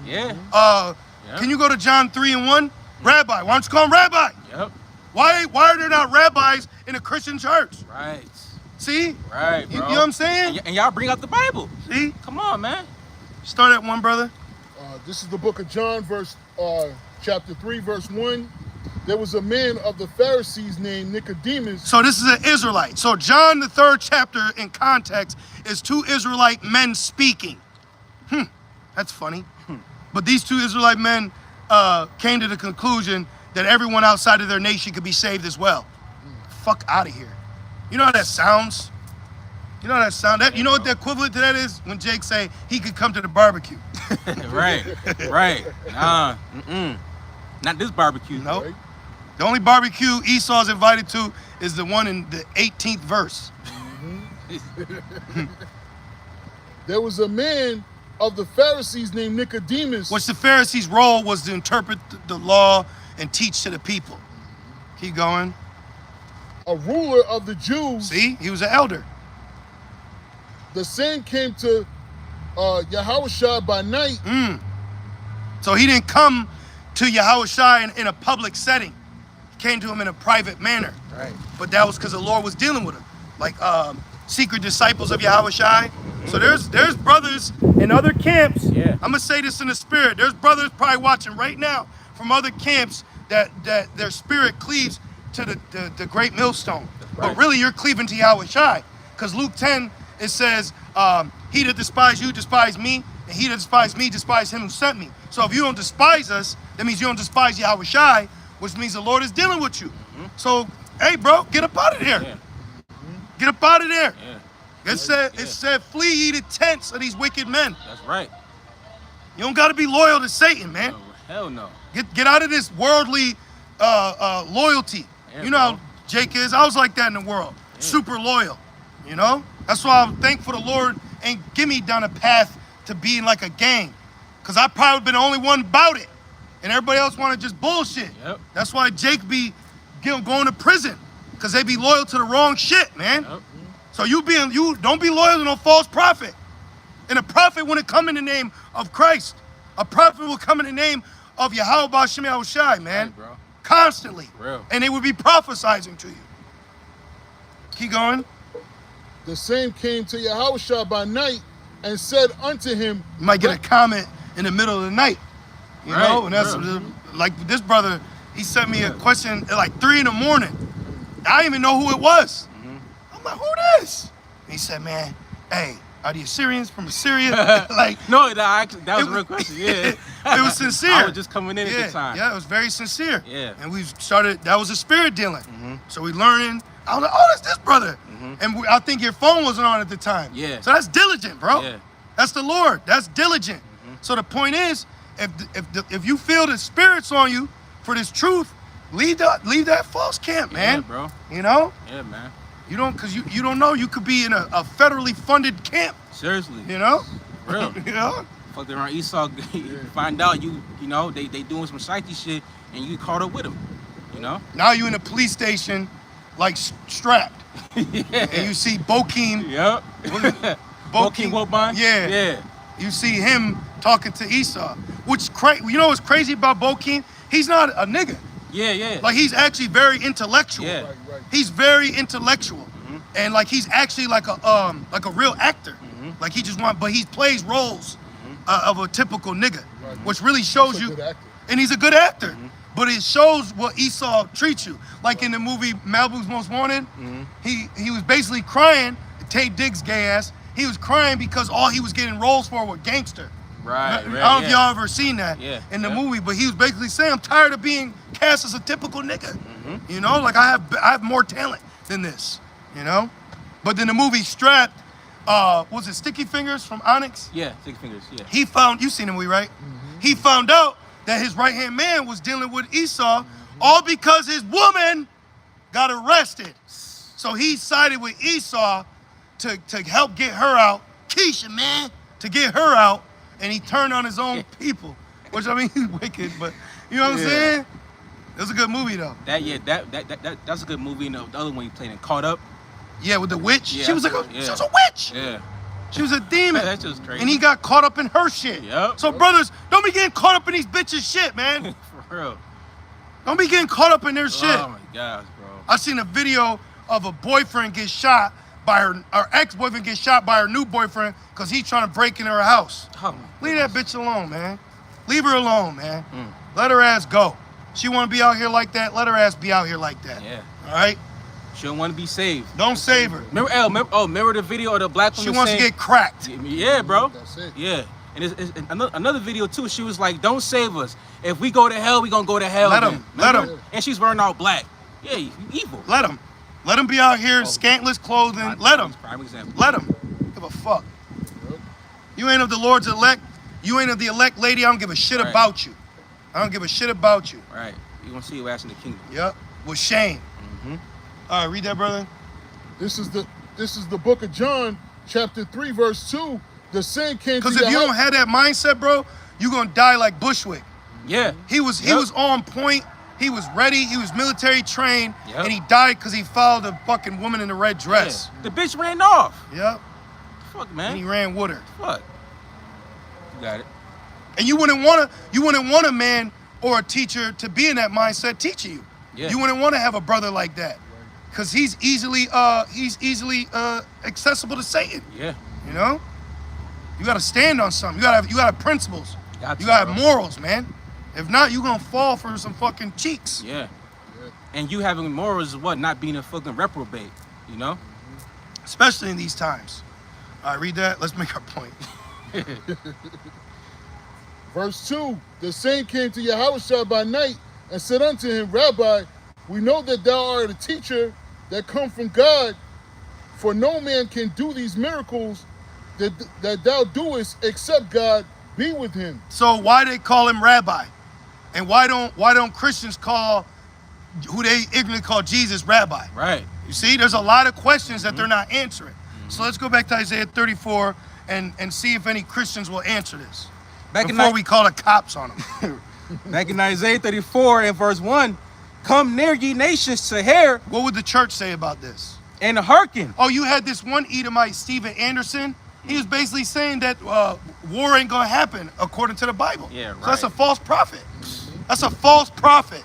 Yeah. Can you go to John 3:1? Rabbi. Why don't you call him Rabbi? Yep. Why are there not rabbis in a Christian church? Right. See? Right, bro. You know what I'm saying? And y'all bring out the Bible. See? Come on, man. Start at 1, brother. This is the book of John, chapter 3, verse 1. There was a man of the Pharisees named Nicodemus. So this is an Israelite. So John, the 3rd chapter in context, is 2 Israelite men speaking. That's funny. But these 2 Israelite men came to the conclusion that everyone outside of their nation could be saved as well. Fuck out of here. You know how that sounds? You know how that sounds? You know what the equivalent to that is? When Jake say he could come to the barbecue. Right. Nah. Not this barbecue. Nope. Right? The only barbecue Esau's invited to is the one in the 18th verse. There was a man of the Pharisees named Nicodemus. Which the Pharisees' role was to interpret the law and teach to the people. Keep going. A ruler of the Jews. See, he was an elder. The same came to Yahushua by night. So he didn't come to Yahushua in a public setting. He came to him in a private manner. Right. But that was because the Lord was dealing with him. Like secret disciples of Yahushua. So there's brothers in other camps. Yeah. I'm gonna say this in the spirit. There's brothers probably watching right now from other camps that their spirit cleaves to the great millstone. Right. But really you're cleaving to Yahushua. Because Luke 10, it says, he that despise you, despise me, and he that despise me, despise him who sent me. So if you don't despise us, that means you don't despise Yahushua, which means the Lord is dealing with you. So, hey bro, get up out of there. Yeah. Get up out of there. Yeah. It said, flee ye the tents of these wicked men. That's right. You don't got to be loyal to Satan, man. Oh, hell no. Get out of this worldly loyalty. Yeah, you know bro. how Jake is. I was like that in the world. Yeah. Super loyal. You know? That's why I'm thankful the Lord ain't give me down a path to being like a gang. Because I probably been the only one about it. And everybody else want to just bullshit. Yep. That's why Jake be going to prison. Because they be loyal to the wrong shit, man. Yep. So you don't be loyal to no false prophet. And a prophet wouldn't come in the name of Christ. A prophet will come in the name of Yahweh B'Shem Yahushai, man. Right, bro. Constantly. Real. And they would be prophesizing to you. Keep going. The same came to Yahushua by night and said unto him. You might get a comment in the middle of the night. You Right, know? And that's like this brother, he sent me a question at like 3 in the morning. I didn't even know who it was. I'm like, who this? And he said, man, hey, are the Assyrians from Assyria? Like, No, that was a real question. Yeah. it was sincere. I was just coming in at the time. Yeah, it was very sincere. Yeah. And we started, that was a spirit dealing. So we learning. I was like, oh, that's this brother. And I think your phone wasn't on at the time. Yeah. So that's diligent, bro. Yeah. That's the Lord. That's diligent. So the point is, if you feel the spirit's on you for this truth, leave that false camp, man. Yeah, bro. You know? Yeah, man. You don't, because you don't know. You could be in a federally funded camp. Seriously. You know? Real. You know? Fuck around Esau, you find out you know, they doing some psyche shit and you caught up with them. You know? Now you in a police station, like strapped. Yeah. And you see Bokeem. Yep. Bokeem Wobon? Yeah. Yeah. You see him talking to Esau. Which you know what's crazy about Bokeem? He's not a nigga. Yeah. Like he's actually very intellectual. Yeah. Right. He's very intellectual. And like he's actually like a real actor. Like he just but he plays roles. of a typical nigga, which really shows That's a you, good actor. and he's a good actor. But it shows what Esau treats you. Like in the movie Malibu's Most Wanted, he was basically crying. Tate Diggs' gay ass. He was crying because all he was getting roles for were gangster. Right. I don't know if y'all ever seen that in the Yeah. movie, but he was basically saying, I'm tired of being cast as a typical nigga. You know, like I have more talent than this, you know? But then the movie Strapped, was it Sticky Fingers from Onyx? Yeah, 6 fingers. Yeah. He found, you seen the movie, right? He found out that his right-hand man was dealing with Esau, all because his woman got arrested. So he sided with Esau to help get her out. Keisha, man, to get her out, and he turned on his own people. Which, I mean, he's wicked, but you know what I'm saying? It was a good movie, though. That's a good movie. You know, the other one he played in Caught Up. Yeah, with the witch. Yeah, She was like yeah. she was a witch. Yeah. She was a demon. That's just crazy. And he got caught up in her shit. Yep. So brothers, don't be getting caught up in these bitches' shit, man. For real. Don't be getting caught up in their shit. Oh my gosh, bro. I seen a video of a boyfriend get shot by her ex-boyfriend get shot by her new boyfriend because he's trying to break into her house. Oh, Leave that bitch alone, man. Leave her alone, man. Let her ass go. She want to be out here like that, let her ass be out here like that. Yeah. All right? She don't want to be saved. Don't save her. Remember the video of the black woman She wants to saying, get cracked. Yeah, bro. That's it. Yeah. And it's another video too. She was like, "Don't save us. If we go to hell, we gonna go to hell." Let then." 'em. Let 'em. Remember? And she's wearing all black. Yeah, you evil. Let him. Let him be out here in scantless clothing. Let him. Prime example. Let him. Give a fuck. You ain't of the Lord's elect. You ain't of the elect lady. I don't give a shit Right. about you. I don't give a shit about you. Right. You gonna see your ass in the kingdom. Yep. With shame. All right, read that, brother. This is the book of John, chapter 3, verse 2. The sin came to Because if you your don't have that mindset, bro, you gonna die like Bushwick. Yeah. He was on point. He was ready. He was military trained, Yep. and he died because he followed a fucking woman in a red dress. Yeah. The bitch ran off. Yep. Fuck, And he man. ran with her. Fuck. You got it. And you wouldn't want a man or a teacher to be in that mindset teaching you. Yeah. You wouldn't want to have a brother like that, because he's easily accessible to Satan. Yeah. You know, you got to stand on something. You got to have principles. Got You to, got to have bro. morals, man. If not, you gonna fall for some fucking cheeks. Yeah. And you having morals is what? Not being a fucking reprobate. You know? Especially in these times. All right, read that. Let's make our point. Verse 2, the same came to Yahushua by night and said unto him, Rabbi, we know that thou art a teacher that come from God, for no man can do these miracles that thou doest except God be with him. So why they call him rabbi? And why don't Christians call who they ignorantly call Jesus rabbi? Right. You see, there's a lot of questions that they're not answering. So let's go back to Isaiah 34 and see if any Christians will answer this before we call the cops on them. Back in Isaiah 34 and verse 1, come near ye nations to hear What would the church say about this? and hearken. Oh, you had this one Edomite, Stephen Anderson. He was basically saying that war ain't gonna happen according to the Bible. Yeah, So that's a right. false prophet. That's a false prophet.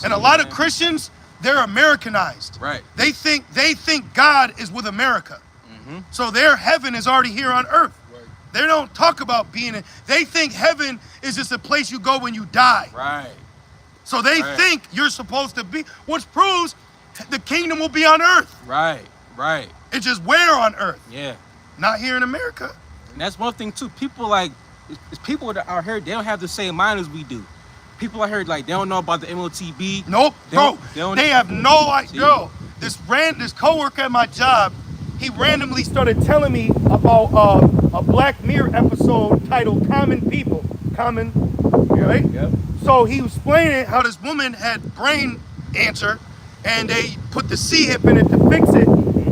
And a lot of Christians, they're Americanized. Right. They think God is with America. So their heaven is already here on earth. Right. They don't talk about being in. They think heaven is just a place you go when you die. Right. So they Right. think you're supposed to be, which proves the kingdom will be on earth. Right. Right. It's just where on earth? Yeah. Not here in America. And that's one thing too. People like, it's people that are here, they don't have the same mind as we do. People out here like they don't know about the MOTB. Nope, They bro. don't- They have no idea. Yo, this coworker at my job, he randomly started telling me about a Black Mirror episode titled "Common People." Common, right? Yep. So he was explaining how this woman had brain cancer, and they put the C hip in it to fix it,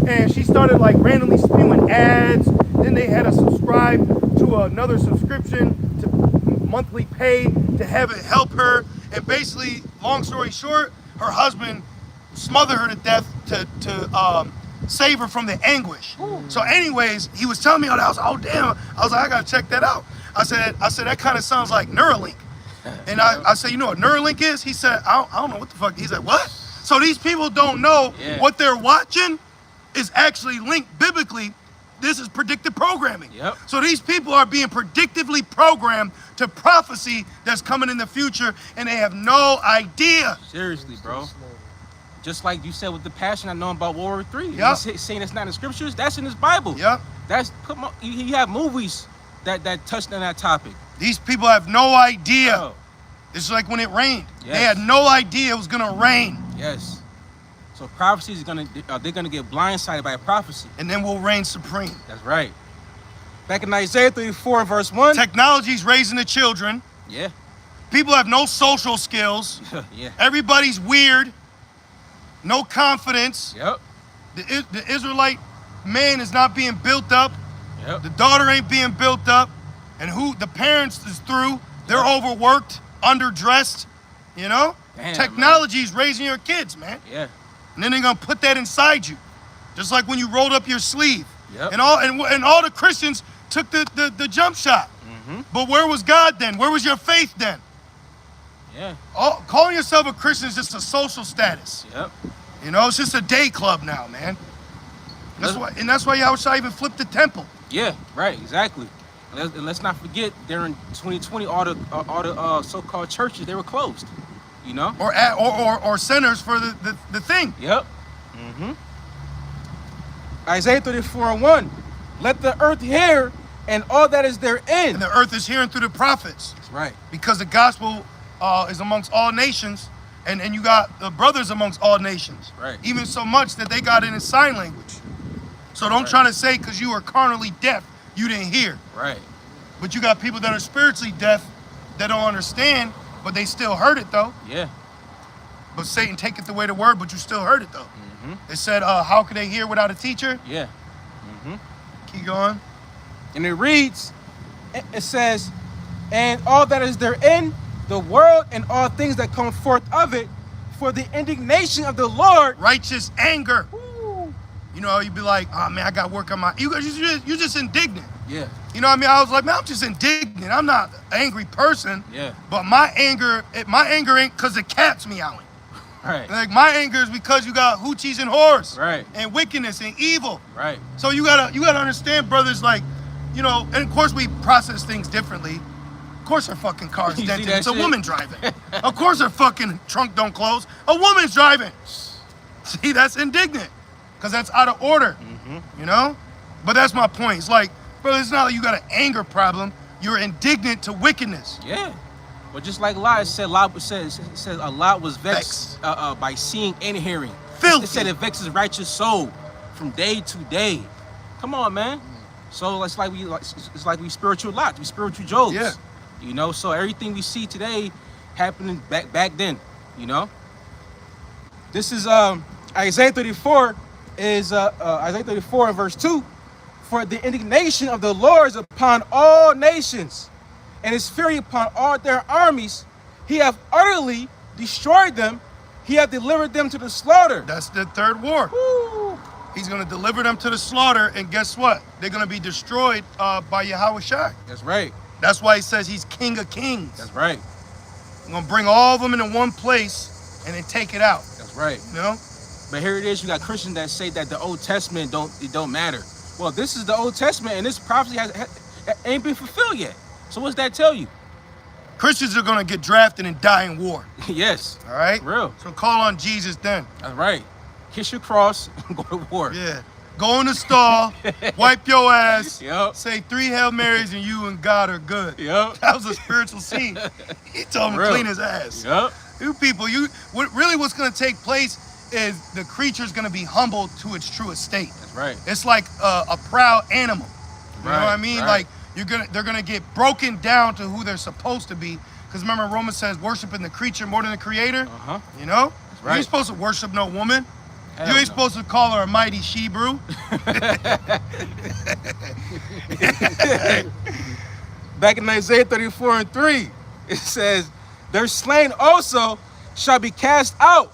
and she started like randomly spewing ads. Then they had to subscribe to another subscription to monthly pay to have it help her. And basically, long story short, her husband smothered her to death to save her from the anguish. So anyways, he was telling me all that. I was like, oh damn. I was like, I gotta check that out. I said that kind of sounds like Neuralink. And I said, you know what Neuralink is? He said, I don't know what the fuck. He's like, what? So these people don't know Yeah. what they're watching is actually linked biblically this is predictive programming. Yep. So these people are being predictively programmed to prophecy that's coming in the future, and they have no idea. Seriously, bro. Just like you said with the passion I know about World War III. Yep. You saying it's not in the scriptures, that's in this Bible. Yep. That's come on, you have movies that touched on that topic. These people have no idea. Oh, It's like when it rained. Yes. They had no idea it was gonna rain. yes. So prophecy is they're gonna get blindsided by a prophecy. And then we'll reign supreme. That's right. Back in Isaiah 34 and verse 1. Technology's raising the children. Yeah. People have no social skills. Yeah. Everybody's weird. No confidence. Yep. The Israelite man is not being built up. Yep. The daughter ain't being built up. And the parents is through. They're overworked, underdressed. You know? Damn, Technology's raising your kids, man. Yeah. And then they're gonna put that inside you. Just like when you rolled up your sleeve. Yep. And all the Christians took the jump shot. Mm-hmm. But where was God then? Where was your faith then? Yeah. Calling yourself a Christian is just a social status. Yep. You know, it's just a day club now, man. That's why Yahushua even flipped the temple. Yeah. Right. Exactly. And let's not forget, during 2020, all the so-called churches, they were closed. You know. Or centers for the thing. Yep. Mm-hmm. Isaiah 34 and 1. Let the earth hear and all that is therein. And the earth is hearing through the prophets. That's right. Because the gospel is amongst all nations, and you got the brothers amongst all nations. Right. Even so much that they got it in sign language. So don't try to say because you were carnally deaf, you didn't hear. Right. But you got people that are spiritually deaf that don't understand, but they still heard it though. Yeah. But Satan taketh away the word, but you still heard it though. Mm-hmm. They said, how could they hear without a teacher? Yeah. Mm-hmm. Keep going. And it reads, it says, and all that is therein, the world and all things that come forth of it, for the indignation of the Lord. Righteous anger. Woo. You know, you'd be like, oh man, I got work on my, you're just indignant. Yeah. You know what I mean? I was like, man, I'm just indignant. I'm not an angry person. Yeah. But my anger ain't because the cat's meowing. Right. Like my anger is because you got hoochies and whores. Right. And wickedness and evil. Right. So you gotta understand, brothers, like, you know, and of course we process things differently. Of course her fucking car is You see dented. that It's a shit? woman driving. Of course her fucking trunk don't close. A woman's driving. See, that's indignant. Because that's out of order. Mm-hmm. You know? But that's my point. It's like, brother, it's not like you got an anger problem. You're indignant to wickedness. Yeah. But just like Lot said, Lot was vexed by seeing and hearing. Filthy. It said it vexes his righteous soul from day to day. Come on, man. So it's like we spiritual Lot, we spiritual Jobs. Yeah. You know, so everything we see today happening back then, you know. This is Isaiah 34 is Isaiah 34 and verse 2. For the indignation of the Lord is upon all nations, and his fury upon all their armies. He hath utterly destroyed them. He hath delivered them to the slaughter. That's the third war. Woo. He's going to deliver them to the slaughter, and guess what? They're going to be destroyed by Yahushua. That's right. That's why he says he's King of Kings. That's right. I'm going to bring all of them into one place and then take it out. That's right. You know? But here it is. You got Christians that say that the Old Testament don't matter. Well, this is the Old Testament, and this prophecy ain't been fulfilled yet. So what's that tell you? Christians are going to get drafted and die in war. Yes. All right? Real. So call on Jesus then. That's right. Kiss your cross and go to war. Yeah. Go in the stall, wipe your ass, Yep. say 3 Hail Marys, and you and God are good. Yep. That was a spiritual scene. He told him to Real. clean his ass. Yep. You people, what's going to take place is the creature's going to be humbled to its true estate. That's right. It's like a proud animal. You know what I mean? Right. Like they're gonna get broken down to who they're supposed to be. Because remember, Romans says worshiping the creature more than the creator. Uh-huh. You know? right. You ain't supposed to worship no woman. Hell you ain't no. supposed to call her a mighty she-brew. Back in Isaiah 34 and 3, it says, their slain also shall be cast out,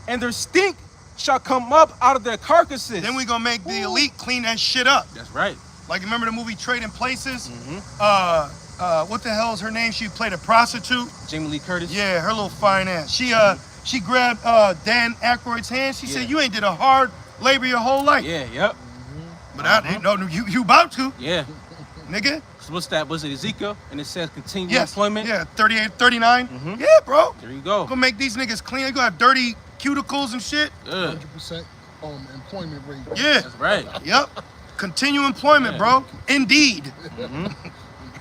and their stink shall come up out of their carcasses. Then we gonna make the elite clean that shit up. That's right. Like, remember the movie Trading Places? Mm-hmm. What the hell is her name? She played a prostitute. Jamie Lee Curtis. Yeah, her little fine ass. She grabbed Dan Aykroyd's hand. She said, "You ain't did a hard labor your whole life." Yeah, yep. But no, you about to, Yeah. nigga. So what's that? Was it Ezekiel? And it says continue Yes. employment? Yeah, 38, 39. Mhm. Yeah, bro. There you go. Gonna make these niggas clean. You gonna have dirty cuticles and shit. Yeah. 100% employment rate. Yeah. That's right. Yep. Continue employment, Yeah. bro. Indeed.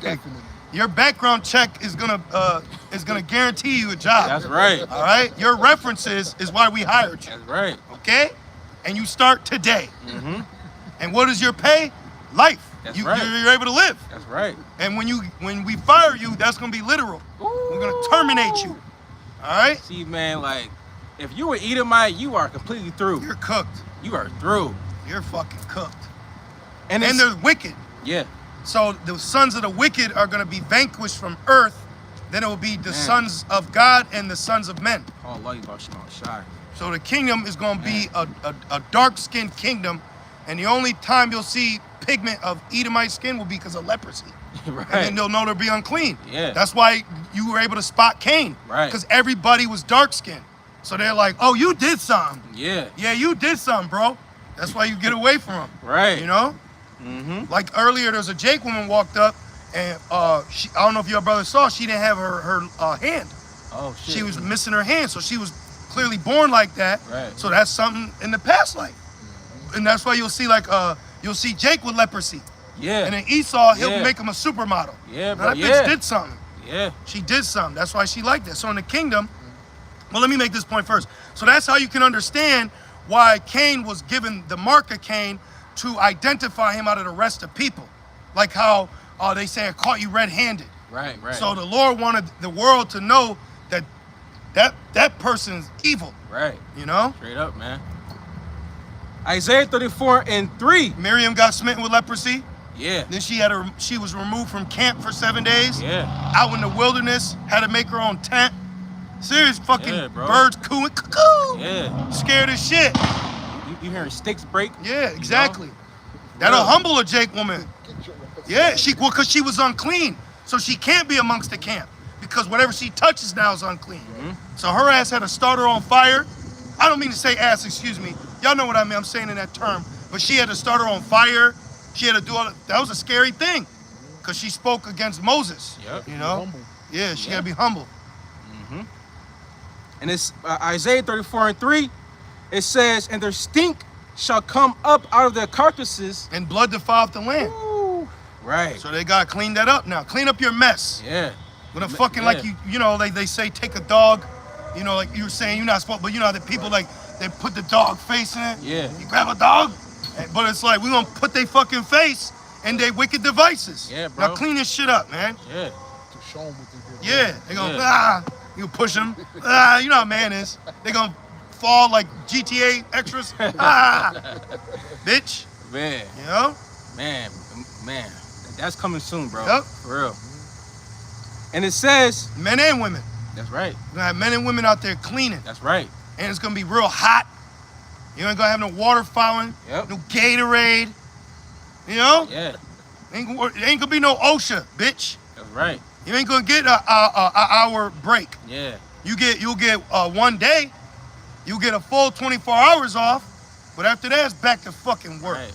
Definitely. Your background check is gonna guarantee you a job. That's right. All right. Your references is why we hired you. That's right. Okay. And you start today. Mm-hmm. And what is your pay? Life. That's right. You're able to live. That's right. And when we fire you, that's gonna be literal. We're gonna terminate you. All right. See, man, like, if you were Edomite, you are completely through. You're cooked. You are through. You're fucking cooked. And And they're wicked. yeah. So the sons of the wicked are going to be vanquished from earth. Then it will be the Man. sons of God and the sons of men. Oh, love you about Shimon Shai. So the kingdom is going to be a dark-skinned kingdom. And the only time you'll see pigment of Edomite skin will be because of leprosy. Right. And then they'll know they'll be unclean. Yeah. That's why you were able to spot Cain. Right. Because everybody was dark-skinned. So they're like, oh, you did something. Yeah. Yeah, you did something, bro. That's why you get away from them. Right. You know? Mm-hmm. Like earlier, there was a Jake woman walked up, and I don't know if your brother saw, she didn't have her hand. Oh, shit. She was missing her hand, so she was clearly born like that. Right. So that's something in the past life. And that's why you'll see you'll see Jake with leprosy. Yeah. And then Esau, he'll Yeah. make him a supermodel. Yeah, Now, bro. that Yeah. bitch did something. Yeah. She did something. That's why she liked that. So in the kingdom, well, let me make this point first. So that's how you can understand why Cain was given the mark of Cain to identify him out of the rest of people. Like how they say, I caught you red-handed. Right. Right. So the Lord wanted the world to know that person's evil, right. you know? Straight up, man. Isaiah 34:3. Miriam got smitten with leprosy. Yeah. Then she was removed from camp for 7 days. Yeah. Out in the wilderness, had to make her own tent. Serious fucking Yeah, bro. birds cooing, cuckoo. Yeah. Scared as shit. You hearing sticks break? Yeah, exactly. That'll Real. humble a Jake woman. Yeah, because she was unclean. So she can't be amongst the camp. Because whatever she touches now is unclean. Mm-hmm. So her ass had to start her on fire. I don't mean to say ass, excuse me. Y'all know what I mean, I'm saying in that term. But she had to start her on fire. She had to do all that was a scary thing. Because she spoke against Moses. Yep. You know? Humble. Yeah, she Yeah. gotta be humble. Mm-hmm. And it's Isaiah 34:3. It says, and their stink shall come up out of their carcasses. And blood defiled the land. Ooh. Right. So they gotta clean that up now. Clean up your mess. Yeah. When a fucking Yeah. like you know, they say take a dog, you know, like you were saying you're not supposed, but you know that people like they put the dog face in it. Yeah. You grab a dog, but it's like we're gonna put their fucking face in their wicked devices. Yeah, bro. Now clean this shit up, man. Yeah. To show them what they did. Yeah, they gonna Yeah. you push them, you know how man is. They gonna fall like GTA extras, bitch. Man. You know? Man. That's coming soon, bro. Yep. For real. And it says, Men and women. that's right. We're gonna have men and women out there cleaning. That's right. And it's gonna be real hot. You ain't gonna have no water fountain, Yep. no Gatorade. You know? Yeah. Ain't gonna be no OSHA, bitch. That's right. You ain't gonna get a hour break. Yeah. You'll get 1 day. You'll get a full 24 hours off. But after that, it's back to fucking work. Right.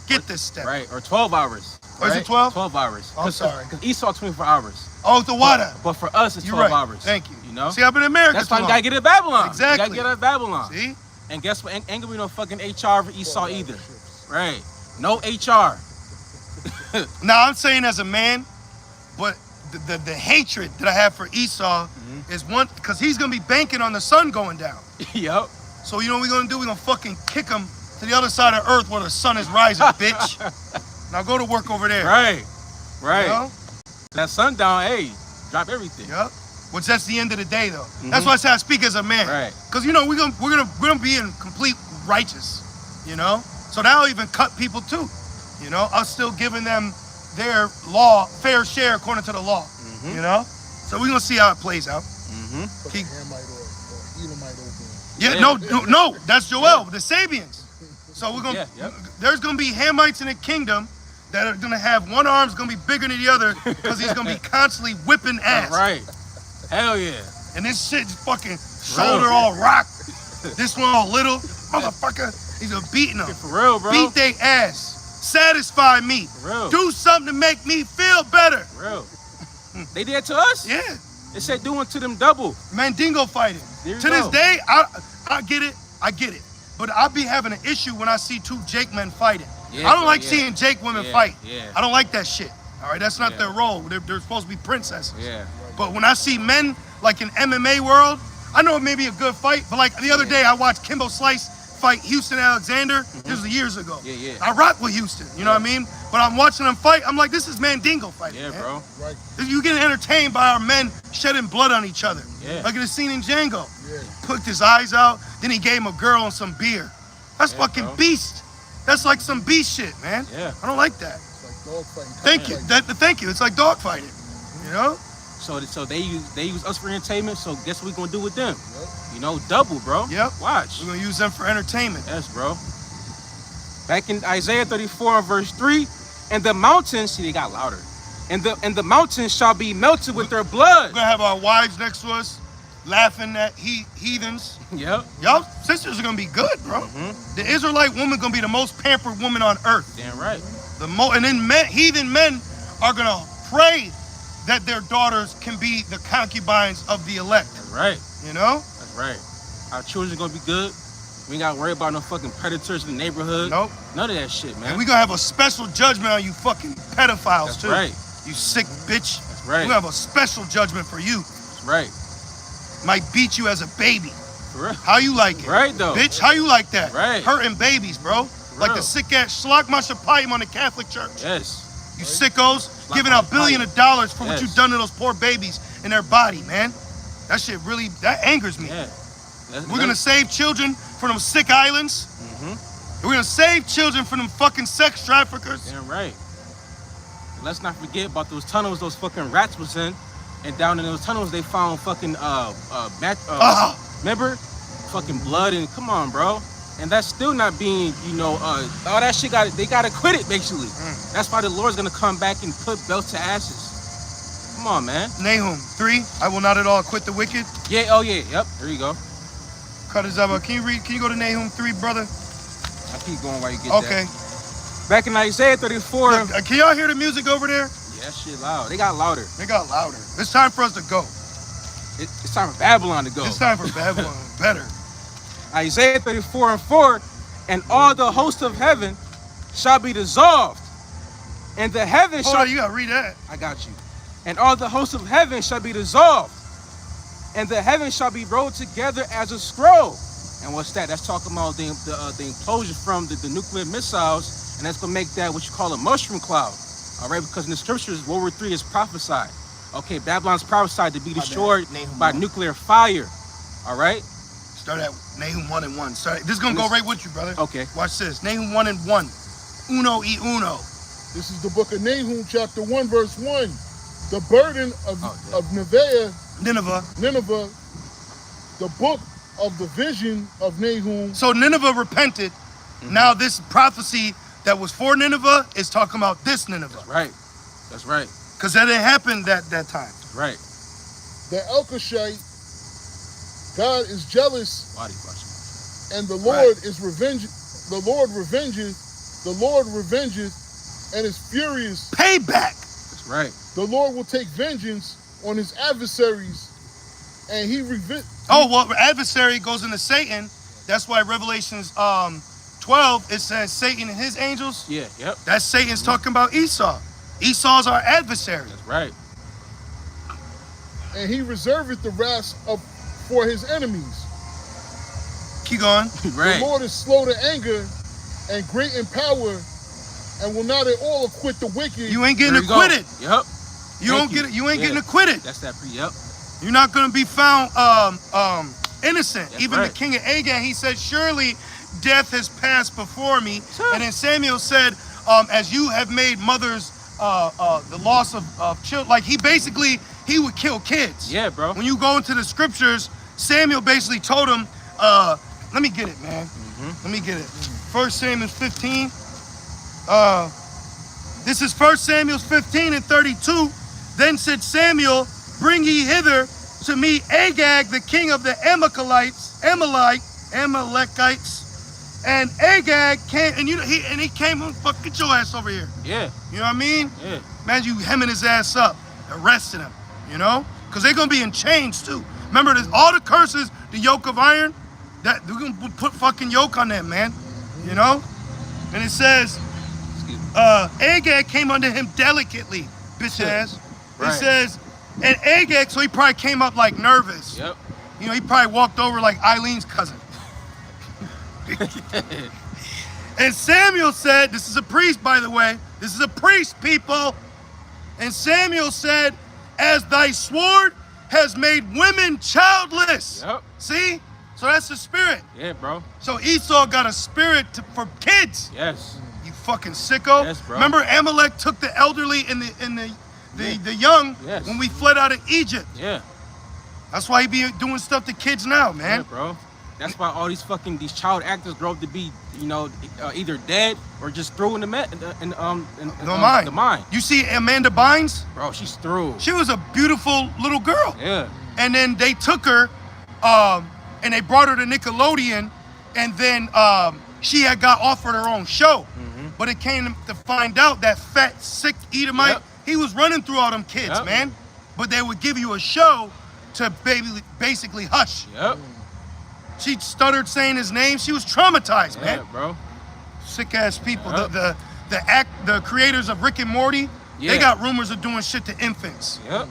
Get this step. Right. Or 12 hours. Oh, is it right? 12? 12 hours. Oh, sorry. Because Esau 24 hours. Oh, the water. But for us, it's You're 12 right. hours. Thank you. You know? See, I've been in America That's too why you long. gotta get it Babylon. Exactly. You gotta get it at Babylon. See? And guess what? Ain't gonna be no fucking HR for Esau either. Right. No HR. Now, I'm saying as a man, but the hatred that I have for Esau is one, because he's going to be banking on the sun going down. Yup. So you know what we're going to do? We're going to fucking kick him to the other side of earth where the sun is rising, bitch. Now go to work over there. Right. Right. You know? That sundown, hey, drop everything. Yep. Which that's the end of the day, though. That's why I say I speak as a man. Right. Because, you know, we're gonna be in complete righteous, you know? So that'll even cut people, too. You know? Us still giving them their law, fair share according to the law. You know? So we're going to see how it plays out. Mm-hmm. Put Keep- the Hamite or Edomite over. Yeah, no, that's Joel, the Sabians. So we're gonna, Yeah, yep. there's gonna be Hamites in the kingdom that are gonna have one arm's gonna be bigger than the other because he's gonna be constantly whipping ass. That's right. Hell yeah. And this shit's fucking shoulder all rock, this one all little, motherfucker. He's gonna beating them. For real, bro. Beat they ass. Satisfy me. For real. Do something to make me feel better. For real. They did it to us. Yeah. They said doing to them double. Mandingo fighting. There you To this go. day, I get it. I get it. But I be having an issue when I see two Jake men fighting. Yeah, I don't bro, like yeah. seeing Jake women Yeah, fight. yeah. I don't like that shit. All right, that's not Yeah. their role. They're supposed to be princesses. Yeah. But when I see men like in MMA world, I know it may be a good fight, but like the other day I watched Kimbo Slice fight Houston Alexander. This was years ago. Yeah, yeah. I rock with Houston, you know what I mean? But I'm watching them fight, I'm like, this is Mandingo fighting, Yeah, man. bro. Right. You getting entertained by our men shedding blood on each other. Yeah. Like in the scene in Django. Yeah. Poked his eyes out, then he gave him a girl and some beer. That's Yeah, fucking bro. beast. That's like some beast shit, man. Yeah. I don't like that. It's like dog fighting. Thank you. Thank you. It's like dog fighting. You know? So they use us for entertainment. So guess what we gonna do with them? Yep. You know, double, bro. Yep. Watch. We're gonna use them for entertainment. Yes, bro. Back in Isaiah 34 and verse 3, and the mountains, see, they got louder. And the mountains shall be melted with their blood. We're gonna have our wives next to us, laughing at heathens. Yep. Y'all sisters are gonna be good, bro. Mm-hmm. The Israelite woman gonna be the most pampered woman on earth. Damn right. And then heathen men are gonna pray that their daughters can be the concubines of the elect. That's right. You know? That's right. Our children gonna be good. We ain't gotta worry about no fucking predators in the neighborhood. Nope. None of that shit, man. And we gonna have a special judgment on you fucking pedophiles That's too. right. You sick bitch. That's right. We gonna have a special judgment for you. That's right. Might beat you as a baby. For real. How you like it? Right, though. Bitch, how you like that? Right. Hurting babies, bro. Like real. the sick ass Shlach Mashapayim on the Catholic Church. Yes. You sickos giving out billions of dollars for what Yes. you've done to those poor babies in their body, man. That shit really, that angers me. Yeah. We're gonna save children from them sick islands. Mm-hmm. We're gonna save children from them fucking sex traffickers. Damn right. Let's not forget about those tunnels those fucking rats was in. And down in those tunnels they found fucking remember? Fucking blood and come on, bro. And that's still not being, all that shit they gotta quit it basically. That's why the Lord's gonna come back and put belts to ashes. Come on, man. Nahum 3, I will not at all quit the wicked. Yeah, oh yeah, yep, there you go. Cut his up. Can you go to Nahum 3, brother? I keep going while you get Okay. that. Back in Isaiah 34. Look, can y'all hear the music over there? Yeah, that shit loud. They got louder. They got louder. It's time for us to go. It's time for Babylon to go. It's time for Babylon. Better. Isaiah 34 and 4, and all the host of heaven shall be dissolved, and the heaven Hold shall... on, you gotta read that. I got you. And all the hosts of heaven shall be dissolved, and the heaven shall be rolled together as a scroll. And what's that? That's talking about the implosion from the nuclear missiles, and that's gonna make that what you call a mushroom cloud. All right, because in the scriptures, World War III is prophesied. Okay, Babylon's prophesied to be destroyed by nuclear fire. All right. Start at Nahum 1 and 1. This is gonna go right with you, brother. Okay. Watch this. Nahum 1 and 1. Uno y uno. This is the book of Nahum, chapter 1, verse 1. The burden of Nineveh. Nineveh, the book of the vision of Nahum. So Nineveh repented. Now this prophecy that was for Nineveh is talking about this Nineveh. Right. That's right. Because that didn't happen that time. Right. The Elkoshite, God is jealous, Body watching. and the Lord is revenge. The Lord revengeth, and is furious. Payback. That's right. The Lord will take vengeance on his adversaries, and he Oh, well, adversary goes into Satan. That's why Revelations 12, it says Satan and his angels. Yeah. Yep. That's Satan's talking about Esau. Esau's our adversary. That's right. and he reserveth the wrath for his enemies. Keep going. Right. The Lord is slow to anger and great in power, and will not at all acquit the wicked. You ain't getting There you go. acquitted. Yep. You Thank don't you. get it. You ain't Yeah. getting acquitted. That's that Yep. You're not going to be found innocent. That's Even right. the king of Agag, he said, surely death has passed before me. Sure. And then Samuel said, as you have made mothers the loss of children. Like he would kill kids. Yeah, bro. When you go into the scriptures, Samuel basically told him, let me get it, man. Let me get it. 1 Samuel 15. This is 1 Samuel 15 and 32. Then said Samuel, bring ye hither to me Agag, the king of the Amalekites, And Agag came, and he came and fuck, get your ass over here. Yeah. You know what I mean? Yeah. Imagine you hemming his ass up, arresting him, you know? Because they're going to be in chains too. Remember, there's all the curses, the yoke of iron, that we're going to put fucking yoke on them, man. You know? And it says, Agag came under him delicately, bitch ass. Right. It says, and Agag, so he probably came up like nervous. Yep. You know, he probably walked over like Eileen's cousin. And Samuel said, this is a priest, by the way. This is a priest, people. And Samuel said, as thy sword has made women childless. Yep. See? So that's the spirit. Yeah, bro. So Esau got a spirit for kids. Yes. You fucking sicko. Yes, bro. Remember Amalek took the elderly and the young Yes. when we fled out of Egypt. Yeah. That's why he be doing stuff to kids now, man. Yeah, bro. That's why all these child actors grow up to be, you know, either dead or just through in the mine. You see Amanda Bynes? Bro, she's through. She was a beautiful little girl. Yeah. And then they took her, and they brought her to Nickelodeon, and then she had got offered her own show. Mm-hmm. But it came to find out that fat, sick Edomite, Yep. he was running through all them kids, Yep. man. But they would give you a show to basically hush. Yep. She stuttered saying his name. She was traumatized, Yeah, man. bro. Sick ass people. Yep. The creators of Rick and Morty, Yeah. they got rumors of doing shit to infants. Yep.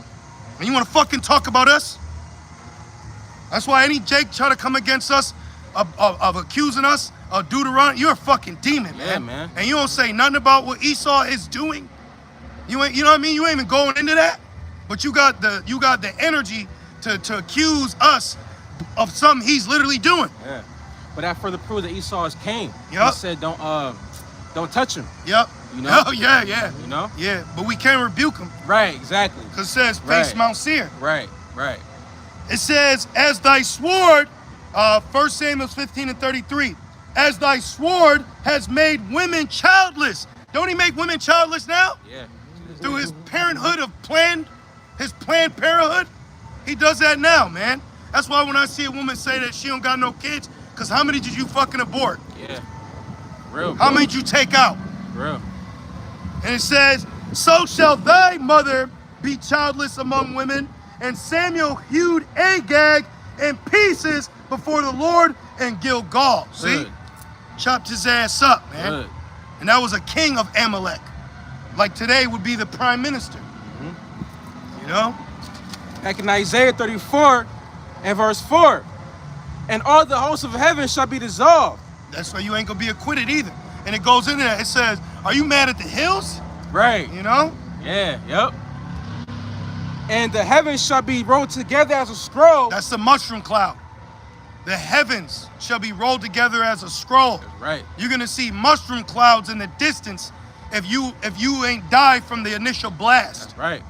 And you want to fucking talk about us? That's why any Jake try to come against us of accusing us of Deuteronomy, you're a fucking demon, man. Yeah, man. And you don't say nothing about what Esau is doing. You know what I mean? You ain't even going into that. But you got the energy to accuse us of something he's literally doing. Yeah. But that further proves that Esau is Cain. Yep. He said, don't touch him. Yep. You know? Oh, yeah. You know? Yeah, but we can't rebuke him. Right, exactly. Because it says, face Right. Mount Seir. Right. It says, as thy sword, 1 Samuel 15:33, as thy sword has made women childless. Don't he make women childless now? Yeah. Through his parenthood of planned parenthood? He does that now, man. That's why when I see a woman say that she don't got no kids, because how many did you fucking abort? Yeah. Real. How bro. many did you take out? Real. And it says, so shall thy mother be childless among women. And Samuel hewed Agag in pieces before the Lord in Gilgal. See? Good. Chopped his ass up, man. Good. And that was a king of Amalek. Like today would be the prime minister. You know? Back in Isaiah 34 and verse 4. And all the hosts of heaven shall be dissolved. That's why you ain't gonna be acquitted either. And it goes into that. It says, are you mad at the hills? Right. You know? Yeah. Yep. And the heavens shall be rolled together as a scroll. That's the mushroom cloud. The heavens shall be rolled together as a scroll. That's right. You're gonna see mushroom clouds in the distance if you ain't died from the initial blast. That's right.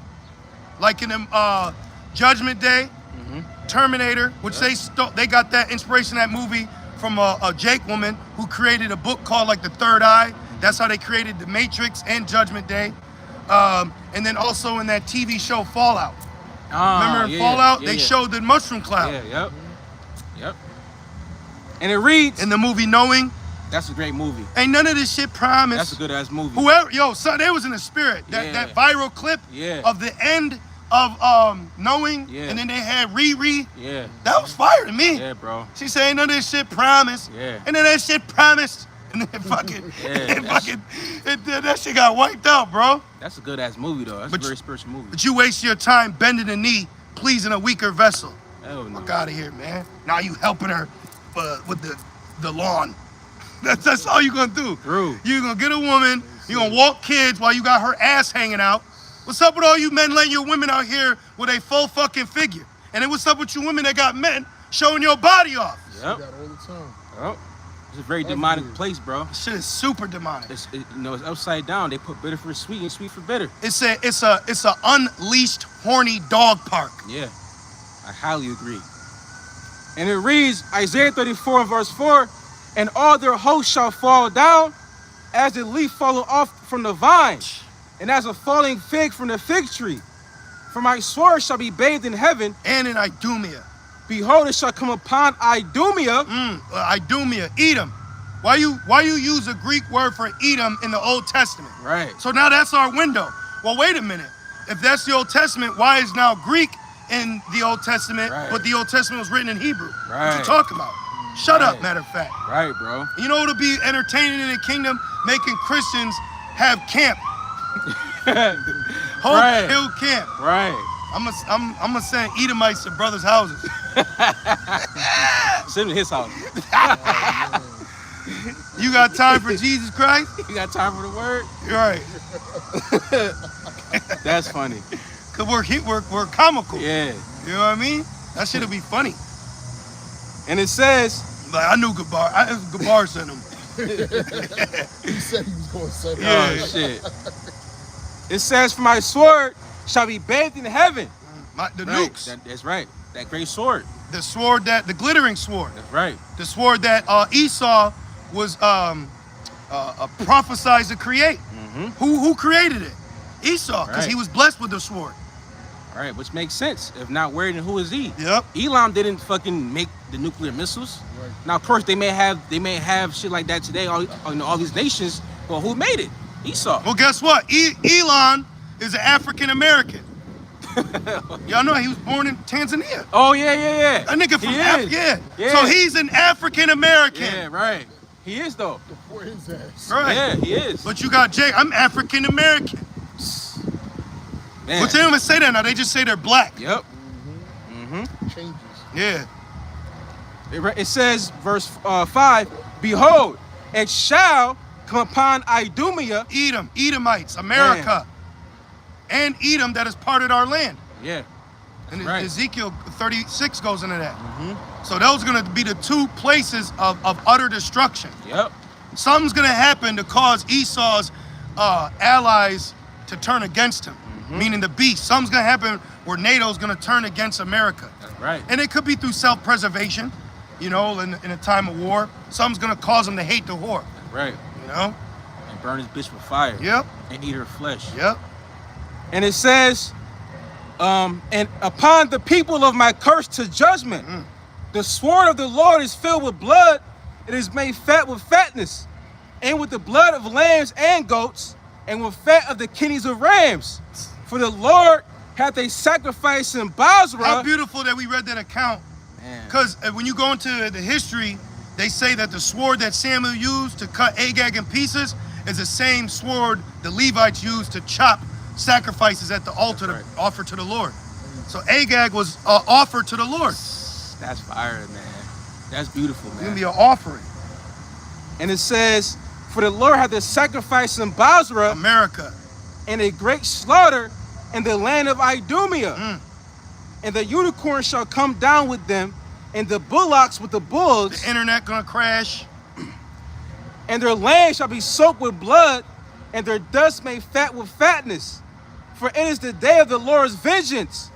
Like in the Judgment Day, Terminator, which they got that inspiration, that movie from a Jake woman who created a book called like The Third Eye. That's how they created The Matrix and Judgment Day. And then also in that TV show Fallout. Remember in Fallout, they showed the mushroom cloud. Yeah, yep. And it reads, In the movie Knowing, that's a great movie. ain't none of this shit promised. That's a good ass movie. Whoever, son, they was in the spirit. That viral clip of the end of Knowing, and then they had Riri. Yeah. That was fire to me. Yeah, bro. She said, ain't none of this shit promised. Yeah. And then that shit promised. And then that shit got wiped out, bro. That's a good ass movie though. That's a very spiritual movie. But you waste your time bending the knee, pleasing a weaker vessel. Hell no. Fuck out of here, man. Now you helping her with the lawn. That's all you gonna do. True. You gonna get a woman, you gonna walk kids while you got her ass hanging out. What's up with all you men letting your women out here with a full fucking figure? And then what's up with you women that got men showing your body off? Yep. That all the time. Yep. It's a very demonic place, bro. This shit is super demonic. It's upside down. They put bitter for sweet and sweet for bitter. It's a unleashed horny dog park. Yeah, I highly agree. And it reads, Isaiah 34 and verse 4, and all their hosts shall fall down as a leaf falling off from the vine, and as a falling fig from the fig tree. For my sword shall be bathed in heaven, and in Idumea. behold, it shall come upon Idumea. Idumea, Edom. Why you use a Greek word for Edom in the Old Testament? Right. So now that's our window. Well, wait a minute. If that's the Old Testament, why is now Greek in the Old Testament, Right. but the Old Testament was written in Hebrew? What Right. you talking about? Shut up, Right. matter of fact. Right, bro. You know what'll be entertaining in the kingdom? Making Christians have camp. Hope Right. Hill Camp. Right. I'm gonna send Edomites to brothers' houses. Send him to his house. You got time for Jesus Christ? You got time for the word? You're right. That's funny. Cause we're comical. Yeah. You know what I mean? That shit'll be funny. And it says, Like I knew Gabar. Gabar sent him. He said he was going to say Yeah. oh shit. It says, for my sword shall be bathed in heaven. The Right. nukes. That's right. That great sword. The sword the glittering sword. That's right. The sword that Esau was prophesied to create. Mm-hmm. Who created it? Esau, because Right. he was blessed with the sword. All right, which makes sense. If not where, then who is he? Yep. Elam didn't fucking make the nuclear missiles. Right. Now, of course, they may have shit like that today. All these nations, but who made it? Esau. Well, guess what? Elon is an African American. Y'all know he was born in Tanzania. Oh yeah. A nigga from He Africa. is. Yeah. Yeah. So he's an African American. Yeah, right. He is though. Before his ass. Right. Yeah, he is. But you got Jay. I'm African American. Man. But they don't even say that now. They just say they're black. Yep. Changes. Yeah. It says, verse 5, behold, it shall come upon Idumea. Edom, Edomites, America, and Edom that has parted our land. Yeah. And Right. Ezekiel 36 goes into that. So those are going to be the two places of utter destruction. Yep. Something's going to happen to cause Esau's allies to turn against him, meaning the beast. Something's going to happen where NATO's going to turn against America. That's right. And it could be through self-preservation, you know, in a time of war. Something's going to cause them to hate the whore, Right. you know? And burn his bitch with fire. Yep, And eat her flesh. yep. And it says, and upon the people of my curse to judgment, the sword of the Lord is filled with blood. It is made fat with fatness, and with the blood of lambs and goats, and with fat of the kidneys of rams. For the Lord hath a sacrifice in Basra. How beautiful that we read that account. Man. Because when you go into the history, they say that the sword that Samuel used to cut Agag in pieces is the same sword the Levites used to chop sacrifices at the altar That's to offer to the Lord. So Agag was offered to the Lord. That's fire, man. That's beautiful, It's going to man. be an offering. And it says, for the Lord hath a sacrifice in Basra, America. and a great slaughter in the land of Idumea. And the unicorn shall come down with them, and the bullocks with the bulls, The internet going to crash. and their land shall be soaked with blood, and their dust made fat with fatness. For it is the day of the Lord's vengeance,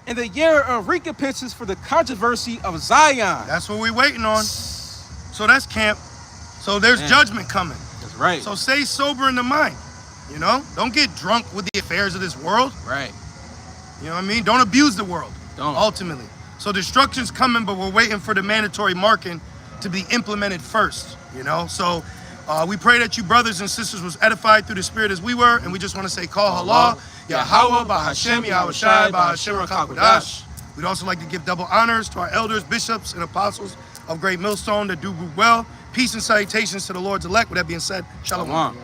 and the year of recompenses for the controversy of Zion. That's what we're waiting on. So that's camp. So there's Man. judgment coming. That's right. So stay sober in the mind. You know? Don't get drunk with the affairs of this world. right. You know what I mean? Don't abuse the world. Don't. Ultimately. So destruction's coming, but we're waiting for the mandatory marking to be implemented first. You know? So we pray that you brothers and sisters was edified through the Spirit as we were, and we just want to say, Call Allah, Yahweh, Bahashem, Yahushai, Bahashem, Rakakwadash. We'd also like to give double honors to our elders, bishops, and apostles of Great Millstone that do well. Peace and salutations to the Lord's elect. With that being said, Shalom. Shalom.